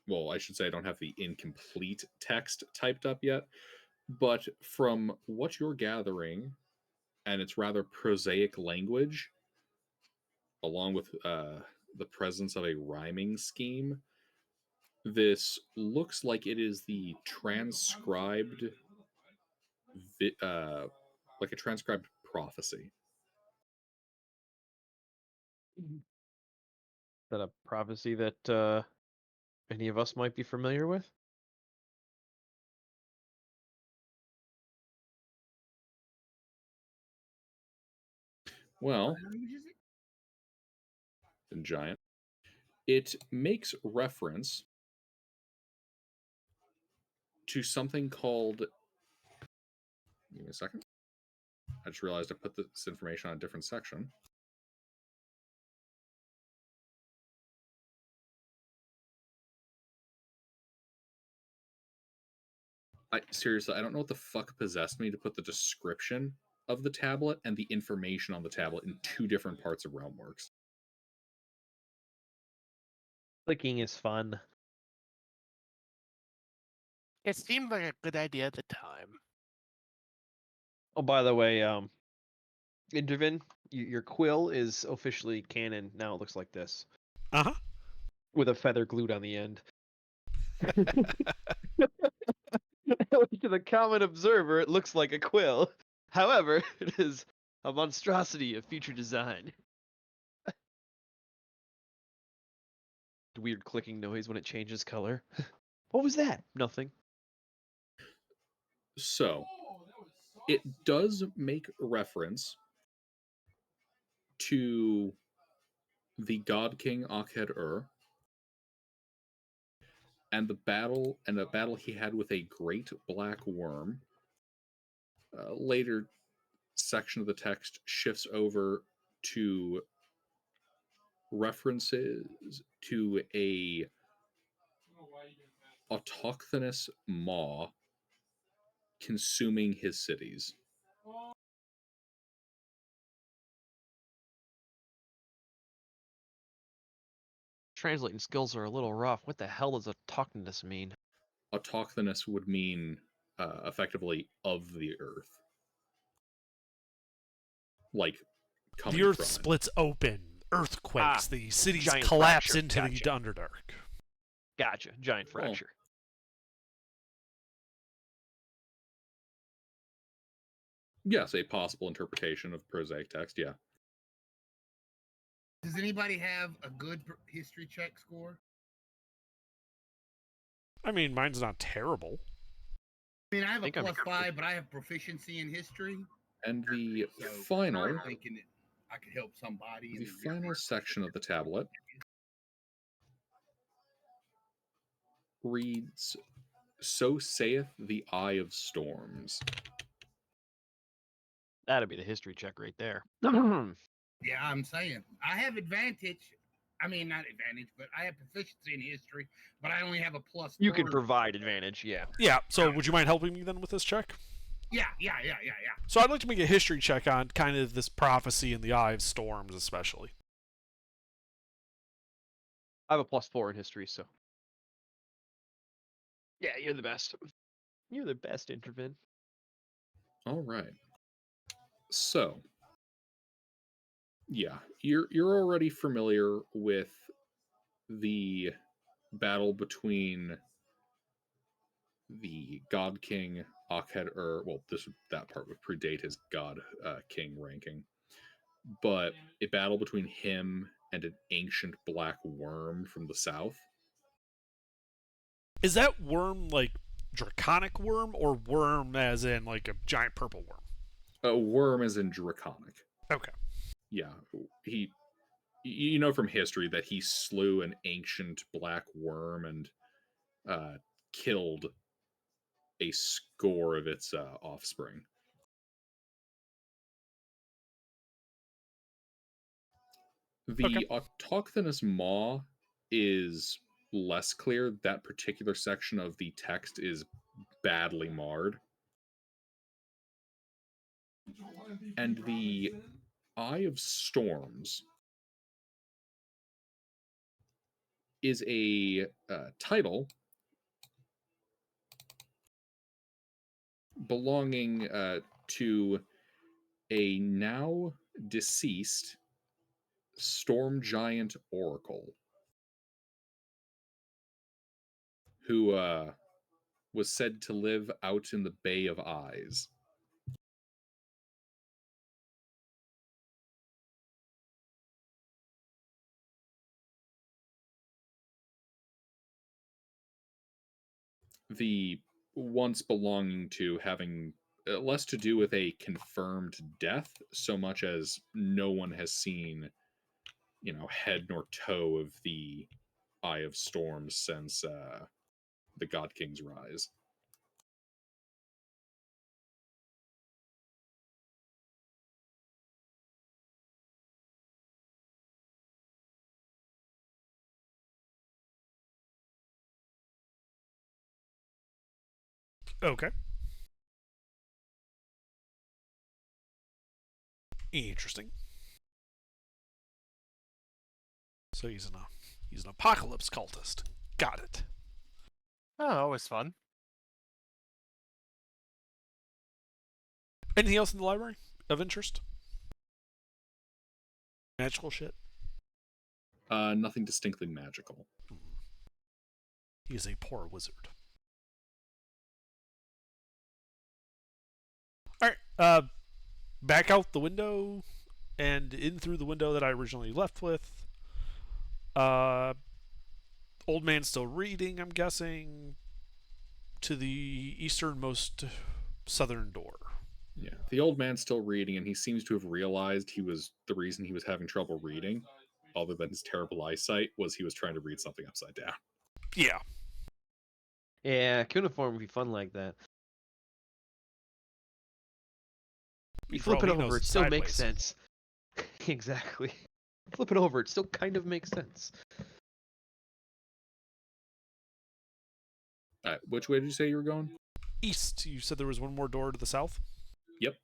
Well, I should say I don't have the incomplete text typed up yet. But from what you're gathering, and it's rather prosaic language, along with the presence of a rhyming scheme, this looks like it is the transcribed, like a transcribed prophecy. Is that a prophecy that any of us might be familiar with? Well, What language is it? in giant, it makes reference to something called. Give me a second. I just realized I put this information on a different section. Seriously, I don't know what the fuck possessed me to put the description of the tablet and the information on the tablet in two different parts of Realmworks. Clicking is fun. It seemed like a good idea at the time. Oh, by the way, Intervin, your quill is officially canon. Now it looks like this. Uh-huh. With a feather glued on the end. To the common observer, it looks like a quill. However, it is a monstrosity of future design. Weird clicking noise when it changes color. What was that? Nothing. So, it does make reference to the God King Akhed-Ur and a battle he had with a great black worm. Later section of the text shifts over to references to a autochthonous maw consuming his cities. Translating skills are a little rough. What the hell does autochthonous mean? Autochthonous would mean effectively of the earth, like coming The earth from splits open earthquakes. The cities giant collapse fracture. into the Gotcha. Underdark. Gotcha. Giant Cool. fracture. Yes, a possible interpretation of prosaic text. Yeah. Does anybody have a good history check score? I mean, mine's not terrible. I mean, I have a think I'm +5, but I have proficiency in history. And the So final, I'm thinking that I could help somebody. the final section of the tablet reads, "So saith the Eye of Storms." That'd be the history check right there. Yeah, I'm saying I have advantage. I mean, not advantage, but I have proficiency in history, but I only have a +4. You can provide advantage, yeah. Yeah, so would you mind helping me then with this check? Yeah. So I'd like to make a history check on kind of this prophecy in the Eye of Storms, especially. I have a +4 in history, so. Yeah, you're the best. You're the best, Intervin. All right. So, yeah, you're already familiar with the battle between the God King Akhed, or well, that part would predate his God King ranking, but a battle between him and an ancient black worm from the south. Is that worm like draconic worm or worm as in like a giant purple worm? A worm is in draconic. Okay. Yeah, you know from history that he slew an ancient black worm and killed a score of its offspring. The autochthonous maw is less clear. That particular section of the text is badly marred. And the Eye of Storms is a title belonging to a now deceased storm giant oracle who was said to live out in the Bay of Eyes. The once belonging to having less to do with a confirmed death so much as no one has seen, head nor toe of the Eye of Storms since the God King's rise. Okay. Interesting. So he's an apocalypse cultist. Got it. Oh, always fun. Anything else in the library of interest? Magical shit? Nothing distinctly magical. He is a poor wizard. Alright, back out the window and in through the window that I originally left with. Old man still reading, I'm guessing, to the easternmost southern door. Yeah, the old man's still reading, and he seems to have realized the reason he was having trouble reading, other than his terrible eyesight, was he was trying to read something upside down. Yeah. Yeah, cuneiform would be fun like that. You flip it over, it still makes sense. Exactly. Flip it over, it still kind of makes sense. Which way did you say you were going? East. You said there was one more door to the south? Yep.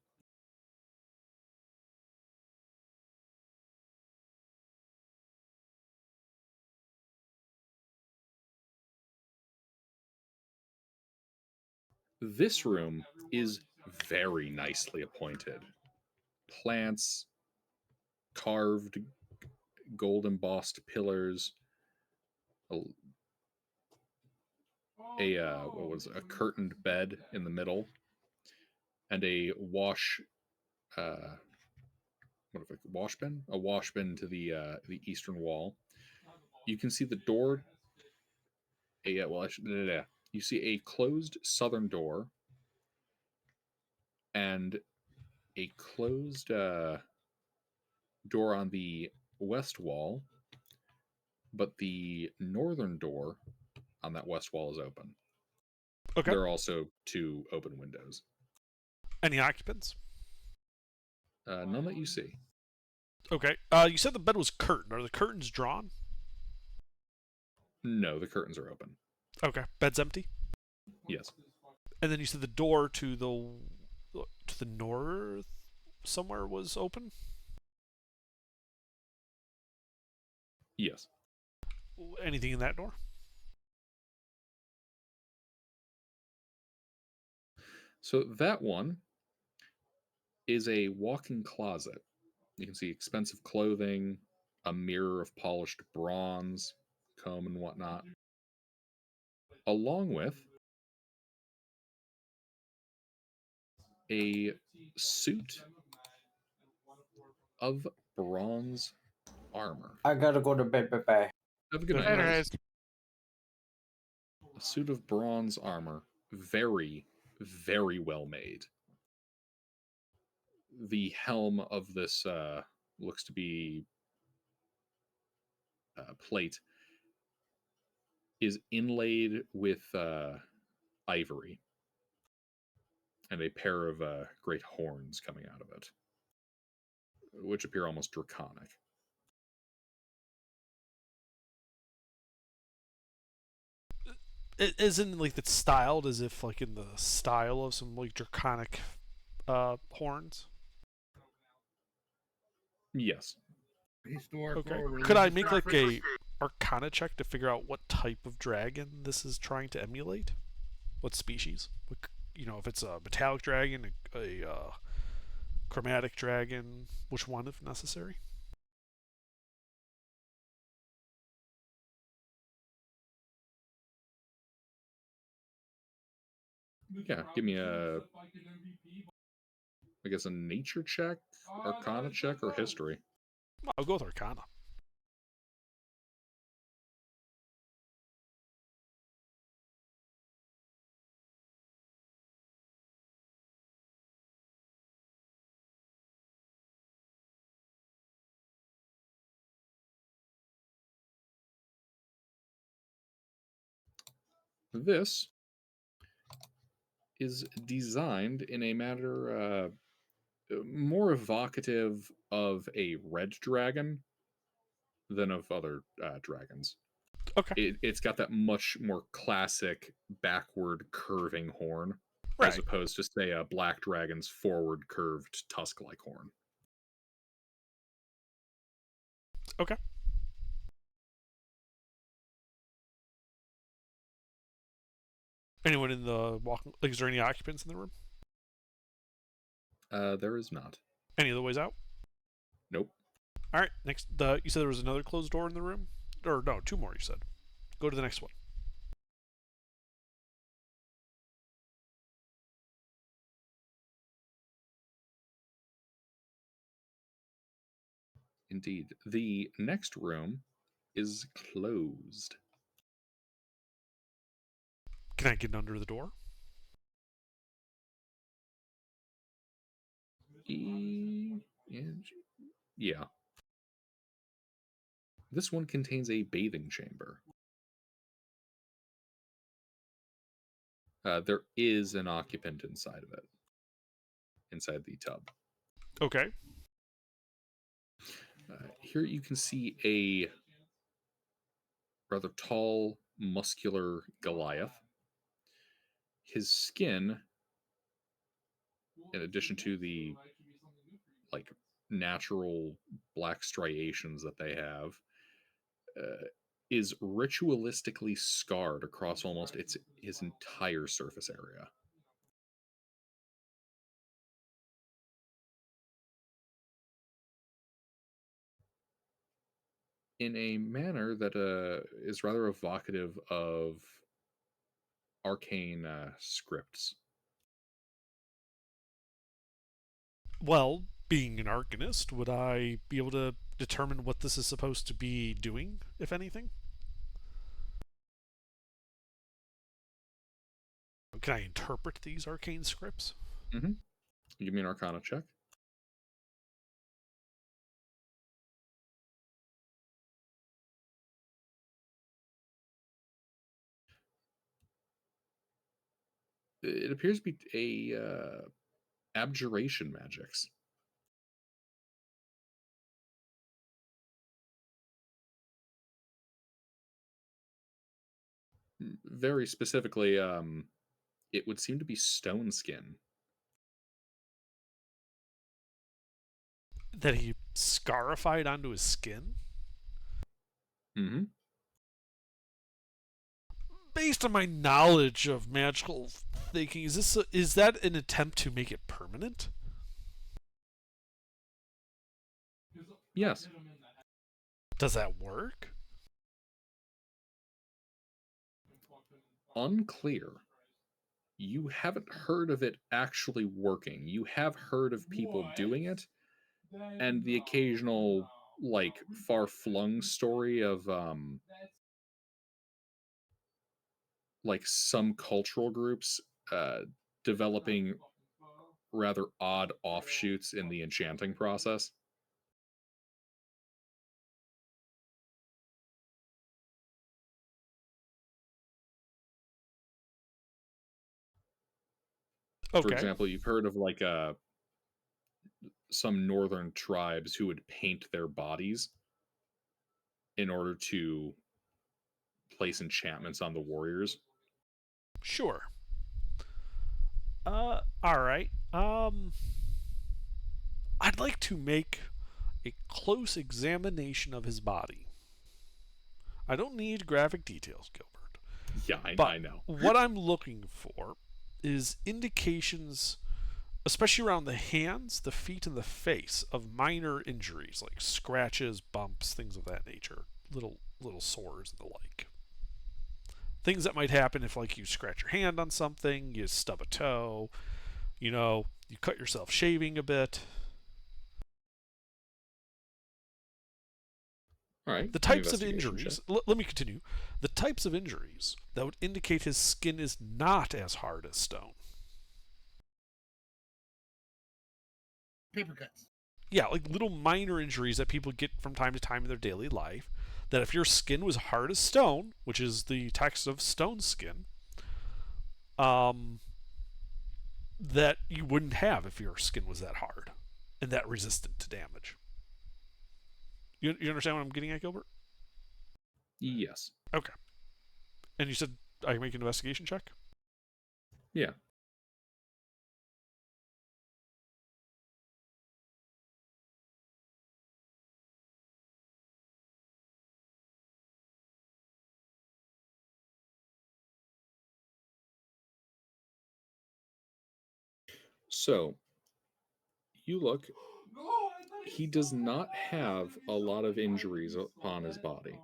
This room is very nicely appointed. Plants, carved gold embossed pillars, what was it, a curtained bed in the middle, and a wash bin, a wash bin to the eastern wall. You can see the door. You see a closed southern door and a closed door on the west wall, but the northern door on that west wall is open. Okay. There are also two open windows. Any occupants? None that you see. Okay. You said the bed was curtained. Are the curtains drawn? No, the curtains are open. Okay. Bed's empty. Yes. And then you said the door to the north somewhere was open. Yes. Anything in that door? So that one is a walk-in closet. You can see expensive clothing, a mirror of polished bronze, comb and whatnot, along with a suit of bronze armor. I gotta go to bed, bye. Have a good Good night. night. Anyways, A suit of bronze armor, very, very well made. The helm of this looks to be plate is inlaid with ivory and a pair of great horns coming out of it, which appear almost draconic. It isn't like it's styled as if like in the style of some like draconic horns. Yes. Historical. Okay. religious Could I make like reference. a Arcana check to figure out what type of dragon this is trying to emulate? What species? Like, if it's a metallic dragon, a chromatic dragon, which one if necessary? Yeah, give me I guess a nature check, arcana check, or history. I'll go with Arcana. This is designed in a manner more evocative of a red dragon than of other dragons. Okay. It's got that much more classic backward curving horn, as Right. opposed to, say, a black dragon's forward curved tusk like horn. Okay. Anyone in the walking? Like, is there any occupants in the room? There is not. Any of the ways out? Nope. All right. Next, you said there was another closed door in the room, or no, two more. You said. Go to the next one. Indeed. The next room is closed. Can I get under the door? Yeah. This one contains a bathing chamber. There is an occupant inside of it, inside the tub. Okay. Here you can see a rather tall, muscular Goliath. His skin, in addition to the like natural black striations that they have, is ritualistically scarred across almost his entire surface area. in a manner that is rather evocative of arcane scripts. Well, being an arcanist, would I be able to determine what this is supposed to be doing, if anything? Can I interpret these arcane scripts? Mm-hmm. Give me an Arcana check. It appears to be a abjuration magics. Very specifically, it would seem to be stone skin. That he scarified onto his skin? Mm-hmm. Based on my knowledge of magical thinking, is that an attempt to make it permanent? Yes. Does that work? Unclear. You haven't heard of it actually working. You have heard of people doing it, and the occasional, like, far-flung story of like some cultural groups uh developing rather odd offshoots in the enchanting process. For Okay. example, you've heard of like some northern tribes who would paint their bodies in order to place enchantments on the warriors. Sure. Alright. I'd like to make a close examination of his body. I don't need graphic details, Gilbert. Yeah, But I know. what I'm looking for is indications, especially around the hands, the feet, and the face, of minor injuries like scratches, bumps, things of that nature, little sores and the like. Things that might happen if, like, you scratch your hand on something, you stub a toe, you cut yourself shaving a bit. All right, The give me types of investigation check. injuries, let me continue. The types of injuries that would indicate his skin is not as hard as stone. Paper cuts. Yeah, like little minor injuries that people get from time to time in their daily life. That if your skin was hard as stone, which is the text of stone skin, um, that you wouldn't have if your skin was that hard and that resistant to damage. You understand what I'm getting at, Gilbert? Yes. Okay. And you said I can make an investigation check? Yeah. So you look, he does not have a lot of injuries upon his body.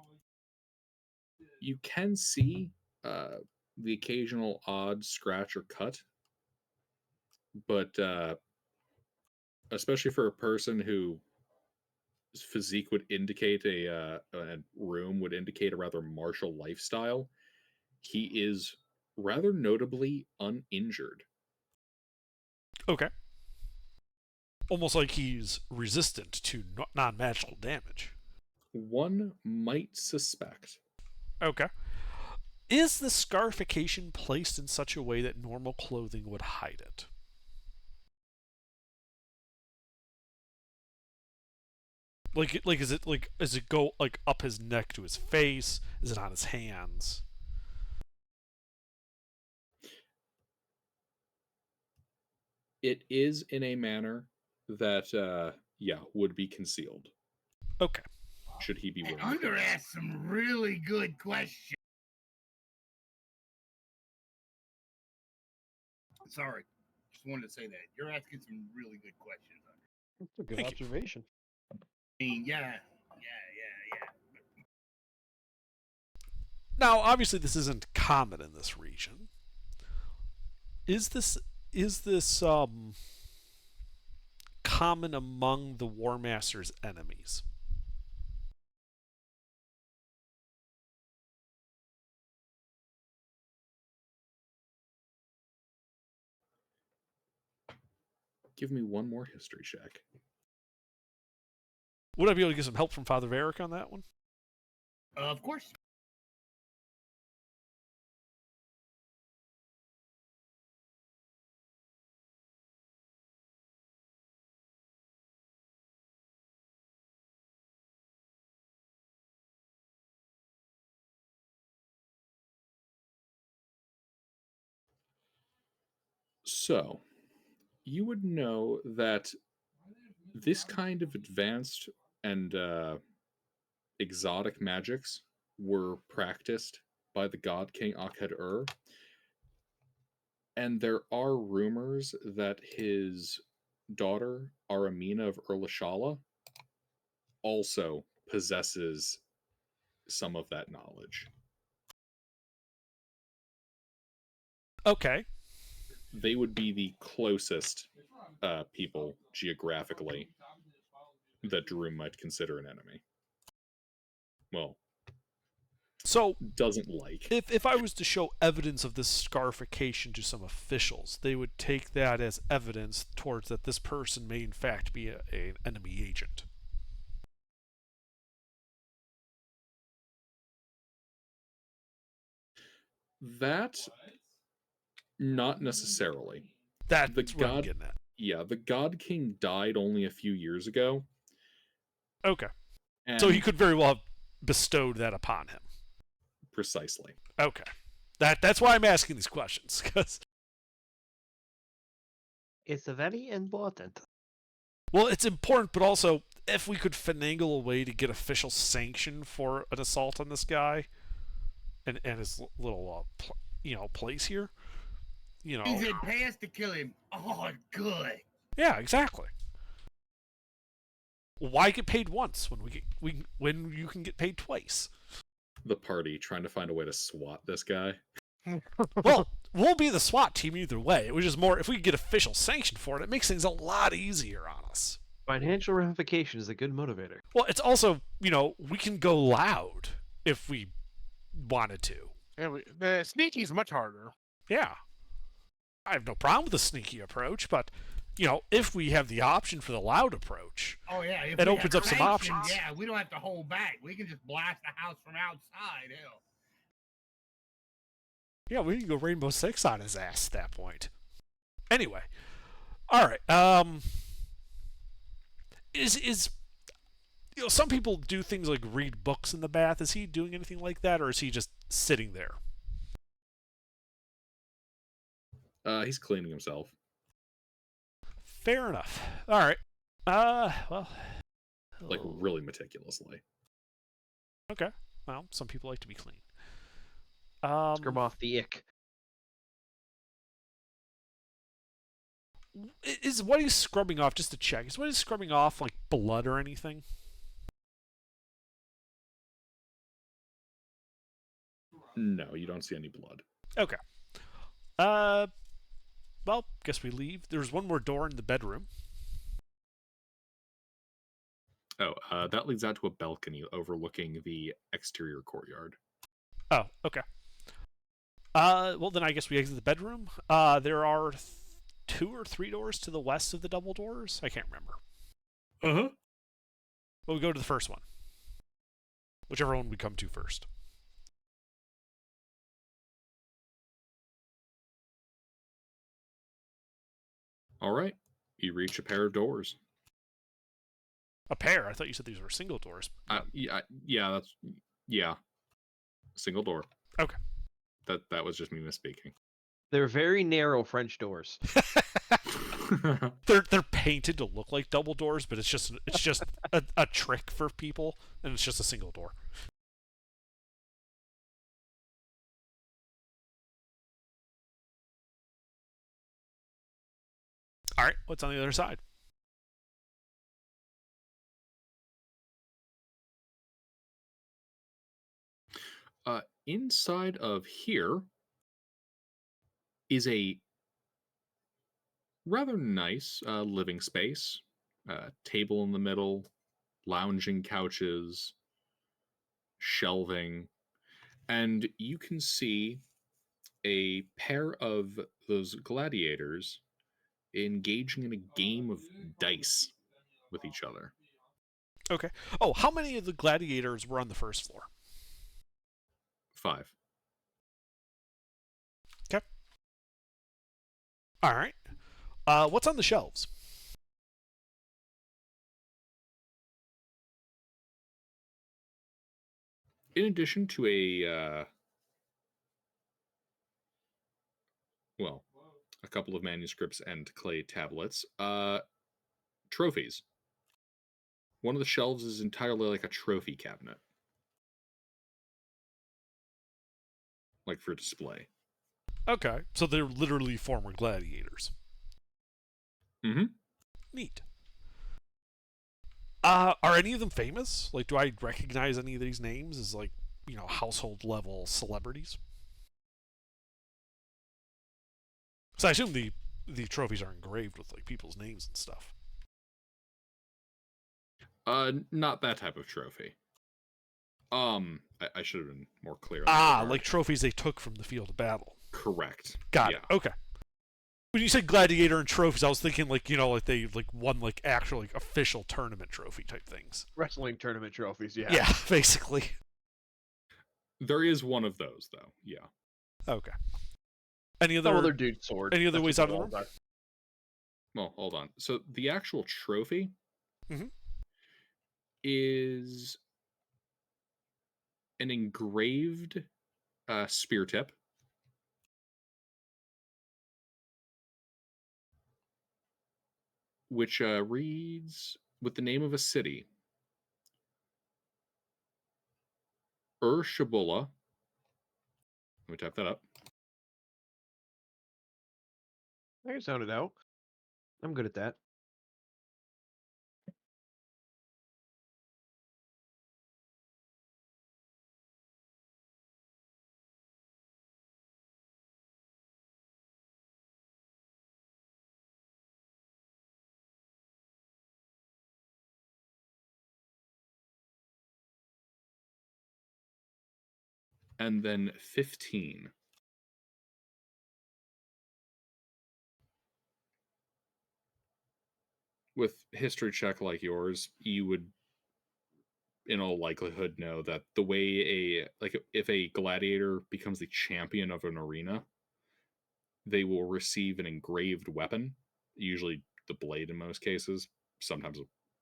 You can see uh, the occasional odd scratch or cut, but especially for a person who physique would indicate a room would indicate a rather martial lifestyle, he is rather notably uninjured. Okay. Almost like he's resistant to non magical damage. One might suspect. Okay. Is the scarification placed in such a way that normal clothing would hide it? Like is it like does it go like up his neck to his face? Is it on his hands? It is in a manner that, yeah, would be concealed. Okay. Should he be And willing? Under asked some really good questions. Sorry, just wanted to say that you're asking some really good questions. That's a good Thank you. observation. I mean, yeah. Now, obviously, this isn't common in this region. Is this common among the War Master's enemies? Give me one more history check. Would I be able to get some help from Father Varick on that one? Of course. So, you would know that this kind of advanced and exotic magics were practiced by the god King Akhed-Ur, and there are rumors that his daughter, Aramina of Urlashala, also possesses some of that knowledge. Okay. They would be the closest people geographically that Drew might consider an enemy. Well, So, doesn't like. if I was to show evidence of this scarification to some officials, they would take that as evidence towards that this person may in fact be an enemy agent. That, not necessarily. That's The what I'm god, getting at. yeah, the God King died only a few years ago. Okay. And So he could very well have bestowed that upon him. precisely. Okay. That's why I'm asking these questions, because It's very important. well, it's important, but also if we could finagle a way to get official sanction for an assault on this guy and his little place here, He said, pay us to kill him. Oh, good. Yeah, exactly. Why get paid once when you can get paid twice? The party trying to find a way to swat this guy. Well, we'll be the SWAT team either way. It was just more if we could get official sanction for it, it makes things a lot easier on us. Financial ramification is a good motivator. Well, it's also, we can go loud if we wanted to. Yeah, the sneaky is much harder. Yeah. I have no problem with the sneaky approach, but, if we have the option for the loud approach, Oh, yeah. If it we opens have up some sanction, options. Yeah, we don't have to hold back. We can just blast the house from outside. Hell. Yeah, we can go Rainbow Six on his ass at that point. Anyway. Alright, is some people do things like read books in the bath. Is he doing anything like that, or is he just sitting there? He's cleaning himself. Fair enough. Alright. Well. Like, really meticulously. Okay. Well, some people like to be clean. Scrub off the ick. Is what he's scrubbing off, just to check, is what he's scrubbing off like blood or anything? No, you don't see any blood. Okay. Well, guess we leave. There's one more door in the bedroom. Oh, that leads out to a balcony overlooking the exterior courtyard. Oh, okay. Well, then I guess we exit the bedroom. There are 2 or 3 doors to the west of the double doors. I can't remember. Uh-huh. But we go to the first one. Whichever one we come to first. All right. You reach a pair of doors. A pair? I thought you said these were single doors. Yeah. Single door. Okay. That was just me misspeaking. They're very narrow French doors. They're painted to look like double doors, but it's just a trick for people, and it's just a single door. All right, what's on the other side? Inside of here is a rather nice living space. Table in the middle, lounging couches, shelving, and you can see a pair of those gladiators engaging in a game of dice with each other. Okay. Oh, how many of the gladiators were on the first floor? 5. Okay. All right. What's on the shelves? In addition to a couple of manuscripts and clay tablets, trophies. One of the shelves is entirely like a trophy cabinet, like for display. Okay. So they're literally former gladiators. Mm-hmm. Neat. Are any of them famous? Like, do I recognize any of these names as like, household level celebrities? So I assume the trophies are engraved with like people's names and stuff. Not that type of trophy. I should have been more clear. Like trophies they took from the field of battle. Correct. Got it. Okay. When you said gladiator and trophies, I was thinking like they like won like actual like official tournament trophy type things. Wrestling tournament trophies, yeah. Yeah, basically. There is one of those though. Yeah. Okay. Any other? Some other dude's sword. Any other That's ways what out of the they room? all are. Well, hold on. So the actual trophy Mhm. is an engraved spear tip. Which reads with the name of a city, Urshabula. Let me type that up. I can sound it out. I'm good at that. And then 15. With history check like yours, you would in all likelihood know that the way if a gladiator becomes the champion of an arena, they will receive an engraved weapon, usually the blade in most cases, sometimes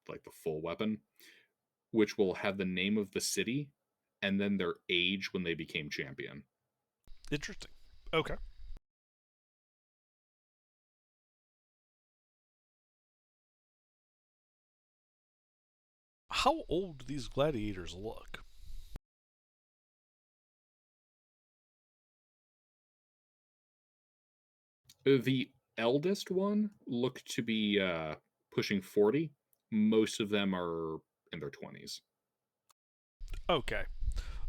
like the full weapon, which will have the name of the city and then their age when they became champion. Interesting. Okay. How old do these gladiators look? The eldest one looked to be pushing 40. Most of them are in their 20s. Okay.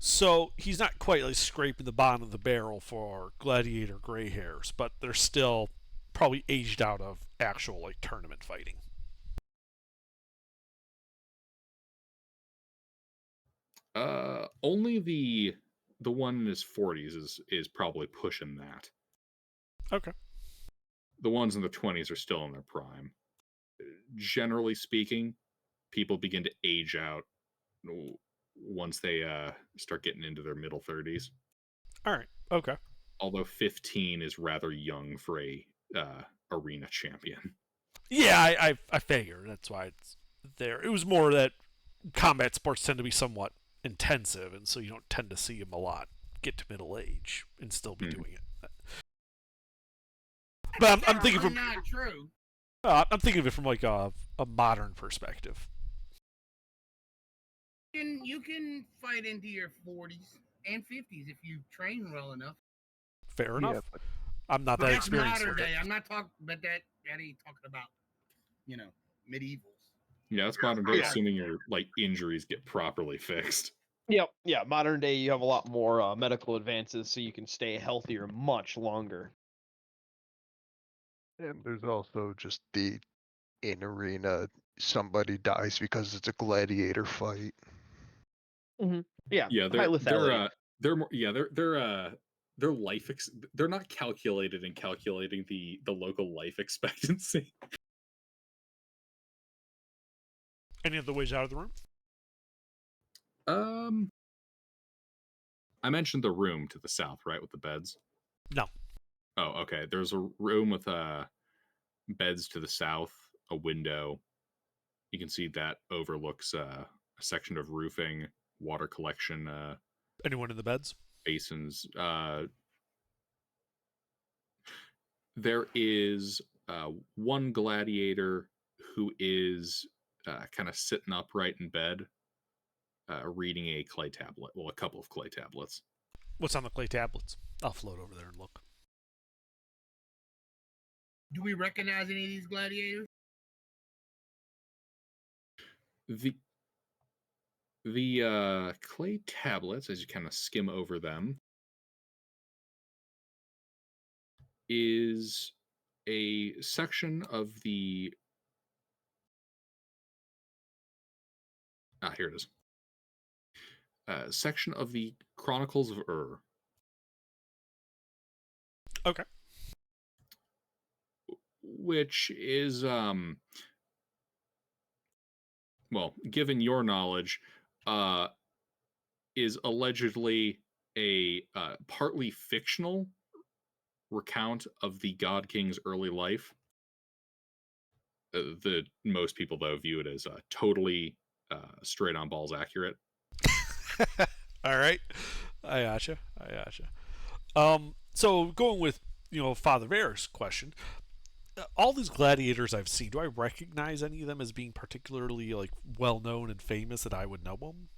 So he's not quite like scraping the bottom of the barrel for gladiator gray hairs, but they're still probably aged out of actual like tournament fighting. Only the one in his 40s is probably pushing that. Okay. The ones in the 20s are still in their prime. Generally speaking, people begin to age out once they start getting into their middle 30s. All right. Okay. Although 15 is rather young for a arena champion. Yeah, I figure that's why it's there. It was more that combat sports tend to be somewhat intensive, and so you don't tend to see them a lot get to middle age and still be doing it. But I'm thinking from not true. I'm thinking of it from like a modern perspective. You can fight into your 40s and 50s if you train well enough. Fair enough. Yeah, but I'm not that That's experienced modern with day. it. I'm not talking, but that ain't talking about, medievals. Yeah, that's modern day, Yeah. assuming your like injuries get properly fixed. Yep. Yeah. Modern day, you have a lot more medical advances, so you can stay healthier much longer. And there's also just the in arena, somebody dies because it's a gladiator fight. Yeah. Yeah, High lethality. they're more their they're not calculated in calculating the local life expectancy. Any other ways out of the room? I mentioned the room to the south, right, with the beds. No. Oh, okay. There's a room with beds to the south, a window. You can see that overlooks a section of roofing, water collection Anyone in the beds? basins. There is one gladiator who is kind of sitting upright in bed, reading a clay tablet. Well, a couple of clay tablets. What's on the clay tablets? I'll float over there and look. Do we recognize any of these gladiators? The clay tablets, as you kind of skim over them, is a section of the here it is. Section of the Chronicles of Ur. Okay. Which is well, given your knowledge, is allegedly a partly fictional recount of the God King's early life. The most people though view it as totally straight on balls accurate. All right. I gotcha. So going with, Father Bear's question, all these gladiators I've seen, do I recognize any of them as being particularly like well known and famous that I would know them?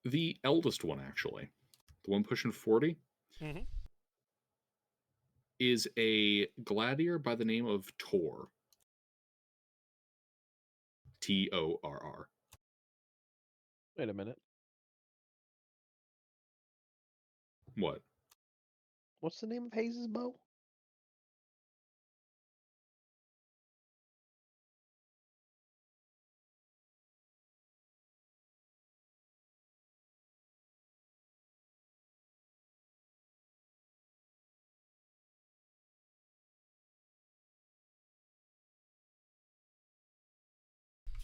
The eldest one, actually, the one pushing 40, Mm-hmm. is a gladiator by the name of Tor. Torr. Wait a minute. What? What's the name of Hayes' bow?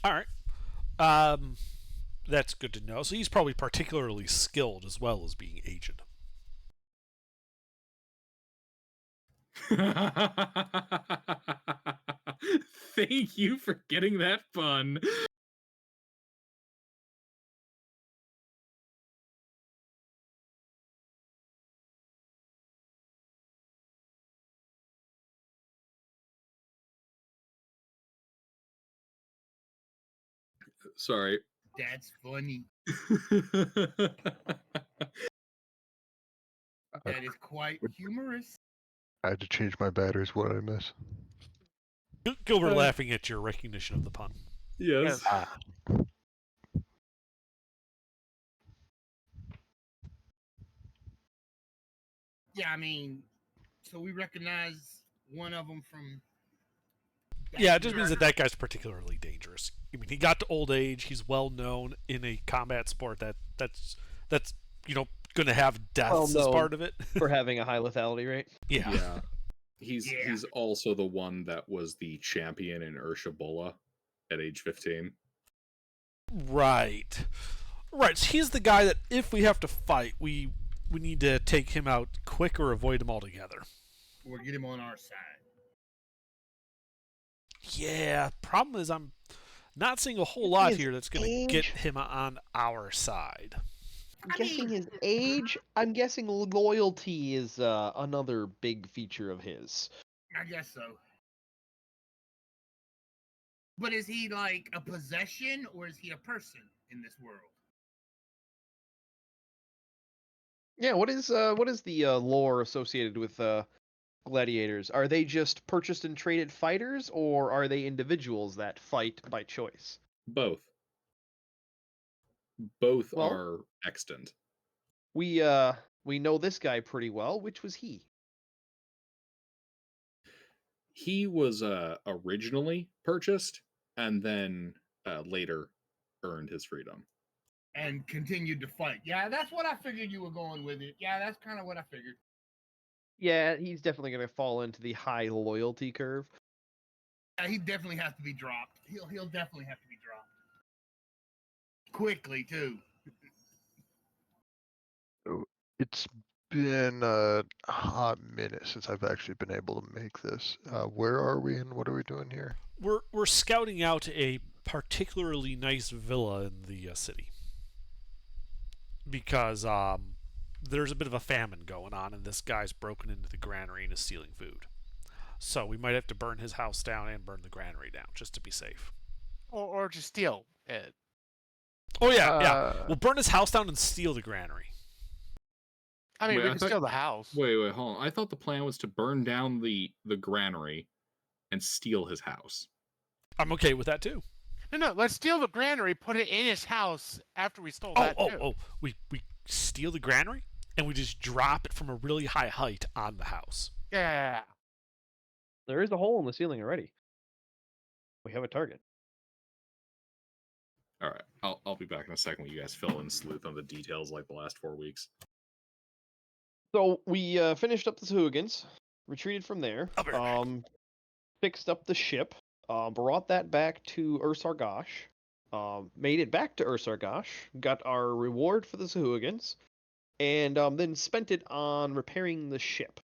All right. That's good to know. So he's probably particularly skilled as well as being aged. Thank you for getting that fun. Sorry. That's funny. That is quite humorous. I had to change my batteries. What did I miss? Gilbert laughing at your recognition of the pun. Yes. Yeah, I mean, so we recognize one of them from. Yeah, it just means that guy's particularly dangerous. I mean, he got to old age. He's well known in a combat sport that's going to have deaths as part of it. For having a high lethality rate. Yeah. He's also the one that was the champion in Urshabula at age 15. Right. So he's the guy that if we have to fight, we need to take him out quick or avoid him altogether. Or get him on our side. Yeah. Problem is, I'm not seeing a whole lot here that's going to get him on our side. I'm guessing his age. I'm guessing loyalty is another big feature of his. I guess so. But is he like a possession or is he a person in this world? Yeah, what is the lore associated with gladiators, are they just purchased and traded fighters, or are they individuals that fight by choice? Both. Both Well- are extant. We know this guy pretty well. Which was he? He was originally purchased and then later earned his freedom. And continued to fight. Yeah, that's what I figured you were going with it. Yeah, that's kind of what I figured. Yeah, he's definitely going to fall into the high loyalty curve. Yeah, he definitely has to be dropped. He'll definitely have to be dropped. Quickly, too. It's been a hot minute since I've actually been able to make this. Where are we and what are we doing here? We're scouting out a particularly nice villa in the city because there's a bit of a famine going on, and this guy's broken into the granary and is stealing food. So we might have to burn his house down and burn the granary down just to be safe. Or just steal it. Oh yeah. We'll burn his house down and steal the granary. I mean, Wait, we I can thought- steal the house. Wait, hold on. I thought the plan was to burn down the granary and steal his house. I'm okay with that too. No, let's steal the granary, put it in his house after we stole that too. We steal the granary and we just drop it from a really high height on the house. Yeah. There is a hole in the ceiling already. We have a target. All right, I'll be back in a second when you guys fill in sleuth on the details like the last 4 weeks. So we finished up the Sahugans, retreated from there, I'll be right back. fixed up the ship, brought that back to Ursargosh, made it back to Ursargosh, got our reward for the Sahugans, and then spent it on repairing the ship.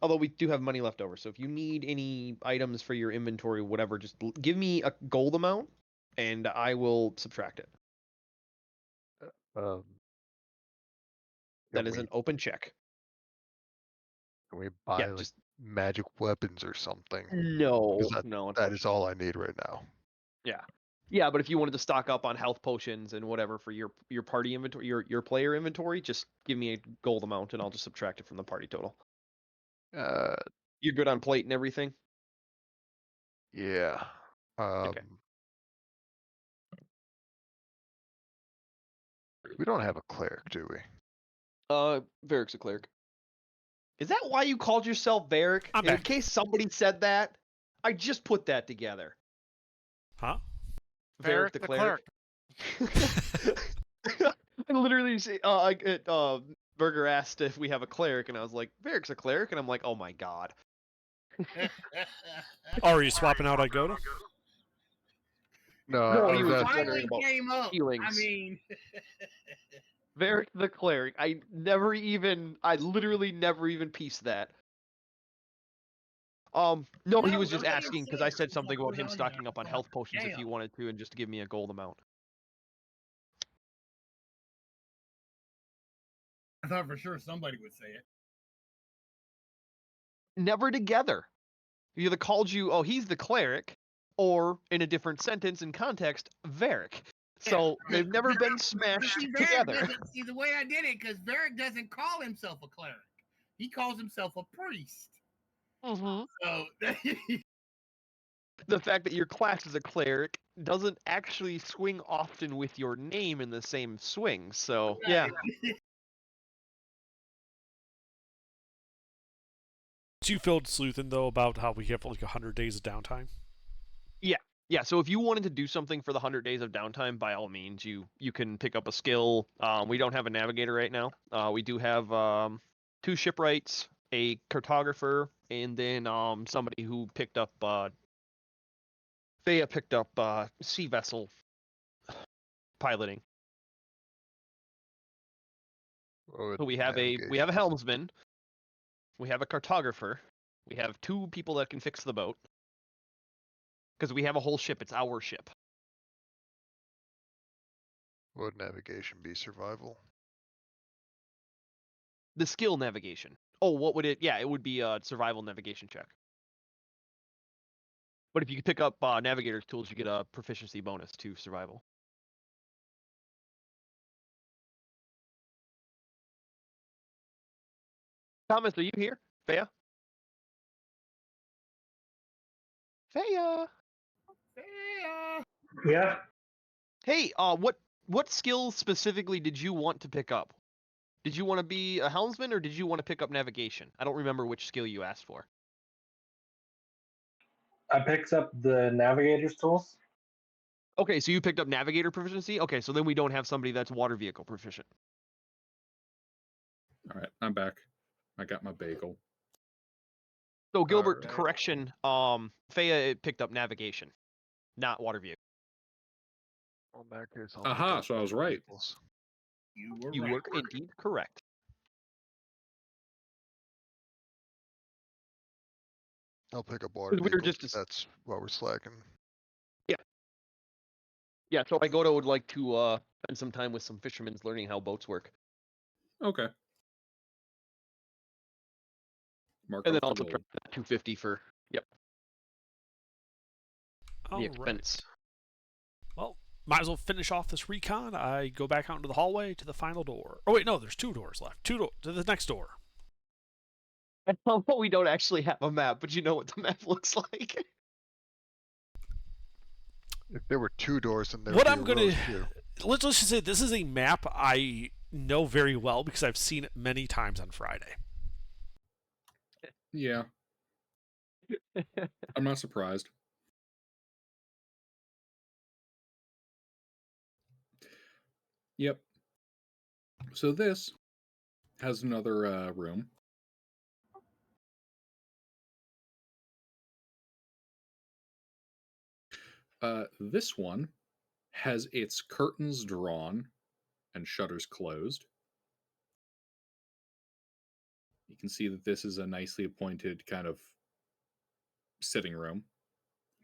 Although we do have money left over, so if you need any items for your inventory, whatever, just give me a gold amount, and I will subtract it. Um, That can is we, an open check. can we buy Yeah, like just magic weapons or something? no, 'Cause that no. is all I need right now. Yeah, but if you wanted to stock up on health potions and whatever for your party inventory, your player inventory, just give me a gold amount and I'll just subtract it from the party total. Uh, You're good on plate and everything? yeah. Okay. We don't have a cleric, do we? Varric's a cleric. Is that why you called yourself Varric? I'm In back. case somebody said that, I just put that together. Huh? Varric the cleric. I literally say, Berger asked if we have a cleric, and I was like, Varric's a cleric, and I'm like, oh my god. Oh, are you swapping out Igoda? No, No, I he was was asking. wondering Finally about came up. I healings. mean, Varric the cleric. I literally never even pieced that. No, he No, was just don't let him asking because say I it. said It's something like about him we're on stocking there. up on Like, health potions if damn. he wanted to, and just to give me a gold amount. I thought for sure somebody would say it. Never together. He either called you, oh, he's the cleric, or in a different sentence and context, Varric. So they've never been smashed See, Varric together. doesn't see the way I did it because Varric doesn't call himself a cleric. He calls himself a priest. Mm-hmm. So The fact that your class is a cleric doesn't actually swing often with your name in the same swing. So yeah, You filled Sleuthin though about how we have like 100 days of downtime. yeah. So if you wanted to do something for the 100 days of downtime, by all means, you can pick up a skill. We don't have a navigator right now. We do have 2 shipwrights, a cartographer, and then somebody who picked up Thea picked up sea vessel piloting. What would So we have a navigation- helmsman, we have a cartographer, we have 2 people that can fix the boat. Because we have a whole ship, it's our ship. What would navigation be? Survival. The skill navigation. Oh, what would it? Yeah, it would be a survival navigation check. But if you could pick up navigator's tools, you get a proficiency bonus to survival. Thomas, are you here? Faya? Faya? Yeah. Hey, what skill specifically did you want to pick up? Did you want to be a helmsman or did you want to pick up navigation? I don't remember which skill you asked for. I picked up the navigator's tools. Okay, so you picked up navigator proficiency? Okay, so then we don't have somebody that's water vehicle proficient. All right, I'm back. I got my bagel. So Gilbert, Alright. correction, Faya picked up navigation, not water vehicle. On that case, I'll Aha, pick up so I was motor right. vehicles. You were You right. were indeed correct. I'll pick up water We were vehicles. just That's why we're slacking. Yeah, so Igoda would like to spend some time with some fishermen learning how boats work. Okay. Mark And then off the also try gold. that 250 for, yep, the All right. expense. Well, might as well finish off this recon. I go back out into the hallway to the final door. Oh wait, no, there's 2 doors left. 2 doors to the next door. I know we don't actually have a map, but you know what the map looks like. If there were 2 doors, then there What would be I'm a gonna rows too. let's just say this is a map I know very well because I've seen it many times on Friday. Yeah, I'm not surprised. Yep. So this has another room. This one has its curtains drawn and shutters closed. You can see that this is a nicely appointed kind of sitting room,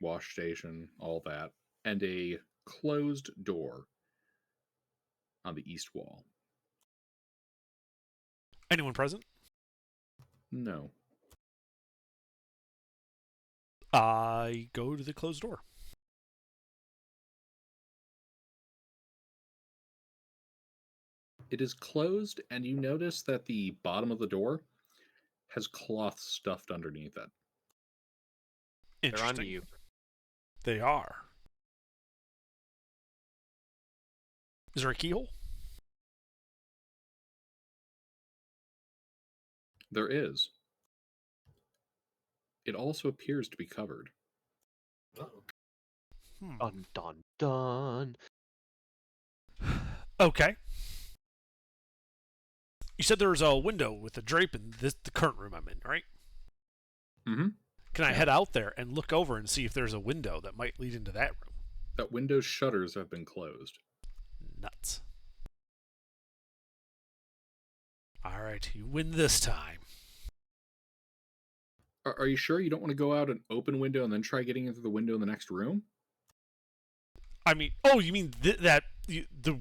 wash station, all that, and a closed door on the east wall. Anyone present? No. I go to the closed door. It is closed, and you notice that the bottom of the door has cloth stuffed underneath it. They're on Interesting. to you. They are. Is there a keyhole? There is. It also appears to be covered. Dun dun dun. Okay. You said there was a window with a drape in the current room I'm in, right? Mm-hmm. Can I Yeah. head out there and look over and see if there's a window that might lead into that room? That window's shutters have been closed. Nuts. All right, you win this time. Are you sure you don't want to go out an open window and then try getting into the window in the next room? I mean, oh, you mean the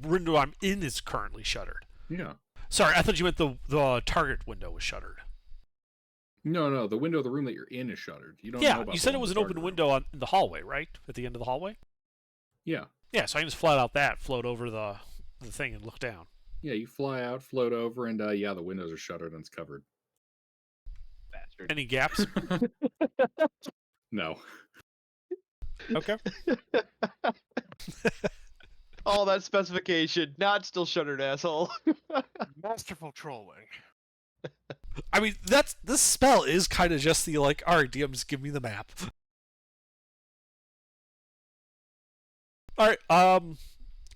window I'm in is currently shuttered? Yeah. Sorry, I thought you meant the target window was shuttered. No, the window of the room that you're in is shuttered. You don't know Yeah, about you the said it one was in an the open target window in the hallway, right? At the end of the hallway? room. Yeah. Yeah, so I can just flat out that, float over the thing and look down. Yeah, you fly out, float over, and yeah, the windows are shuttered and it's covered. Bastard. Any gaps? No. Okay. All that specification, not still shuttered, asshole. Masterful trolling. I mean, this spell is kind of just the like, all right, DM, just give me the map. All right, well,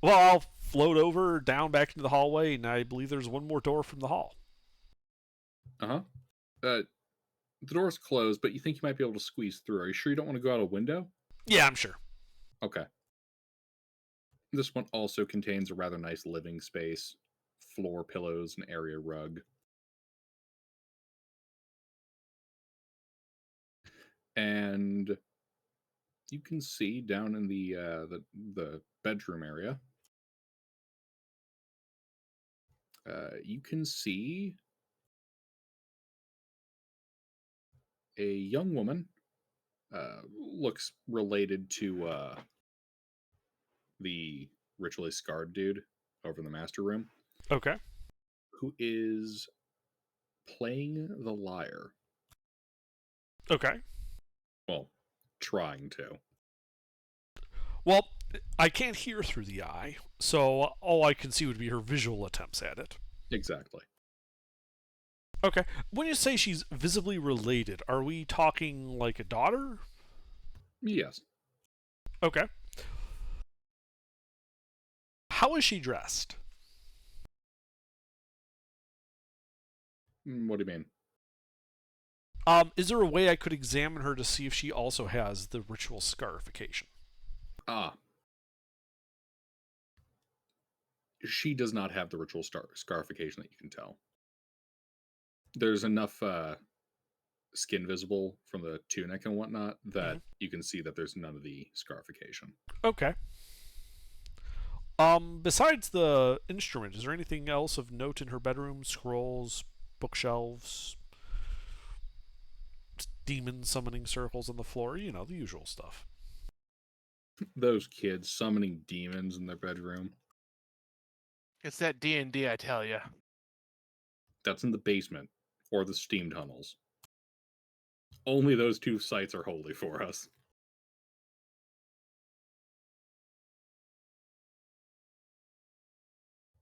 I'll float over down back into the hallway, and I believe there's one more door from the hall. Uh-huh. The door's closed, but you think you might be able to squeeze through. Are you sure you don't want to go out a window? Yeah, I'm sure. Okay. This one also contains a rather nice living space, floor pillows, an area rug. And you can see down in the bedroom area, you can see a young woman, looks related to the ritually scarred dude over in the master room, Okay. who is playing the lyre. Okay. Well, trying to. Well, I can't hear through the eye, so all I can see would be her visual attempts at it. Exactly. Okay. When you say she's visibly related, are we talking like a daughter? Yes. Okay. How is she dressed? What do you mean? Is there a way I could examine her to see if she also has the ritual scarification? Ah. She does not have the ritual scarification that you can tell. There's enough skin visible from the tunic and whatnot that you can see that there's none of the scarification. Okay. Besides the instrument, is there anything else of note in her bedroom? Scrolls, bookshelves, demon summoning circles on the floor? You know, the usual stuff. Those kids summoning demons in their bedroom. It's that D&D, I tell you. That's in the basement or the steam tunnels. Only those two sites are holy for us.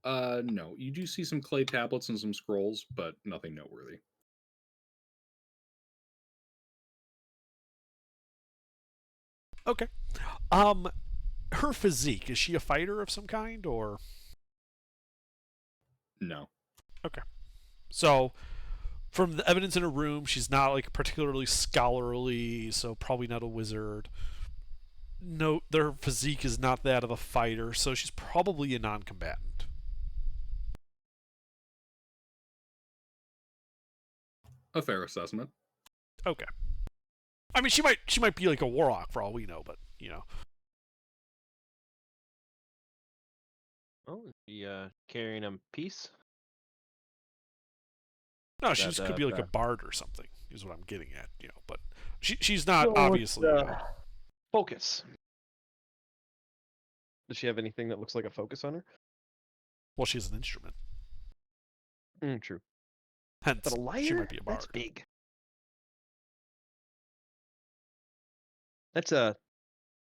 No. You do see some clay tablets and some scrolls, but nothing noteworthy. Okay. Her physique, is she a fighter of some kind, or? No. Okay. So, from the evidence in her room, she's not like particularly scholarly, so probably not a wizard. No, their physique is not that of a fighter, so she's probably a non-combatant. A fair assessment. Okay. I mean, she might be like a warlock for all we know, but you know. Oh, is she carrying a piece? No, she just could be like a bard or something. Is what I'm getting at, you know. But she's not obviously. Focus. Does she have anything that looks like a focus on her? Well, she has an instrument. True. Hence, But a lyre? she might be a bard. That's big.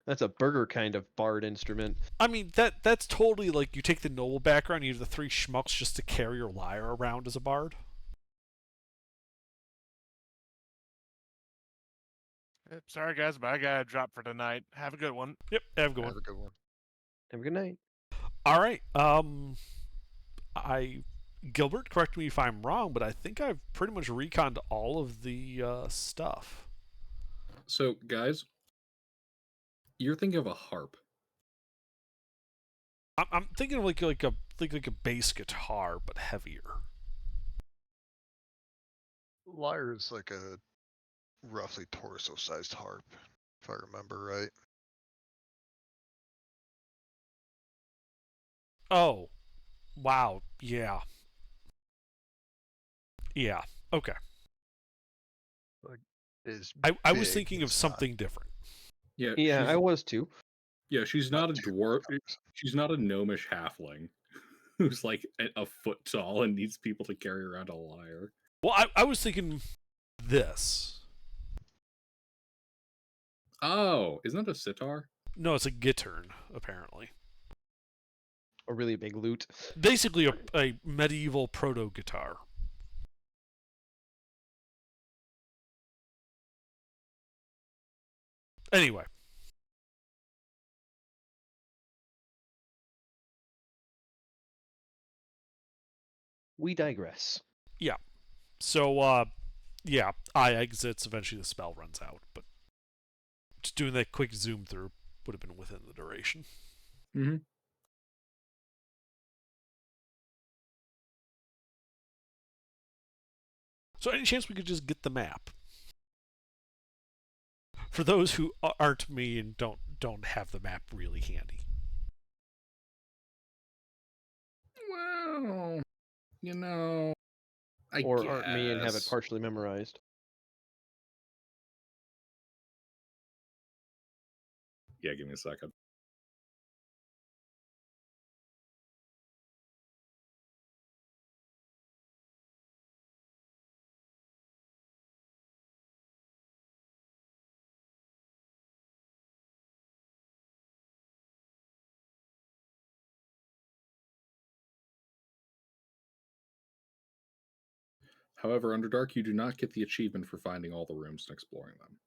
That's a burger kind of bard instrument. I mean, that's totally like you take the noble background, you have the three schmucks just to carry your lyre around as a bard. Sorry, guys, but I gotta drop for tonight. Have a good one. Yep, have a good Have one. a good one. Have a good night. All right. Gilbert, correct me if I'm wrong, but I think I've pretty much reconned all of the stuff. So, guys, you're thinking of a harp. I'm thinking of like a bass guitar, but heavier. Lyre is like a roughly torso-sized harp, if I remember right. Oh, wow. Yeah. Yeah. Okay. Like, is I was big, thinking of it's not- something different. Yeah, Yeah, I was too. Yeah, she's not not a too dwarf. cumbersome. She's not a gnomish halfling who's like a foot tall and needs people to carry around a lyre. Well, I was thinking this. Oh, isn't that a sitar? No, it's a gittern, apparently. A really big lute. Basically, a medieval proto guitar. Anyway. We digress. Yeah. So, yeah, eye exits. Eventually, the spell runs out. But just doing that quick zoom through would have been within the duration. Mm-hmm. So, any chance we could just get the map? For those who aren't me and don't have the map really handy. Well, you know, Or aren't me and have it partially memorized. Yeah, give me a second. However, Underdark, you do not get the achievement for finding all the rooms and exploring them.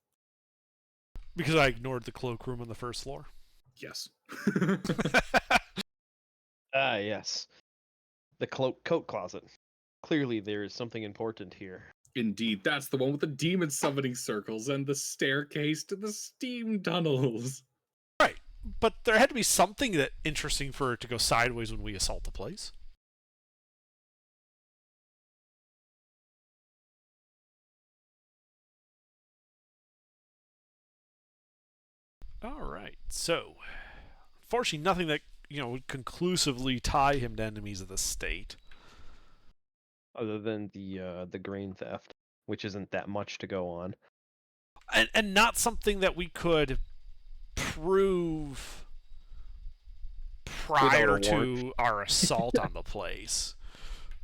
Because I ignored the cloakroom on the first floor. Yes. Ah, yes. The coat closet. Clearly, there is something important here. Indeed, that's the one with the demon summoning circles and the staircase to the steam tunnels. Right, but there had to be something that interesting for it to go sideways when we assault the place. All right, so unfortunately, nothing that would conclusively tie him to enemies of the state. Other than the grain theft, which isn't that much to go on. And not something that we could prove prior to our assault on the place.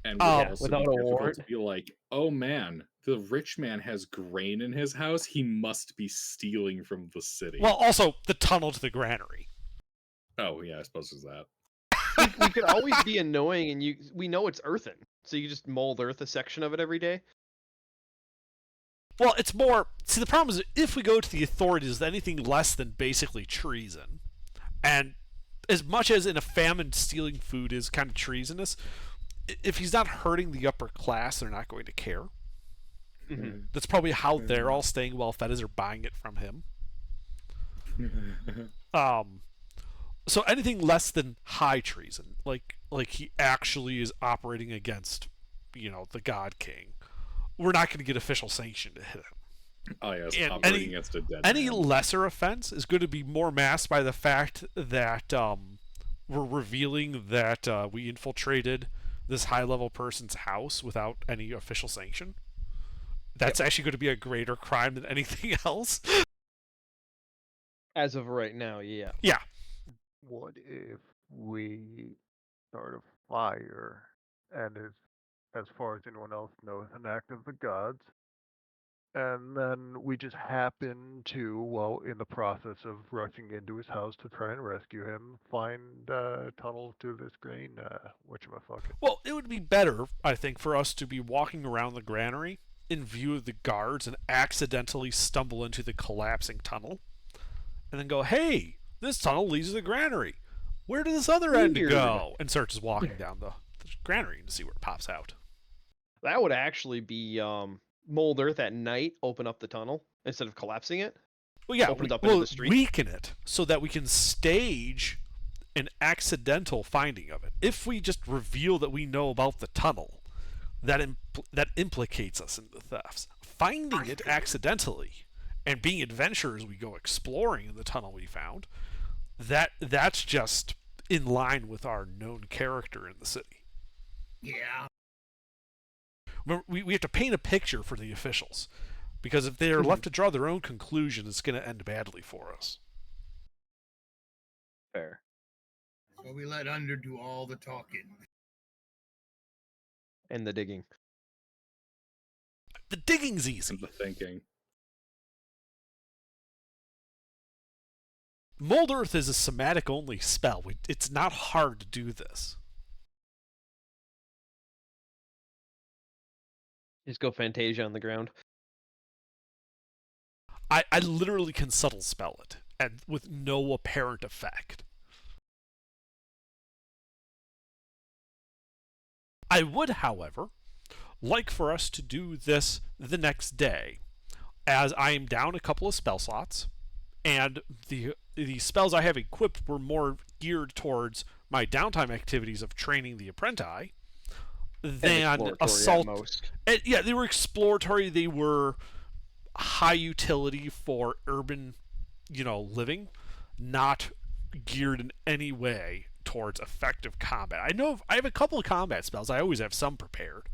And would also without be a difficult warrant. to be like, oh man, the rich man has grain in his house. He must be stealing from the city. Well, also the tunnel to the granary. Oh yeah, I suppose there's that. We could always be annoying, and we know it's earthen, so you just mold earth a section of it every day. Well, it's more. See, the problem is if we go to the authorities, anything less than basically treason, and as much as in a famine stealing food is kind of treasonous, if he's not hurting the upper class, they're not going to care. Mm-hmm. That's probably how they're all staying well fed, as they're buying it from him. So anything less than high treason, like he actually is operating against, the God King, we're not going to get official sanction to hit him. Oh yes, And operating against a dead any man. lesser offense is going to be more masked by the fact that we're revealing that we infiltrated this high-level person's house without any official sanction. That's actually going to be a greater crime than anything else. As of right now, yeah. Yeah. What if we start a fire and is, as far as anyone else knows, an act of the gods? And then we just happen to, well, in the process of rushing into his house to try and rescue him, find tunnels to this grain, whatchamacallit. Well, it would be better, I think, for us to be walking around the granary in view of the guards and accidentally stumble into the collapsing tunnel. And then go, hey, this tunnel leads to the granary. Where did this other end go? And start just walking down the granary to see where it pops out. That would actually be mold earth at night, open up the tunnel instead of collapsing it. Well, yeah, Open it up into the street. weaken it so that we can stage an accidental finding of it. If we just reveal that we know about the tunnel, that implicates us in the thefts. Finding it accidentally and being adventurers, we go exploring in the tunnel we found. That's just in line with our known character in the city. Yeah. We have to paint a picture for the officials, because if they are left to draw their own conclusion, it's going to end badly for us. Fair. So we let Under do all the talking. And the digging. The digging's easy. And the thinking. Mold Earth is a somatic-only spell. It's not hard to do this. Just go Fantasia on the ground. I literally can subtle spell it, and with no apparent effect. I would, however, like for us to do this the next day, as I am down a couple of spell slots, and the spells I have equipped were more geared towards my downtime activities of training the apprenti than assault. Yeah, they were exploratory. They were high utility for urban, living, not geared in any way towards effective combat. I have a couple of combat spells. I always have some prepared.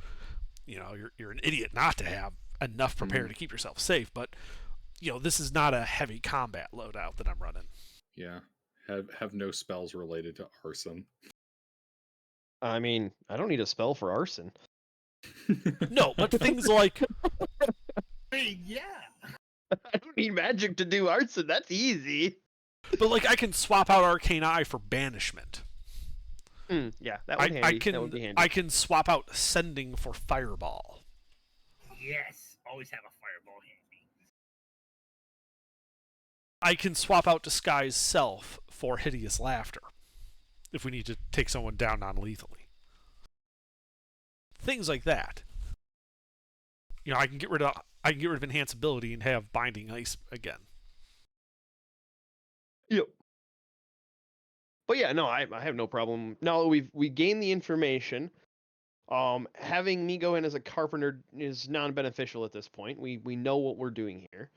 You're an idiot not to have enough prepared to keep yourself safe, but this is not a heavy combat loadout that I'm running. Yeah, have no spells related to arson. I mean, I don't need a spell for arson. No, but things like... Hey, yeah. I don't need magic to do arson. That's easy. But I can swap out Arcane Eye for banishment. Yeah, that would be handy. I can swap out Sending for Fireball. Yes, always have a fireball handy. I can swap out Disguise Self for Hideous Laughter if we need to take someone down non-lethally. Things like that. You know, I can get rid of Enhanceability and have Binding Ice again. Yep. But yeah, no, I have no problem. Now that we gained the information, having me go in as a carpenter is non-beneficial at this point. We know what we're doing here.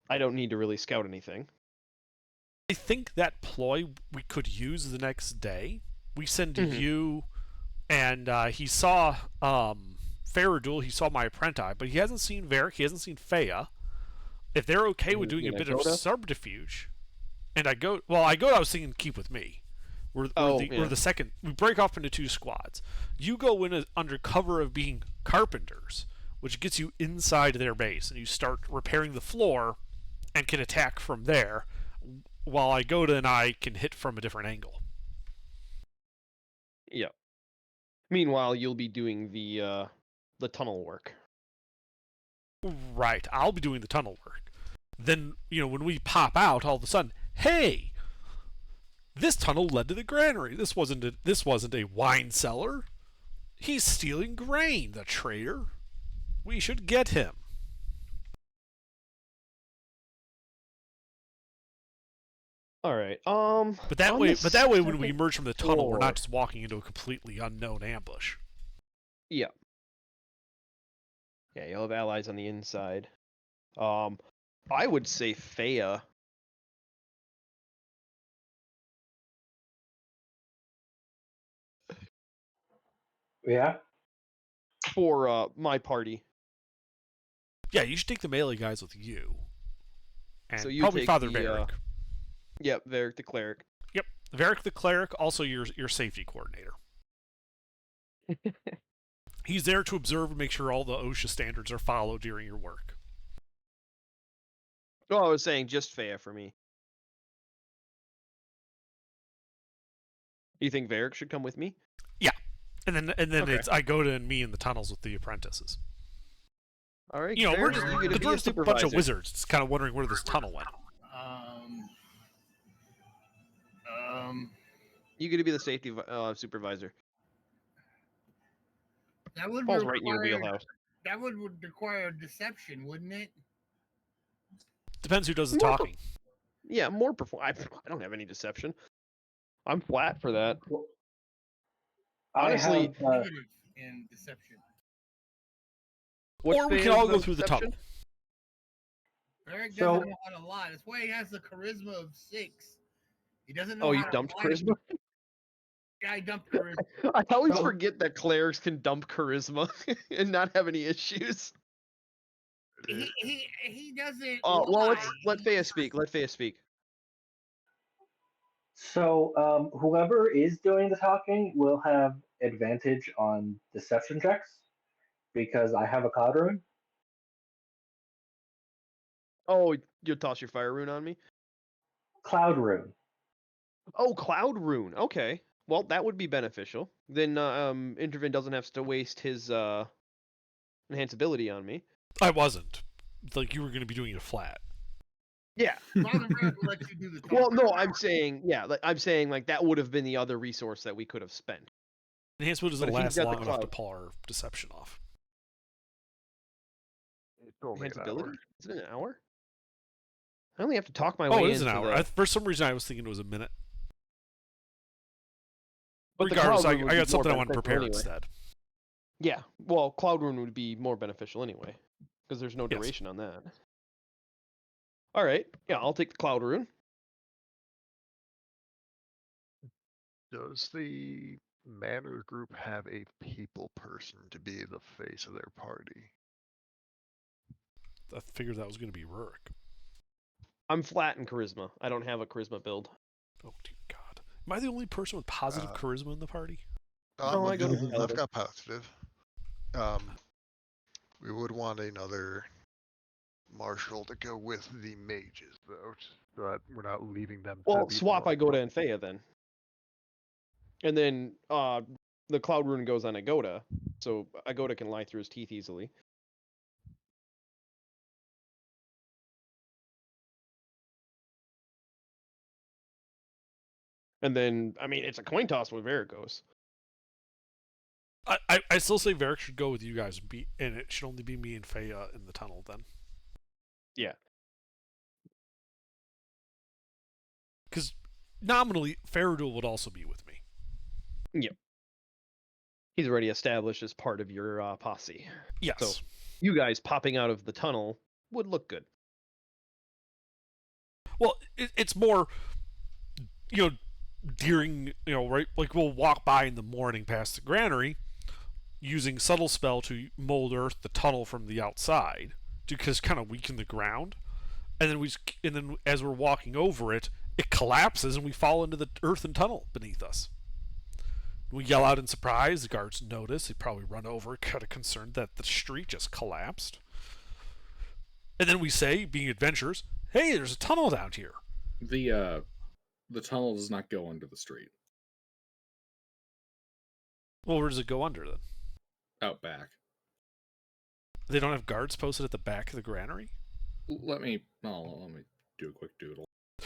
I don't need to really scout anything. I think that ploy we could use the next day. We send you, and he saw Faradul, he saw my apprentice, but he hasn't seen Varric, he hasn't seen Fea. If they're okay with doing a bit of subterfuge, and I was thinking keep with me. We're the second. We break off into 2 squads. You go in under cover of being carpenters, which gets you inside their base, and you start repairing the floor and can attack from there, while Igoda and I can hit from a different angle. Yeah. Meanwhile, you'll be doing the tunnel work. Right. I'll be doing the tunnel work. Then, when we pop out, all of a sudden, hey, this tunnel led to the granary. This wasn't a wine cellar. He's stealing grain, the traitor. We should get him. All right. But that way, when we emerge from the tunnel, we're not just walking into a completely unknown ambush. Yeah. Yeah, you'll have allies on the inside. I would say Fea. Yeah. For my party. Yeah, you should take the melee guys with you. And so you probably take Father the, Varric. Yep, Varric the cleric. Yep, Varric the cleric, also your safety coordinator. He's there to observe and make sure all the OSHA standards are followed during your work. Oh, I was saying just Fea for me. You think Varric should come with me? Yeah, and then Okay. it's Igoda and me in the tunnels with the apprentices. All right. We're just a bunch of supervisor. wizards. Just kind of wondering where this tunnel went. You get to be the safety supervisor. That would Falls right in your require wheelhouse. that would require deception, wouldn't it? Depends who does the More talking. Yeah, more I don't have any deception. I'm flat for that. Honestly, I have, Negative in deception. Or we can all go through the tunnel. Eric doesn't know how to lie. That's why he has the charisma of 6. He doesn't know. Oh, how you to dumped lie. charisma? Guy dumped charisma. I always forget that clerics can dump charisma and not have any issues. He doesn't. Oh, well, lie. let Fea speak. Let Fea speak. So whoever is doing the talking will have advantage on deception checks because I have a cloud rune. Oh, you'll toss your fire rune on me? Cloud rune. Oh, cloud rune. Okay. Well, that would be beneficial. Then Intervin doesn't have to waste his enhanceability on me. I wasn't. Like, you were going to be doing it flat. Yeah. Father Brad will let you do the talking. Well, no, I'm saying like that would have been the other resource that we could have spent. Enhancement doesn't But if he's last got the long enough to cloud- pull our deception off. It's only an Enhanceability? hour. Is it an hour? I only have to talk my Oh, way it is an into hour. the... For some reason, I was thinking it was a minute. But the Regardless, cloud I rune would be got something I more want to beneficial prepare anyway. instead. Yeah, well, cloud rune would be more beneficial anyway, because there's no Yes. duration on that. All right, yeah, I'll take the cloud rune. Does the manor group have a people person to be the face of their party? I figured that was going to be Rurik. I'm flat in charisma. I don't have a charisma build. Oh, dear God. Am I the only person with positive charisma in the party? No, I go to I've paladin. got positive. We would want another marshal to go with the mages, though. So that we're not leaving them. Well, to be swap more- Igoda and Fea then. And then the cloud rune goes on Igoda, so Igoda can lie through his teeth easily. And then, I mean, it's a coin toss where it goes. I still say Varric should go with you guys, and it should only be me and Faya in the tunnel then. Yeah. Because nominally, Faradul would also be with me. Yep. He's already established as part of your posse. Yes. So you guys popping out of the tunnel would look good. Well, it's more, during, right, like we'll walk by in the morning past the granary, using subtle spell to mold earth the tunnel from the outside, because kind of weaken the ground, and then as we're walking over it, it collapses and we fall into the earthen tunnel beneath us. We yell out in surprise. The guards notice. They probably run over, kind of concerned that the street just collapsed. And then we say, being adventurers, "Hey, there's a tunnel down here." The tunnel does not go under the street. Well, where does it go under then? Out back. They don't have guards posted at the back of the granary? Let me do a quick doodle.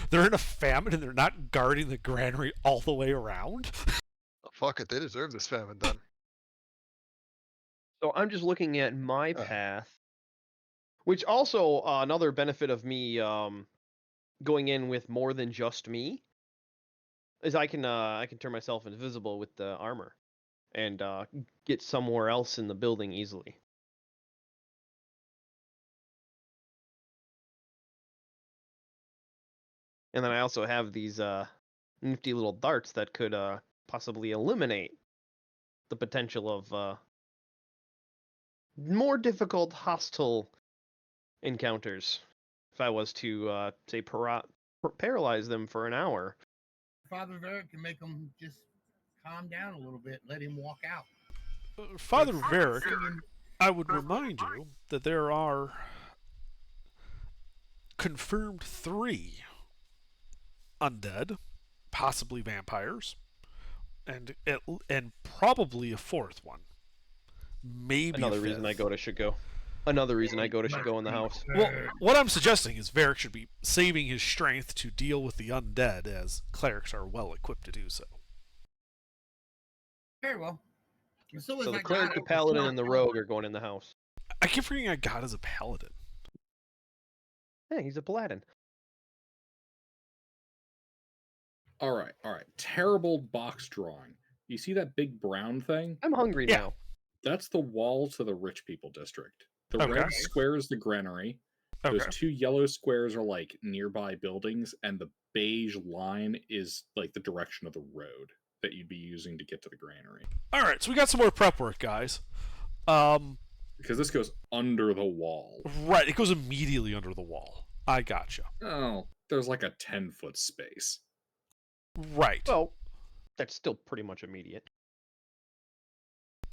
They're in a famine and they're not guarding the granary all the way around? Fuck it, they deserve this famine then. So I'm just looking at my path, which also another benefit of me going in with more than just me is I can turn myself invisible with the armor and get somewhere else in the building easily. And then I also have these nifty little darts that could possibly eliminate the potential of more difficult hostile encounters if I was to say paralyze them for an hour. Father Varric can make them just calm down a little bit, let him walk out. Father Varric, I would remind you that there are confirmed 3 undead, possibly vampires, and probably a 4th one. Maybe another reason I go to Shago. Another reason I go to Shago in the house. Well, what I'm suggesting is Varric should be saving his strength to deal with the undead, as clerics are well equipped to do so. Very well. So the cleric, the paladin, and the rogue are going in the house. I keep forgetting I got as a paladin. Yeah, he's a paladin. All right. Terrible box drawing. You see that big brown thing? I'm hungry now. That's the wall to the rich people district. The red square is the granary. Those 2 yellow squares are like nearby buildings, and the beige line is like the direction of the road that you'd be using to get to the granary. All right, so we got some more prep work, guys. Because this goes under the wall. Right, it goes immediately under the wall. I gotcha. Oh, there's like a 10-foot space. Right. Well, that's still pretty much immediate.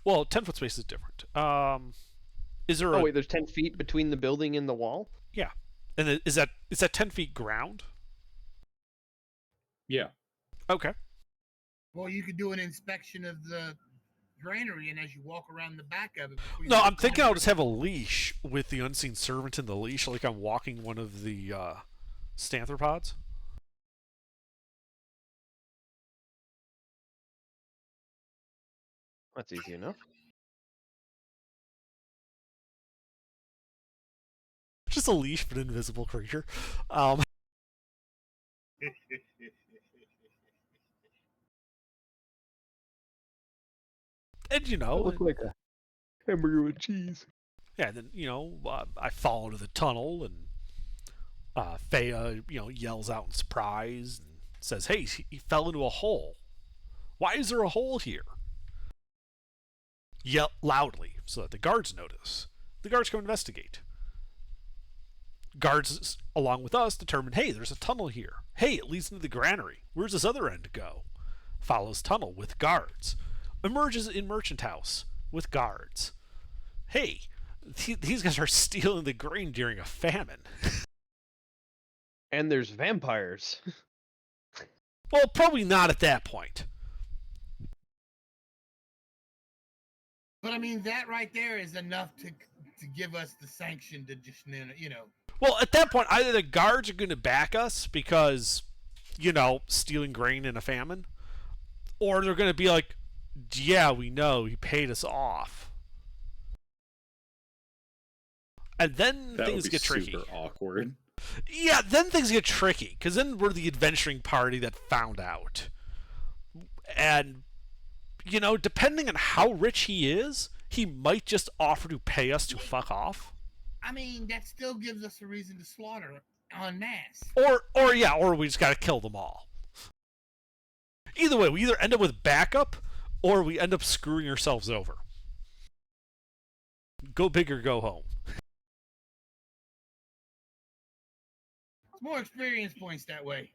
Well, 10-foot space is different. Is there? Wait, there's 10 feet between the building and the wall. Yeah, and is that 10 feet ground? Yeah. Okay. Well, you could do an inspection of the granary, and as you walk around the back of it. No, I'm thinking I'll just have a leash with the unseen servant in the leash, like I'm walking one of the stanthropods. That's easy enough. Just a leash, but an invisible creature. And look like a hamburger with cheese. Yeah, then I fall into the tunnel, and Faya yells out in surprise and says, "Hey, he fell into a hole. Why is there a hole here?" Yell loudly so that the guards notice. The guards come investigate. Guards, along with us, determine, hey, there's a tunnel here. Hey, it leads into the granary. Where's this other end go? Follows tunnel with guards. Emerges in merchant house with guards. Hey, these guys are stealing the grain during a famine. And there's vampires. Well, probably not at that point. But I mean, that right there is enough to give us the sanction to just, Well, at that point, either the guards are going to back us because stealing grain in a famine. Or they're going to be like, yeah, we know, he paid us off. And then That would things be get tricky. super awkward. Yeah, then things get tricky, because then we're the adventuring party that found out. And, depending on how rich he is, he might just offer to pay us to fuck off. I mean, that still gives us a reason to slaughter en masse. Or we just gotta kill them all. Either way, we either end up with backup, or we end up screwing ourselves over. Go big or go home. It's more experience points that way.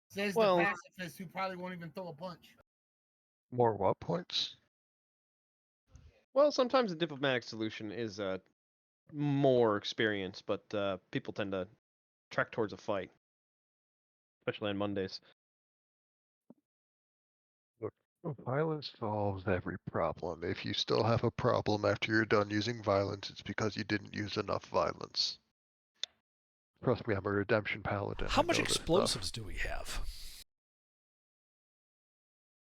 Says Well- the pacifist who probably won't even throw a punch. More what points? Well, sometimes a diplomatic solution is more experience, but people tend to trek towards a fight, especially on Mondays. Violence solves every problem. If you still have a problem after you're done using violence, it's because you didn't use enough violence. Trust me, I'm a redemption paladin. How I much know this stuff. explosives do we have?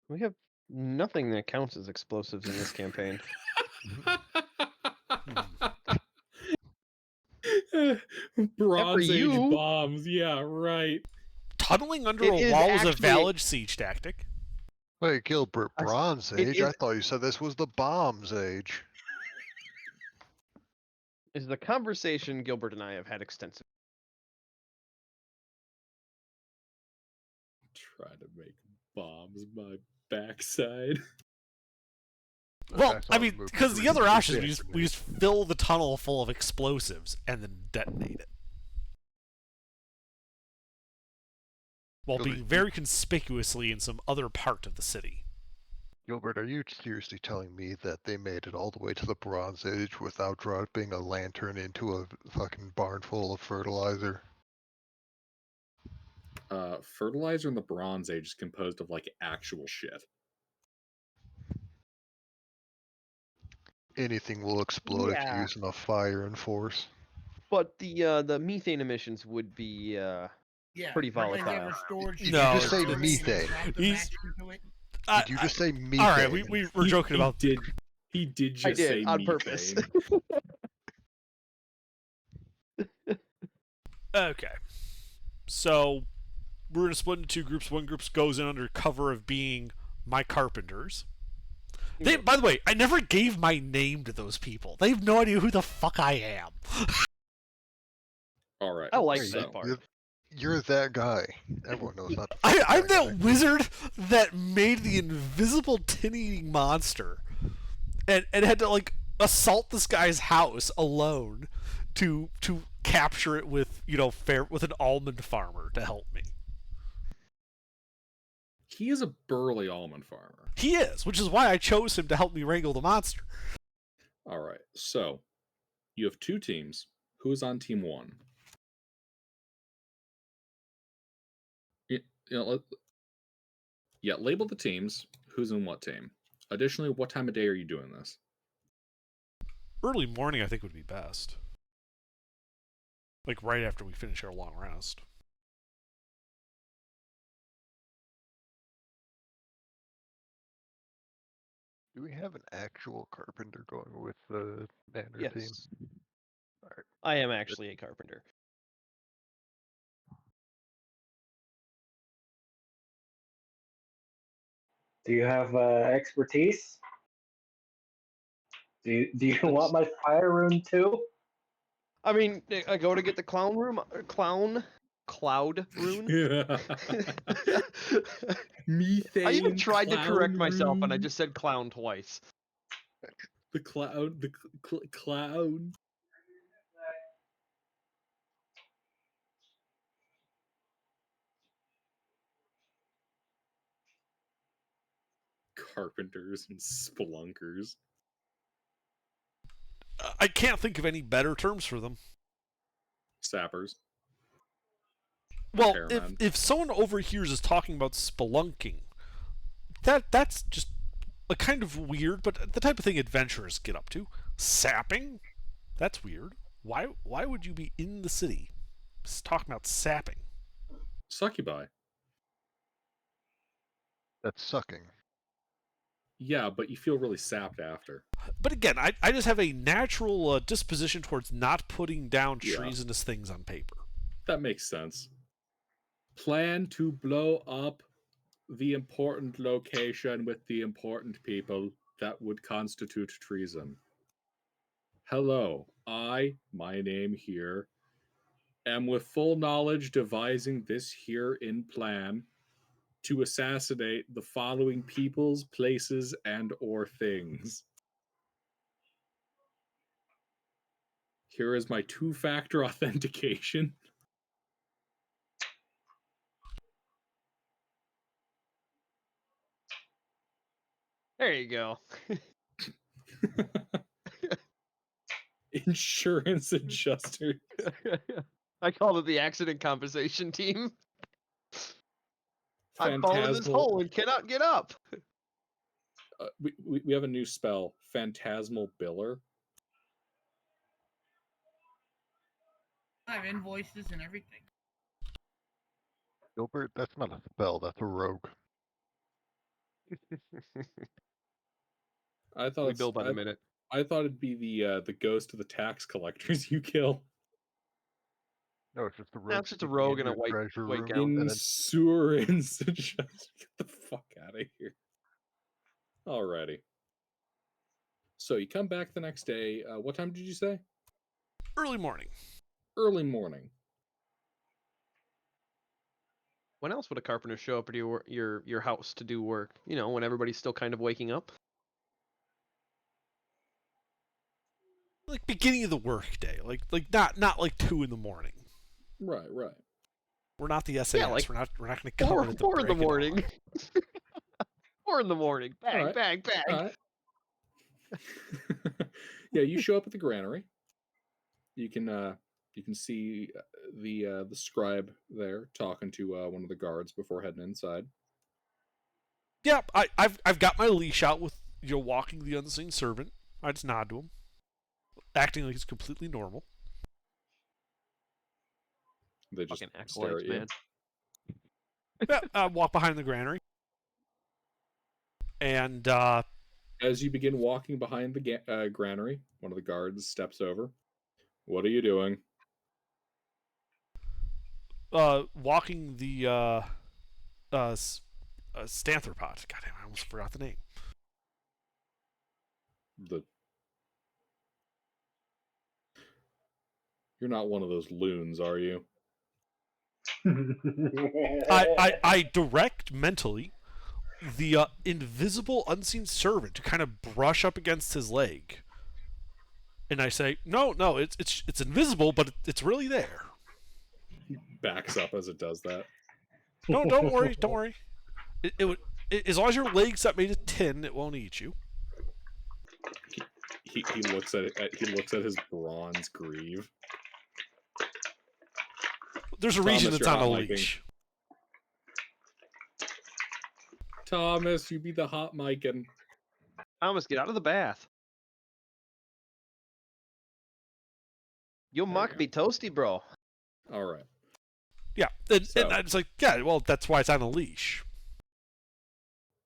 We have nothing that counts as explosives in this campaign. Bronze Age you. bombs, yeah, right. Tunneling under It a is wall is a actually- valid siege tactic. Wait, Gilbert, I s- Bronze it Age? I is- thought you said this was the Bombs Age. Is the conversation Gilbert and I have had extensive. Try to make bombs my backside. Well, That's I all mean, moved because to the other read option is the we just fill the tunnel full of explosives and then detonate it. While Gilbert, being you- very conspicuously in some other part of the city. Gilbert, are you seriously telling me that they made it all the way to the Bronze Age without dropping a lantern into a fucking barn full of fertilizer? Fertilizer in the Bronze Age is composed of like actual shit. Anything will explode if you Yeah. use enough fire and force. But the methane emissions would be Yeah. Pretty nobody's volatile. ever stored Did you No, just say shit methane? dropped a He's- match into it. Did you just say methane? All right, we're joking about. He did just I did say on methane. purpose. Okay, so we're gonna split into two groups. One group goes in under cover of being my carpenters. By the way, I never gave my name to those people. They have no idea who the fuck I am. All right. I like so, that part. You're that guy. Everyone knows not to. I'm fuck that wizard that made the invisible tin-eating monster, and had to like assault this guy's house alone to capture it with with an almond farmer to help me. He is a burly almond farmer. He is, which is why I chose him to help me wrangle the monster. All right. So you have two teams. Who's on team one? Label the teams. Who's in what team? Additionally, what time of day are you doing this? Early morning, I think, would be best. Like right after we finish our long rest. Do we have an actual carpenter going with the banner team? Yes. I am actually a carpenter. Do you have expertise? Do you want my fire rune too? I mean, I go to get the cloud rune. Methane. I even tried to correct cloud myself, and I rune. just said clown twice. The cloud. The cloud. Carpenters and spelunkers. I can't think of any better terms for them. Sappers. Well, Repairmen. if someone overhears us talking about spelunking, that's just a kind of weird, but the type of thing adventurers get up to. Sapping? That's weird. Why would you be in the city talking about sapping? Succubi. That's sucking. Yeah, but you feel really sapped after. But again, I just have a natural disposition towards not putting down Yeah. treasonous things on paper. That makes sense. Plan to blow up the important location with the important people that would constitute treason. Hello, my name here, am with full knowledge devising this here in plan to assassinate the following peoples, places, and or things. Here is my two-factor authentication. There you go. Insurance adjuster. I called it the accident compensation team. I'm falling in this Phantasmal. hole and cannot get up. We have a new spell, Phantasmal Biller. I have invoices and everything. Gilbert, that's not a spell, that's a rogue. I thought We bill by the minute. I thought it'd be the ghost of the tax collectors you kill. No, it's just a rogue. That's just a sneaking rogue in into a white treasure room, gown. and then Insurance adjuster. Get the fuck out of here. Alrighty. So you come back the next day. What time did you say? Early morning. Early morning. When else would a carpenter show up at your house to do work? You know, when everybody's still kind of waking up. Like beginning of the workday, like not like 2 in the morning. Right. We're not the SAS. like we're not going to come in at the 4 in the break of dawn. morning. 4 in the morning. Bang, Alright. bang, bang. Alright. Yeah, you show up at the granary. You can see the scribe there talking to one of the guards before heading inside. Yeah, I've got my leash out with walking the unseen servant. I just nod to him, acting like it's completely normal. They just Fucking stare acolytes, at you. man. Yeah, I walk behind the granary, and As you begin walking behind the granary, one of the guards steps over. What are you doing? walking the Stantherpot. God damn, I almost forgot the name. You're not one of those loons, are you? I direct mentally the invisible unseen servant to kind of brush up against his leg, and I say, no, it's invisible, but it's really there. He backs up as it does that. No, don't worry. As long as your leg's not made of tin, it won't eat you. He looks at it. He looks at his bronze greave. There's a Thomas, reason it's you're on a hot micing. leash. Thomas, you be the hot micin'. Thomas, get out of the bath. Your There muck you be toasty, bro. All right. Yeah, and So- I was like, yeah, well, that's why it's on a leash.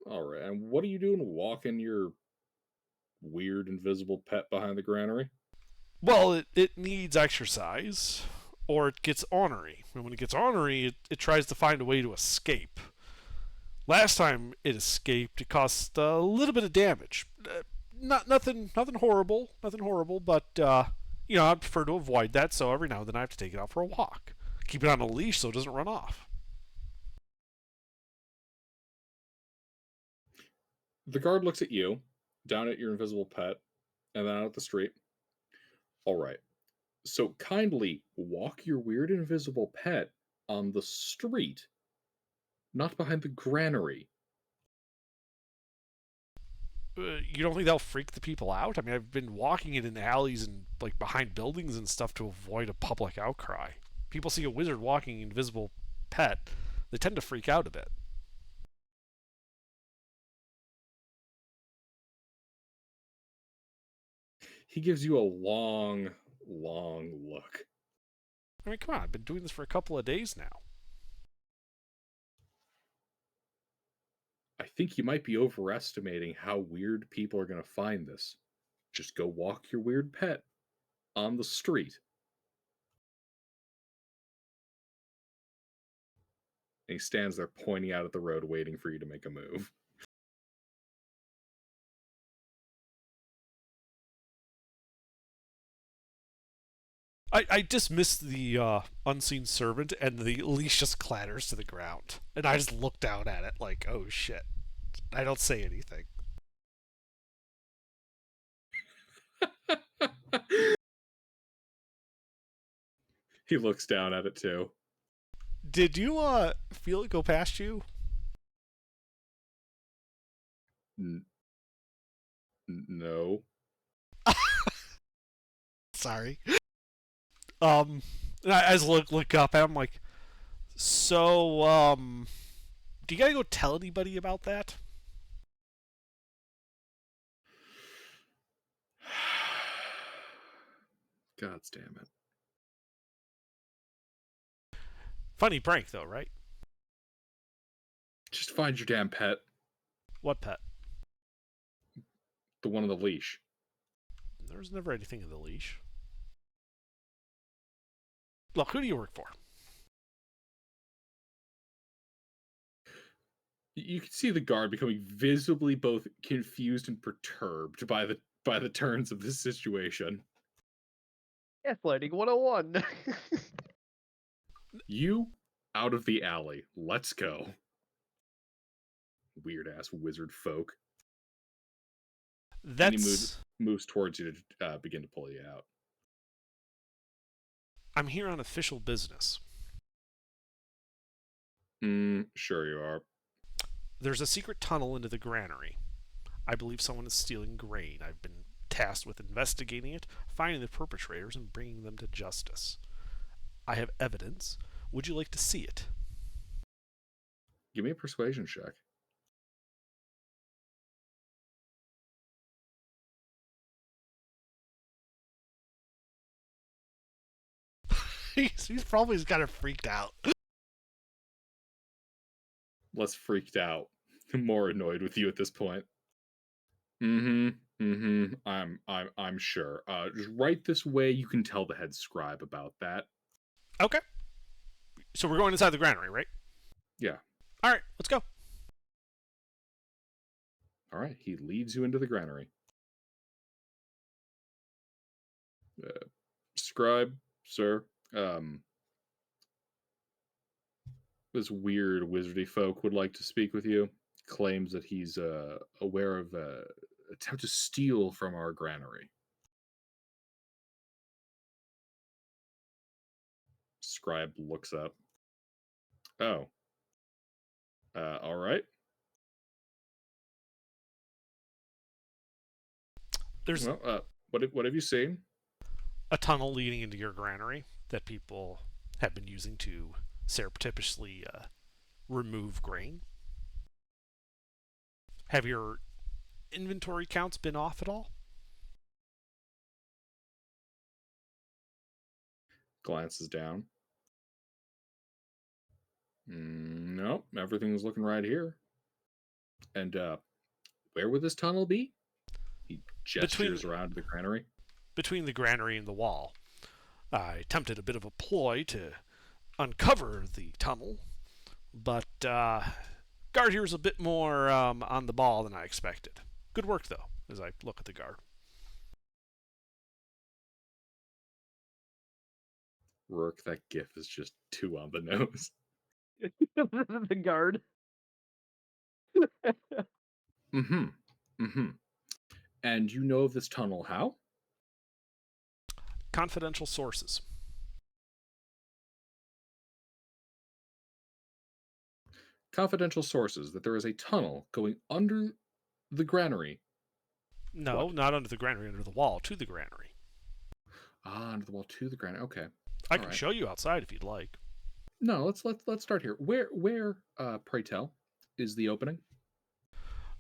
All right. And what are you doing walking your weird invisible pet behind the granary? Well, it needs exercise, or it gets ornery. And when it gets ornery, it tries to find a way to escape. Last time it escaped, it caused a little bit of damage. Nothing horrible, but I'd prefer to avoid that. So every now and then I have to take it out for a walk, keep it on a leash so it doesn't run off. The guard looks at you, down at your invisible pet, and then out at the street. All right. So kindly walk your weird invisible pet on the street, not behind the granary. You don't think that'll freak the people out? I mean, I've been walking it in alleys and like behind buildings and stuff to avoid a public outcry. People see a wizard walking an invisible pet, they tend to freak out a bit. He gives you a long look. I mean, come on, I've been doing this for a couple of days now. think you might be overestimating how weird people are going to find this. Just go walk your weird pet on the street. And he stands there pointing out at the road, waiting for you to make a move. I dismiss the unseen servant, and the leash just clatters to the ground. And I just look down at it like, oh shit. I don't say anything. He looks down at it too. Did you feel it go past you? No. Sorry. And I just look up and I'm like, so, do you gotta go tell anybody about that? God damn it. Funny prank though, right? Just find your damn pet. What pet? The one on the leash. There's never anything in the leash. Look, who do you work for? You can see the guard becoming visibly both confused and perturbed by the turns of this situation. Gaslighting 101. You out of the alley. Let's go. Weird ass wizard folk. That's. And he moves towards you to begin to pull you out. I'm here on official business. Sure you are. There's a secret tunnel into the granary. I believe someone is stealing grain. I've been tasked with investigating it, finding the perpetrators, and bringing them to justice. I have evidence. Would you like to see it? Give me a persuasion check. He's probably kind of freaked out. Less freaked out. More annoyed with you at this point. I'm sure. Just right this way, you can tell the head scribe about that. Okay. So we're going inside the granary, right? Yeah. All right, let's go. All right, he leads you into the granary. Scribe, sir, this weird wizardy folk would like to speak with you. Claims that he's aware of attempt to steal from our granary. Scribe looks up. Oh. All right. There's what have you seen? a tunnel leading into your granary that people have been using to surreptitiously remove grain. Have your inventory counts been off at all? Glances down. Nope, everything's looking right here. And where would this tunnel be? He gestures around the granary. Between the granary and the wall. I attempted a bit of a ploy to uncover the tunnel, but guard here is a bit more on the ball than I expected. Good work, though, as I look at the guard. Rourke, that gif is just too on the nose. The guard. And you know of this tunnel how? Confidential sources. Confidential sources that there is a tunnel going under the granary. No, not under the granary, under the wall to the granary. Under the wall to the granary. Okay. I can show you outside if you'd like. No, let's start here. Where pray tell, is the opening?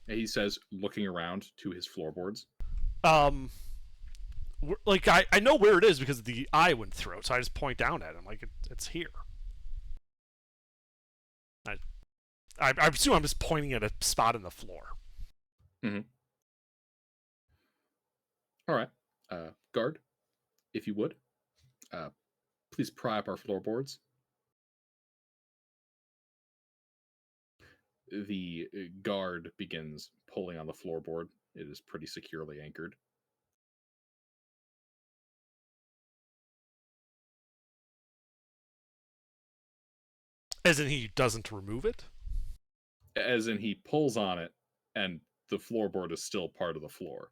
And he says, looking around to his floorboards. Like I know where it is because the eye went through it, so I just point down at him like it's here. I assume I'm just pointing at a spot in the floor. All right. Guard, if you would, please pry up our floorboards. The guard begins pulling on the floorboard. It is pretty securely anchored. As in, he doesn't remove it? As in, he pulls on it, and the floorboard is still part of the floor.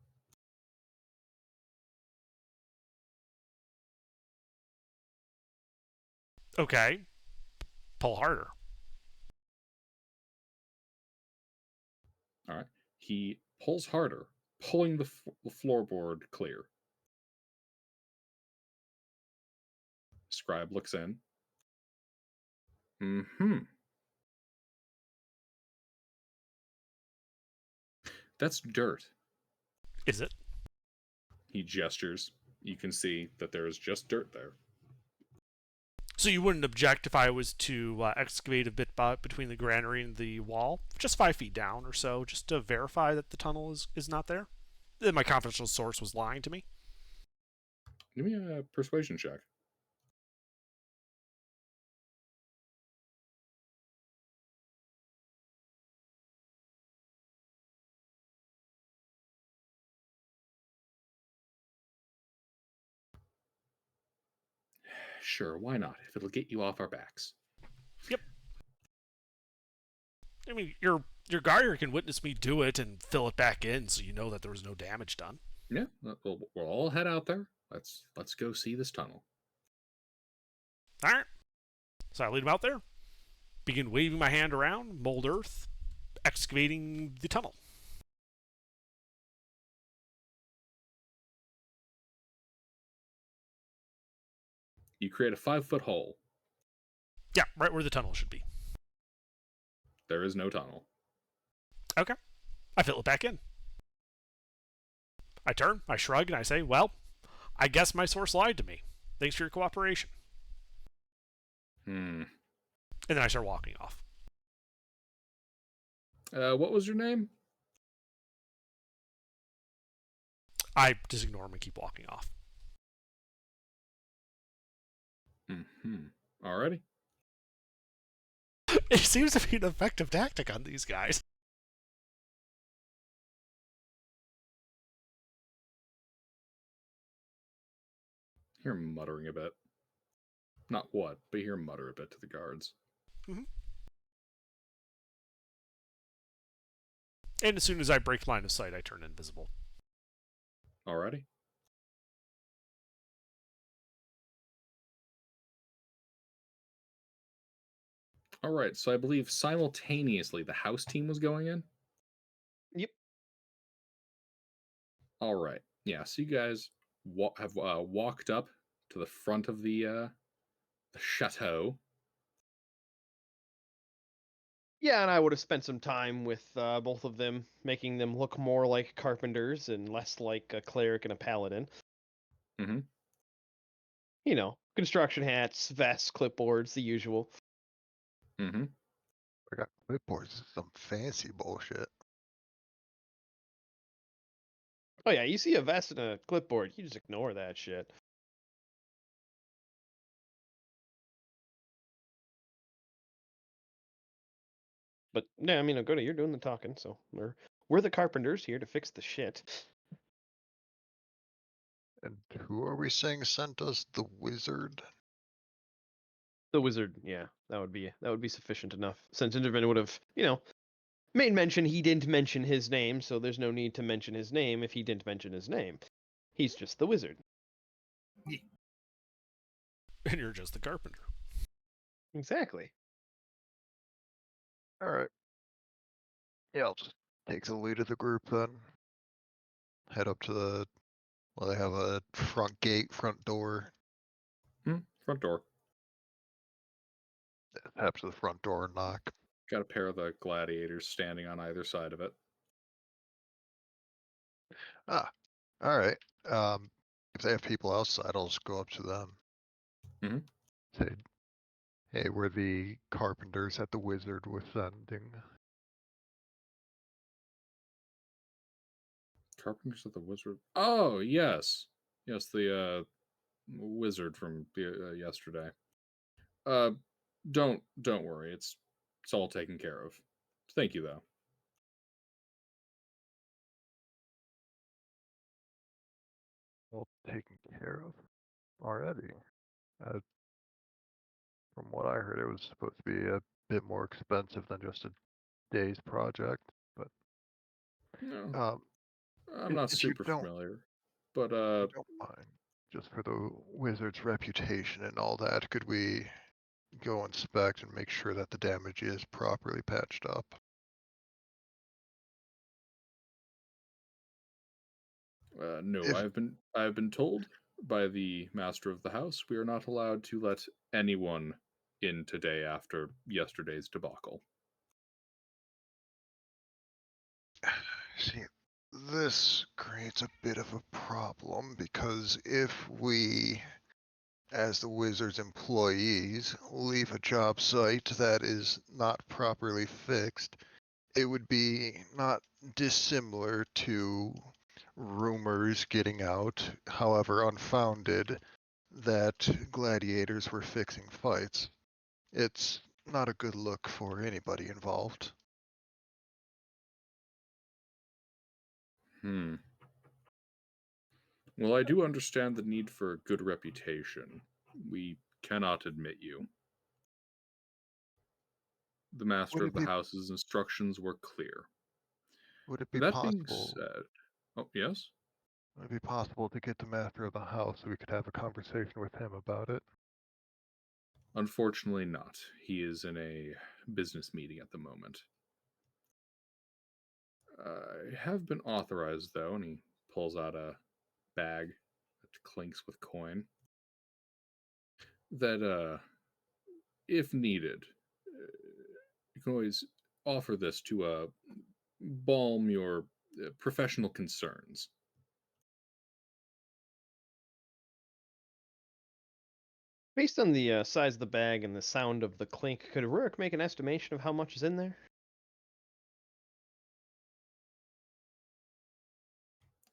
Okay. Pull harder. All right. He pulls harder, pulling the floorboard clear. Scribe looks in. That's dirt. Is it? He gestures. You can see that there is just dirt there. So you wouldn't object if I was to excavate a bit between the granary and the wall? Just 5 feet down or so, just to verify that the tunnel is not there? That my confidential source was lying to me? Give me a persuasion check. Sure, why not? If it'll get you off our backs. Yep. I mean, your guardian can witness me do it and fill it back in, so you know that there was no damage done. Yeah, we'll all head out there. Let's go see this tunnel. All right. So I lead him out there, begin waving my hand around, mold earth, excavating the tunnel. You create a 5-foot hole. Yeah, right where the tunnel should be. There is no tunnel. Okay. I fill it back in. I turn, I shrug, and I say, well, I guess my source lied to me. Thanks for your cooperation. And then I start walking off. What was your name? I just ignore him and keep walking off. Alrighty. It seems to be an effective tactic on these guys. Hear him muttering a bit. Not what, but hear him mutter a bit to the guards. And as soon as I break line of sight, I turn invisible. Alrighty. Alright, so I believe simultaneously the house team was going in? Yep. Alright. Yeah, so you guys have walked up to the front of the chateau. Yeah, and I would have spent some time with both of them, making them look more like carpenters and less like a cleric and a paladin. You know, construction hats, vests, clipboards, the usual. I got clipboards. This is some fancy bullshit. Oh yeah, you see a vest and a clipboard, you just ignore that shit. But no, I mean, Agoda, you're doing the talking, so we're the carpenters here to fix the shit. And who are we saying sent us? The wizard? The wizard, yeah, that would be sufficient enough. Since Intervin would have, made mention he didn't mention his name, so there's no need to mention his name if he didn't mention his name. He's just the wizard. And you're just the carpenter. Exactly. Alright. Yeah, I'll just take the lead of the group then. Head up to they have a front gate, front door. Front door. Head up to the front door and knock. Got a pair of the gladiators standing on either side of it. Alright. If they have people outside, I'll just go up to them. Say, Hey, we're the carpenters at the Wizard with sending. Carpenters of the Wizard. Oh, yes. Yes, the wizard from yesterday. Uh, don't worry. It's all taken care of. Thank you, though. All taken care of already. Uh, from what I heard, it was supposed to be a bit more expensive than just a day's project, but No, um, I'm not if you super don't, familiar, but if you don't mind, just for the Wizard's reputation and all that, could we go inspect and make sure that the damage is properly patched up? no, If I've been told by the master of the house we are not allowed to let anyone in today after yesterday's debacle. See, this creates a bit of a problem because if we, as the Wizard's employees, leave a job site that is not properly fixed, it would be not dissimilar to rumors getting out, however unfounded, that gladiators were fixing fights. It's not a good look for anybody involved. Hmm. Well, I do understand the need for a good reputation. We cannot admit you. The master Would of it the be house's instructions were clear. would it be That being possible said, oh, yes? would it be possible to get the master of the house so we could have a conversation with him about it? Unfortunately, not. He is in a business meeting at the moment. I have been authorized, though, and he pulls out a bag that clinks with coin, that, if needed, you can always offer this to balm your professional concerns. Based on the size of the bag and the sound of the clink, could Rurik make an estimation of how much is in there?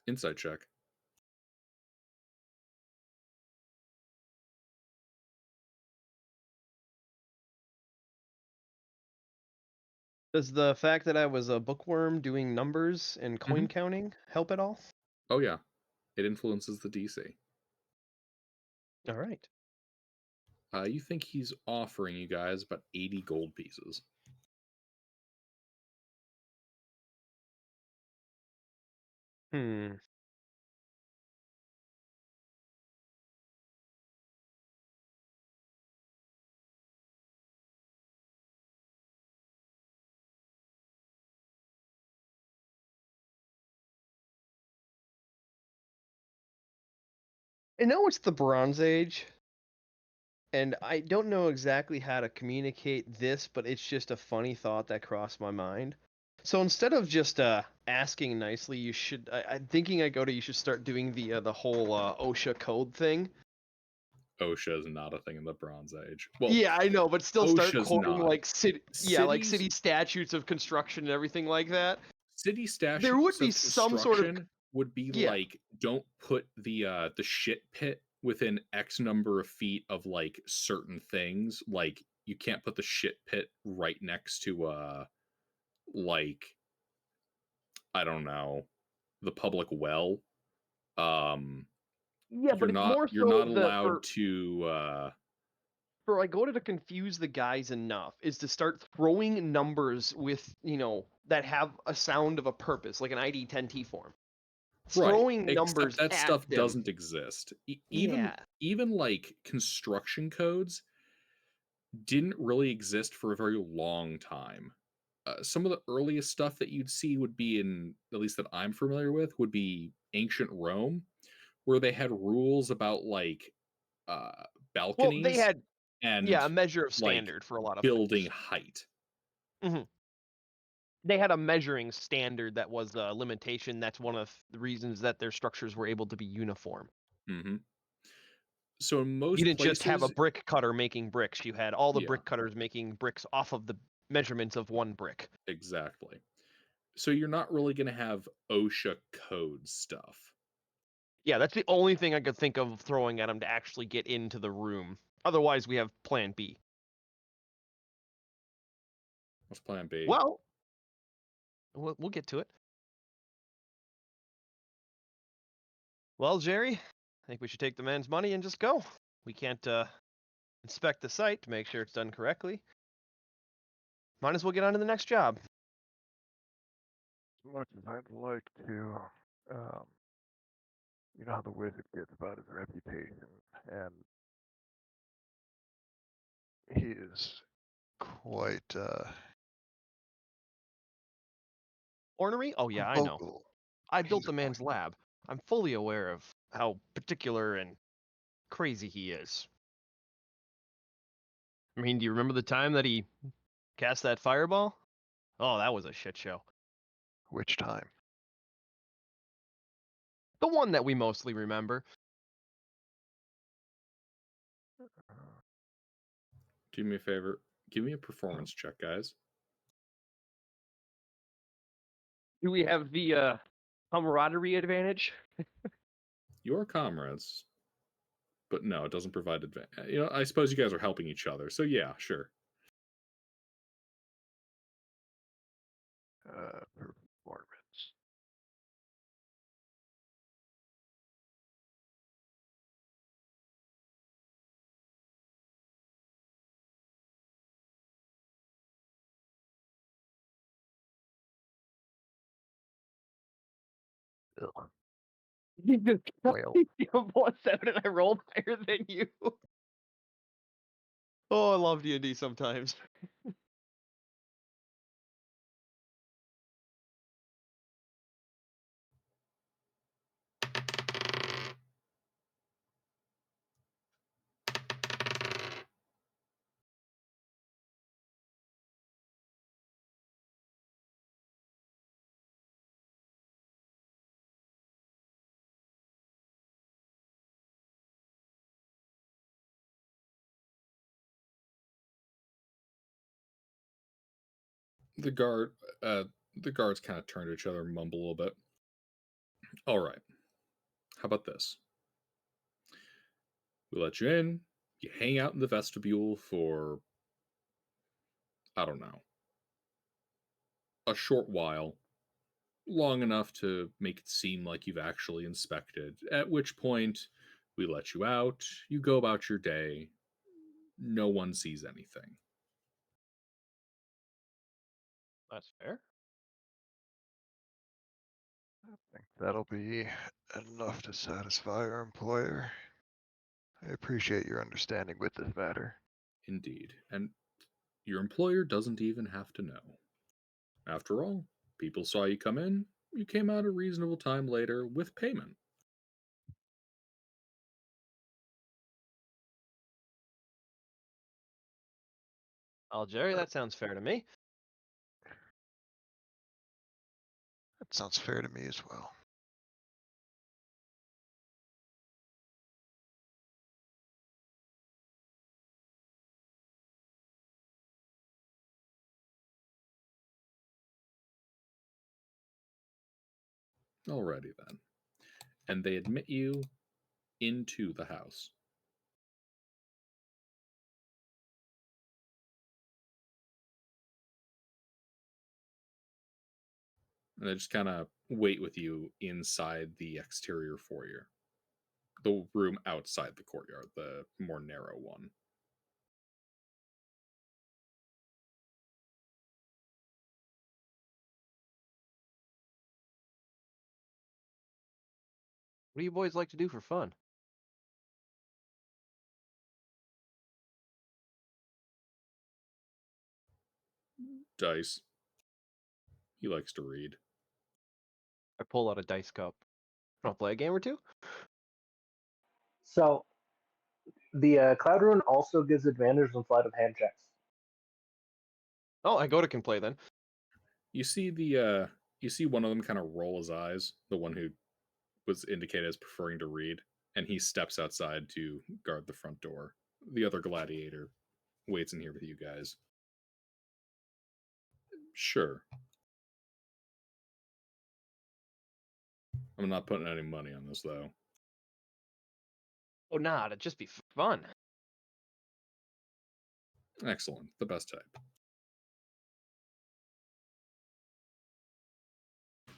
Insight check. Does the fact that I was a bookworm doing numbers and coin Mhm. counting help at all? Oh, yeah. It influences the DC. All right. You think he's offering you guys about 80 gold pieces. Hmm. I know it's the Bronze Age, and I don't know exactly how to communicate this, but it's just a funny thought that crossed my mind. So instead of just asking nicely, you should. I'm thinking you should start doing the whole OSHA code thing. OSHA is not a thing in the Bronze Age. Well, Yeah, I know, but still start OSHA's quoting not. like Cities, city statutes of construction and everything like that. city There would statutes be of some sort of construction would be yeah. like, don't put the shit pit within X number of feet of like certain things. Like you can't put the shit pit right next to like, I don't know, the public well. Um Yeah, but it's more you're so not the allowed to for like order to confuse the guys enough is to start throwing numbers with that have a sound of a purpose, like an ID 10T form. right, Throwing except numbers that at stuff them. doesn't exist. Yeah. Even like construction codes didn't really exist for a very long time. Some of the earliest stuff that you'd see would be in, at least that I'm familiar with, would be ancient Rome, where they had rules about like uh, Well, they balconies had and a measure of like standard for a lot of building things. height. They had a measuring standard that was a limitation. That's one of the reasons that their structures were able to be uniform. Hmm. So in most You didn't places, just have a brick cutter making bricks. You had all the Yeah. brick cutters making bricks off of the measurements of one brick. Exactly. So you're not really going to have OSHA code stuff. Yeah, that's the only thing I could think of throwing at him to actually get into the room. Otherwise, we have Plan B. What's Plan B? Well, we'll get to it. Well, Jerry, I think we should take the man's money and just go. We can't inspect the site to make sure it's done correctly. Might as well get on to the next job. As much as I'd like to, you know how the wizard gets about his reputation, and he is quite Ornery? Oh yeah, I know. vocal. I built He's the man's lab. I'm fully aware of how particular and crazy he is. I mean, do you remember the time that he cast that fireball? Oh, that was a shit show. Which time? The one that we mostly remember. Do me a favor. Give me a performance check, guys. Do we have the camaraderie advantage? You're comrades. But no, it doesn't provide advantage. You know, I suppose you guys are helping each other. So yeah, sure. Performance. Ugh. You just Well, +7 and I rolled higher than you. Oh, I love D&D sometimes. The guards kind of turn to each other and mumble a little bit. All right. How about this? We let you in. You hang out in the vestibule for, I don't know, a short while. Long enough to make it seem like you've actually inspected. At which point, we let you out. You go about your day. No one sees anything. That's fair. I think that'll be enough to satisfy our employer. I appreciate your understanding with this matter. Indeed. And your employer doesn't even have to know. After all, people saw you come in, you came out a reasonable time later with payment. Well, Jerry, that sounds fair to me. That sounds fair to me as well. Alrighty then. And they admit you into the house. And they just kind of wait with you inside the exterior foyer. The room outside the courtyard, the more narrow one. What do you boys like to do for fun? Dice. He likes to read. I pull out a dice cup. Want to play a game or two? So the Cloud Rune also gives advantage on sleight of hand checks. Oh, I go to can play then. You see you see one of them kind of roll his eyes, the one who was indicated as preferring to read, And he steps outside to guard the front door. The other gladiator waits in here with you guys. Sure. I'm not putting any money on this, though. Oh, nah, it'd just be fun. Excellent. The best type.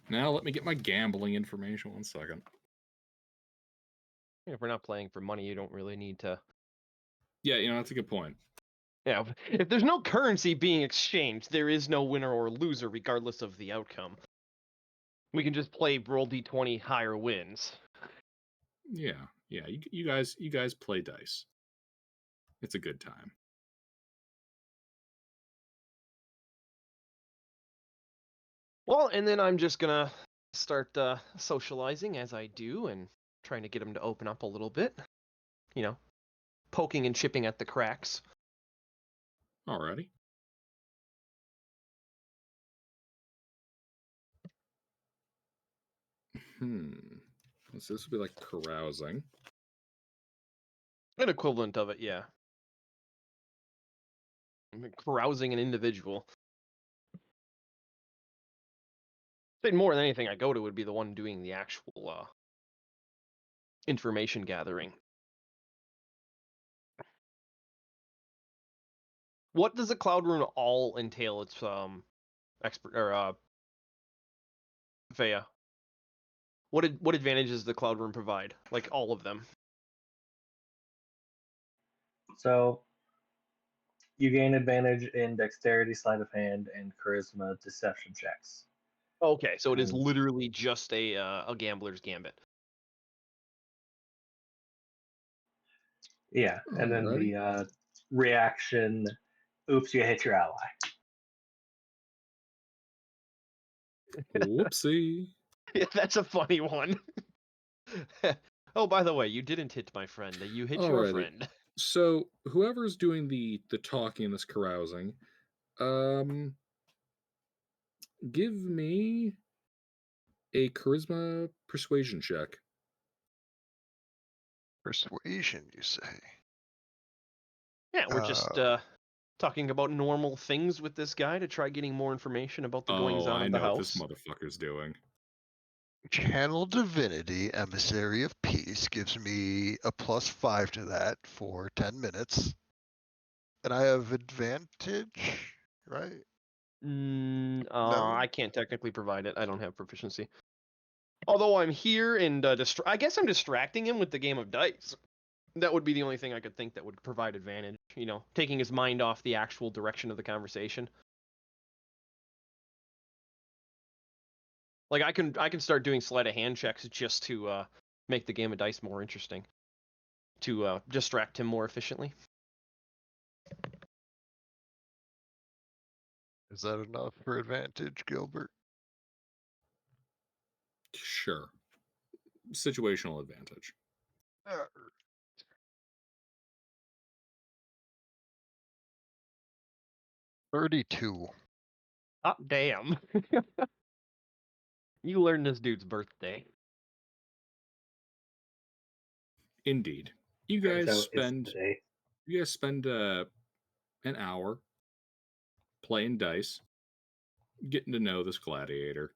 Now let me get my gambling information. 1 second. If we're not playing for money, you don't really need to. Yeah, that's a good point. Yeah, if there's no currency being exchanged, there is no winner or loser, regardless of the outcome. We can just play roll d20 higher wins. Yeah. You guys play dice. It's a good time. Well, and then I'm just gonna start socializing as I do, and trying to get him to open up a little bit. Poking and chipping at the cracks. Alrighty. So this would be like carousing. An equivalent of it, yeah. Carousing an individual. I think more than anything, I go to would be the one doing the actual information gathering. What does a cloud rune all entail? It's expert or Vea. What advantages does the cloud rune provide? Like all of them. So you gain advantage in dexterity, sleight of hand, and charisma deception checks. Okay, so it is literally just a gambler's gambit. Yeah, and then the reaction, oops, you hit your ally. Whoopsie. Yeah, that's a funny one. Oh, by the way, you didn't hit my friend. You hit your Alrighty. friend. So whoever's doing the talking and this carousing, give me a charisma persuasion check. Persuasion, you say? Yeah, we're just talking about normal things with this guy to try getting more information about the goings on of the what house. this motherfucker's doing. Channel Divinity, Emissary of Peace, gives me a +5 to that for 10 minutes. And I have advantage, right? No? I can't technically provide it. I don't have proficiency. Although I'm here and I guess I'm distracting him with the game of dice. That would be the only thing I could think that would provide advantage. Taking his mind off the actual direction of the conversation. Like I can start doing sleight of hand checks just to make the game of dice more interesting. To distract him more efficiently. Is that enough for advantage, Gilbert? Sure. Situational advantage. 32. Oh, damn. You learned this dude's birthday. Indeed. You Turns guys out it's spend today. an hour playing dice, getting to know this gladiator.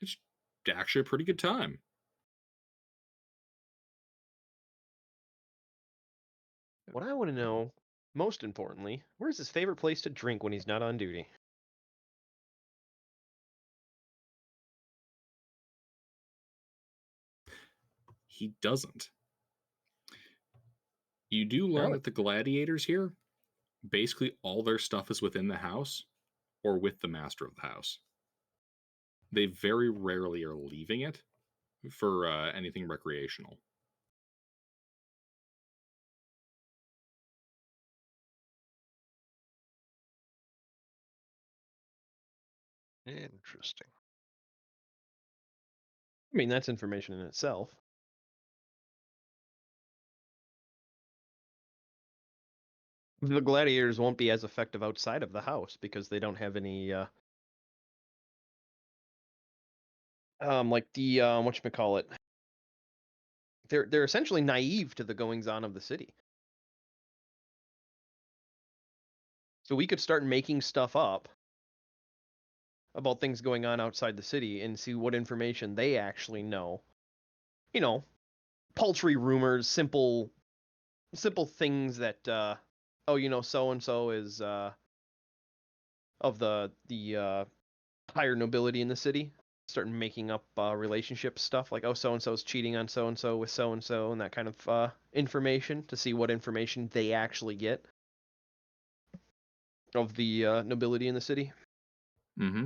It's actually a pretty good time. What I want to know, most importantly, where's his favorite place to drink when he's not on duty? He doesn't. You do learn that the gladiators here, basically all their stuff is within the house or with the master of the house. They very rarely are leaving it for anything recreational. Interesting. I mean, that's information in itself. The gladiators won't be as effective outside of the house because they don't have any like the whatchamacallit, they're essentially naive to the goings on of the city. So we could start making stuff up about things going on outside the city and see what information they actually know. You know, paltry rumors, simple things that oh, you know, so and so is of the higher nobility in the city. Start making up relationship stuff like, oh, so and so is cheating on so and so with so and that kind of information to see what information they actually get of the nobility in the city. Mm-hmm.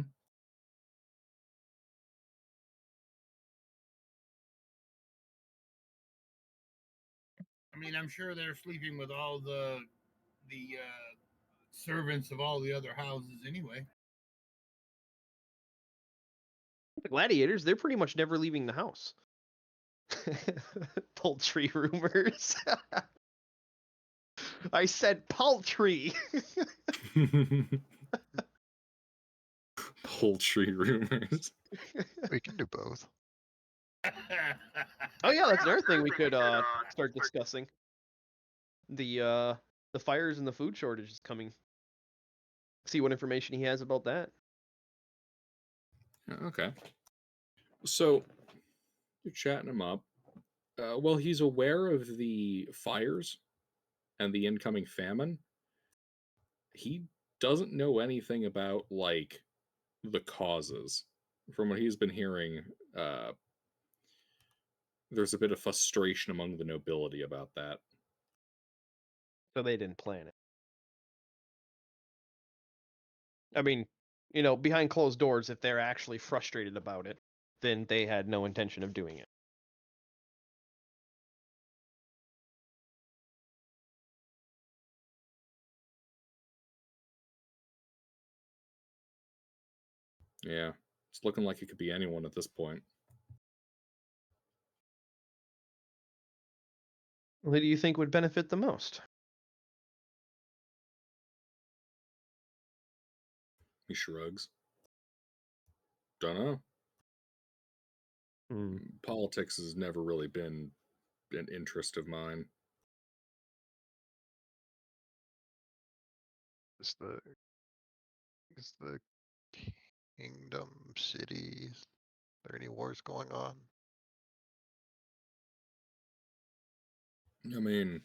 I mean, I'm sure they're sleeping with all the servants of all the other houses anyway. The gladiators, they're pretty much never leaving the house. Poultry rumors. I said paltry. Poultry rumors. We can do both. Oh yeah, that's another thing we could start discussing. The fires and the food shortage is coming. See what information he has about that. Okay. So you're chatting him up. Well, he's aware of the fires and the incoming famine. He doesn't know anything about like the causes. From what he's been hearing, there's a bit of frustration among the nobility about that. So they didn't plan it. I mean, you know, behind closed doors, if they're actually frustrated about it, then they had no intention of doing it. Yeah, it's looking like it could be anyone at this point. Who do you think would benefit the most? He shrugs. Don't know. Politics has never really been an interest of mine. Is the kingdom cities? Are there any wars going on? I mean,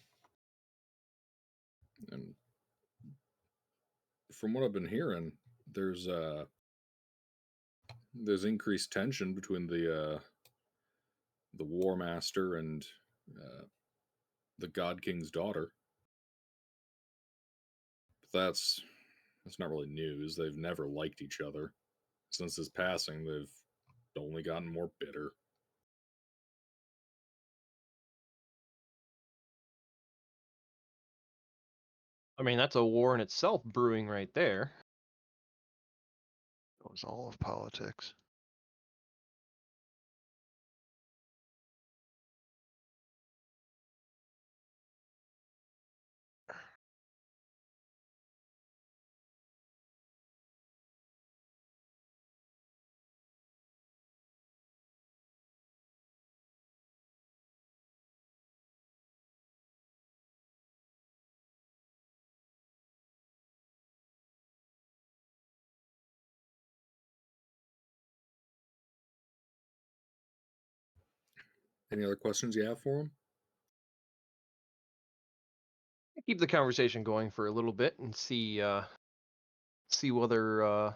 and from what I've been hearing, there's increased tension between the War Master and the God King's daughter. But that's not really news. They've never liked each other. Since his passing, they've only gotten more bitter. I mean, that's a war in itself brewing right there. It was all of politics. Any other questions you have for him? Keep the conversation going for a little bit and see whether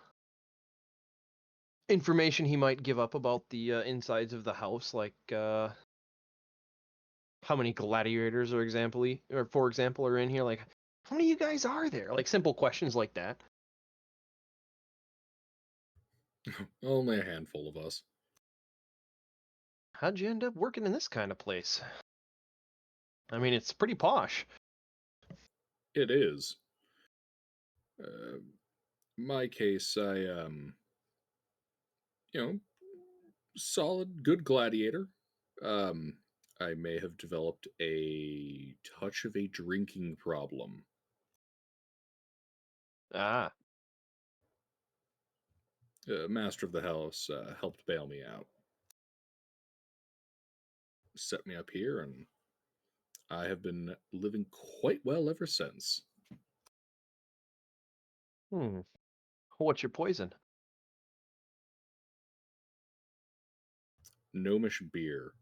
information he might give up about the insides of the house, like how many gladiators for example are in here, like how many of you guys are there, like simple questions like that. Only a handful of us. How'd you end up working in this kind of place? I mean, it's pretty posh. It is. My case, solid, good gladiator. I may have developed a touch of a drinking problem. Ah, Master of the house helped bail me out. set me up here, and I have been living quite well ever since. What's your poison? Gnomish beer.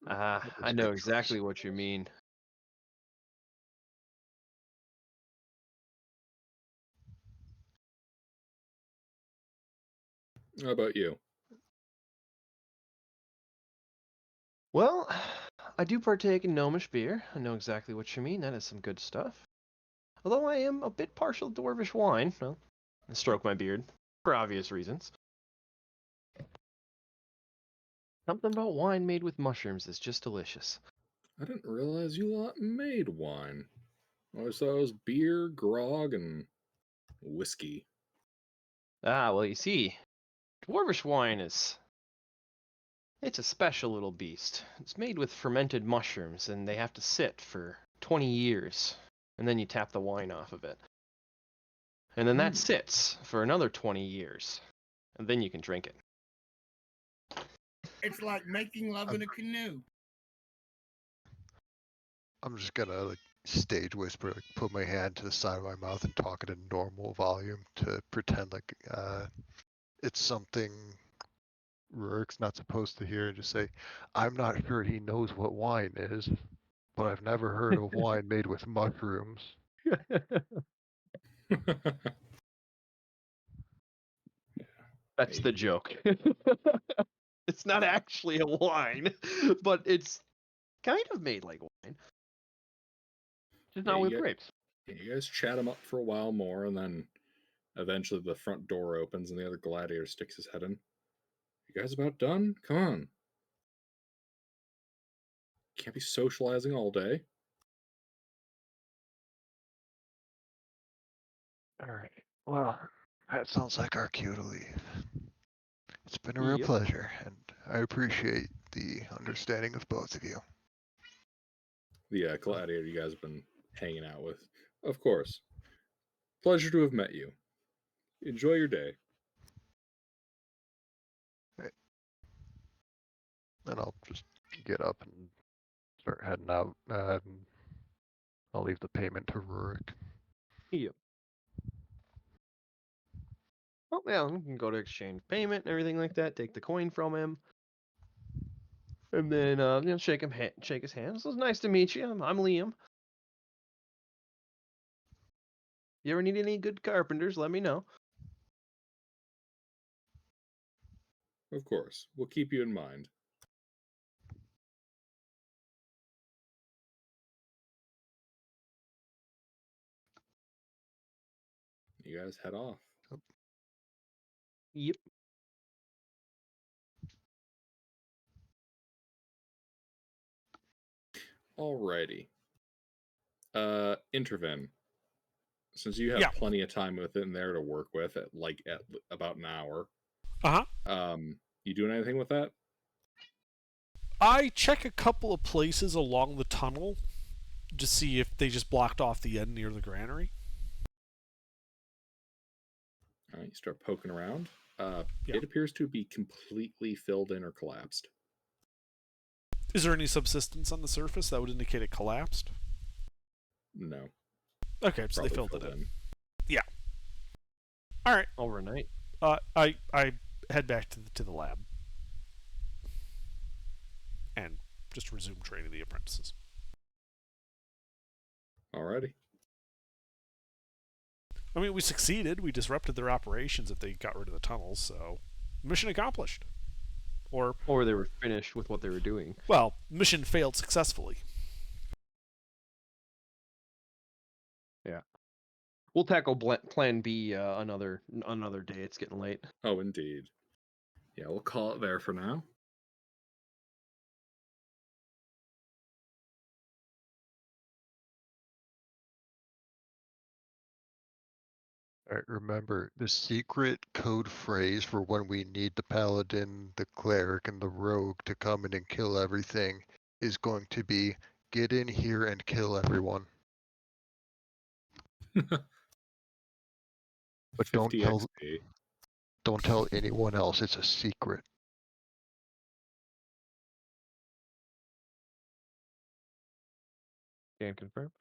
Ah, That I was a know good choice. exactly what you mean. How about you? Well, I do partake in gnomish beer. I know exactly what you mean. That is some good stuff. Although I am a bit partial to dwarvish wine. Well, I stroke my beard for obvious reasons. Something about wine made with mushrooms is just delicious. I didn't realize you lot made wine. I always thought it was beer, grog, and whiskey. Ah, well, you see, dwarvish wine it's a special little beast. It's made with fermented mushrooms, and they have to sit for 20 years, and then you tap the wine off of it. And then that sits for another 20 years, and then you can drink it. It's like making love in a canoe. I'm just gonna like stage whisper, like put my hand to the side of my mouth and talk at a normal volume to pretend like it's something Rurik's not supposed to hear, and just say, "I'm not sure he knows what wine is, but I've never heard of wine made with mushrooms." That's the joke. It's not actually a wine, but it's kind of made like wine. Just Yeah, not with grapes. you guys chat him up for a while more, and then eventually the front door opens and the other gladiator sticks his head in. You guys about done? Come on. Can't be socializing all day. All right. Well, that sounds like our cue to leave. It's been a real Yep. pleasure, and I appreciate the understanding of both of you. The gladiator you guys have been hanging out with. Of course. Pleasure to have met you. Enjoy your day. Then I'll just get up and start heading out. I'll leave the payment to Rurik. Yep. Oh yeah, you can go to exchange payment and everything like that. Take the coin from him, and then shake his hand. So it's nice to meet you. I'm Liam. You ever need any good carpenters? Let me know. Of course. We'll keep you in mind. You guys head off. Yep. Alrighty. Intervin. Since you have Yeah. plenty of time within there to work with at about an hour. Uh-huh. You doing anything with that? I check a couple of places along the tunnel to see if they just blocked off the end near the granary. All right, you start poking around. Yeah. It appears to be completely filled in or collapsed. Is there any subsistence on the surface that would indicate it collapsed? No. Okay, so they Probably filled it in. Yeah. All right. Overnight. I head back to the lab and just resume training the apprentices. Alrighty. I mean, we succeeded. We disrupted their operations if they got rid of the tunnels, so mission accomplished. Or they were finished with what they were doing. well, mission failed successfully. Yeah. We'll tackle Plan B another day. It's getting late. Oh, indeed. Yeah, we'll call it there for now. All right, remember, the secret code phrase for when we need the paladin, the cleric, and the rogue to come in and kill everything is going to be, "Get in here and kill everyone." But 50 XP. don't tell anyone else. It's a secret. Can confirm.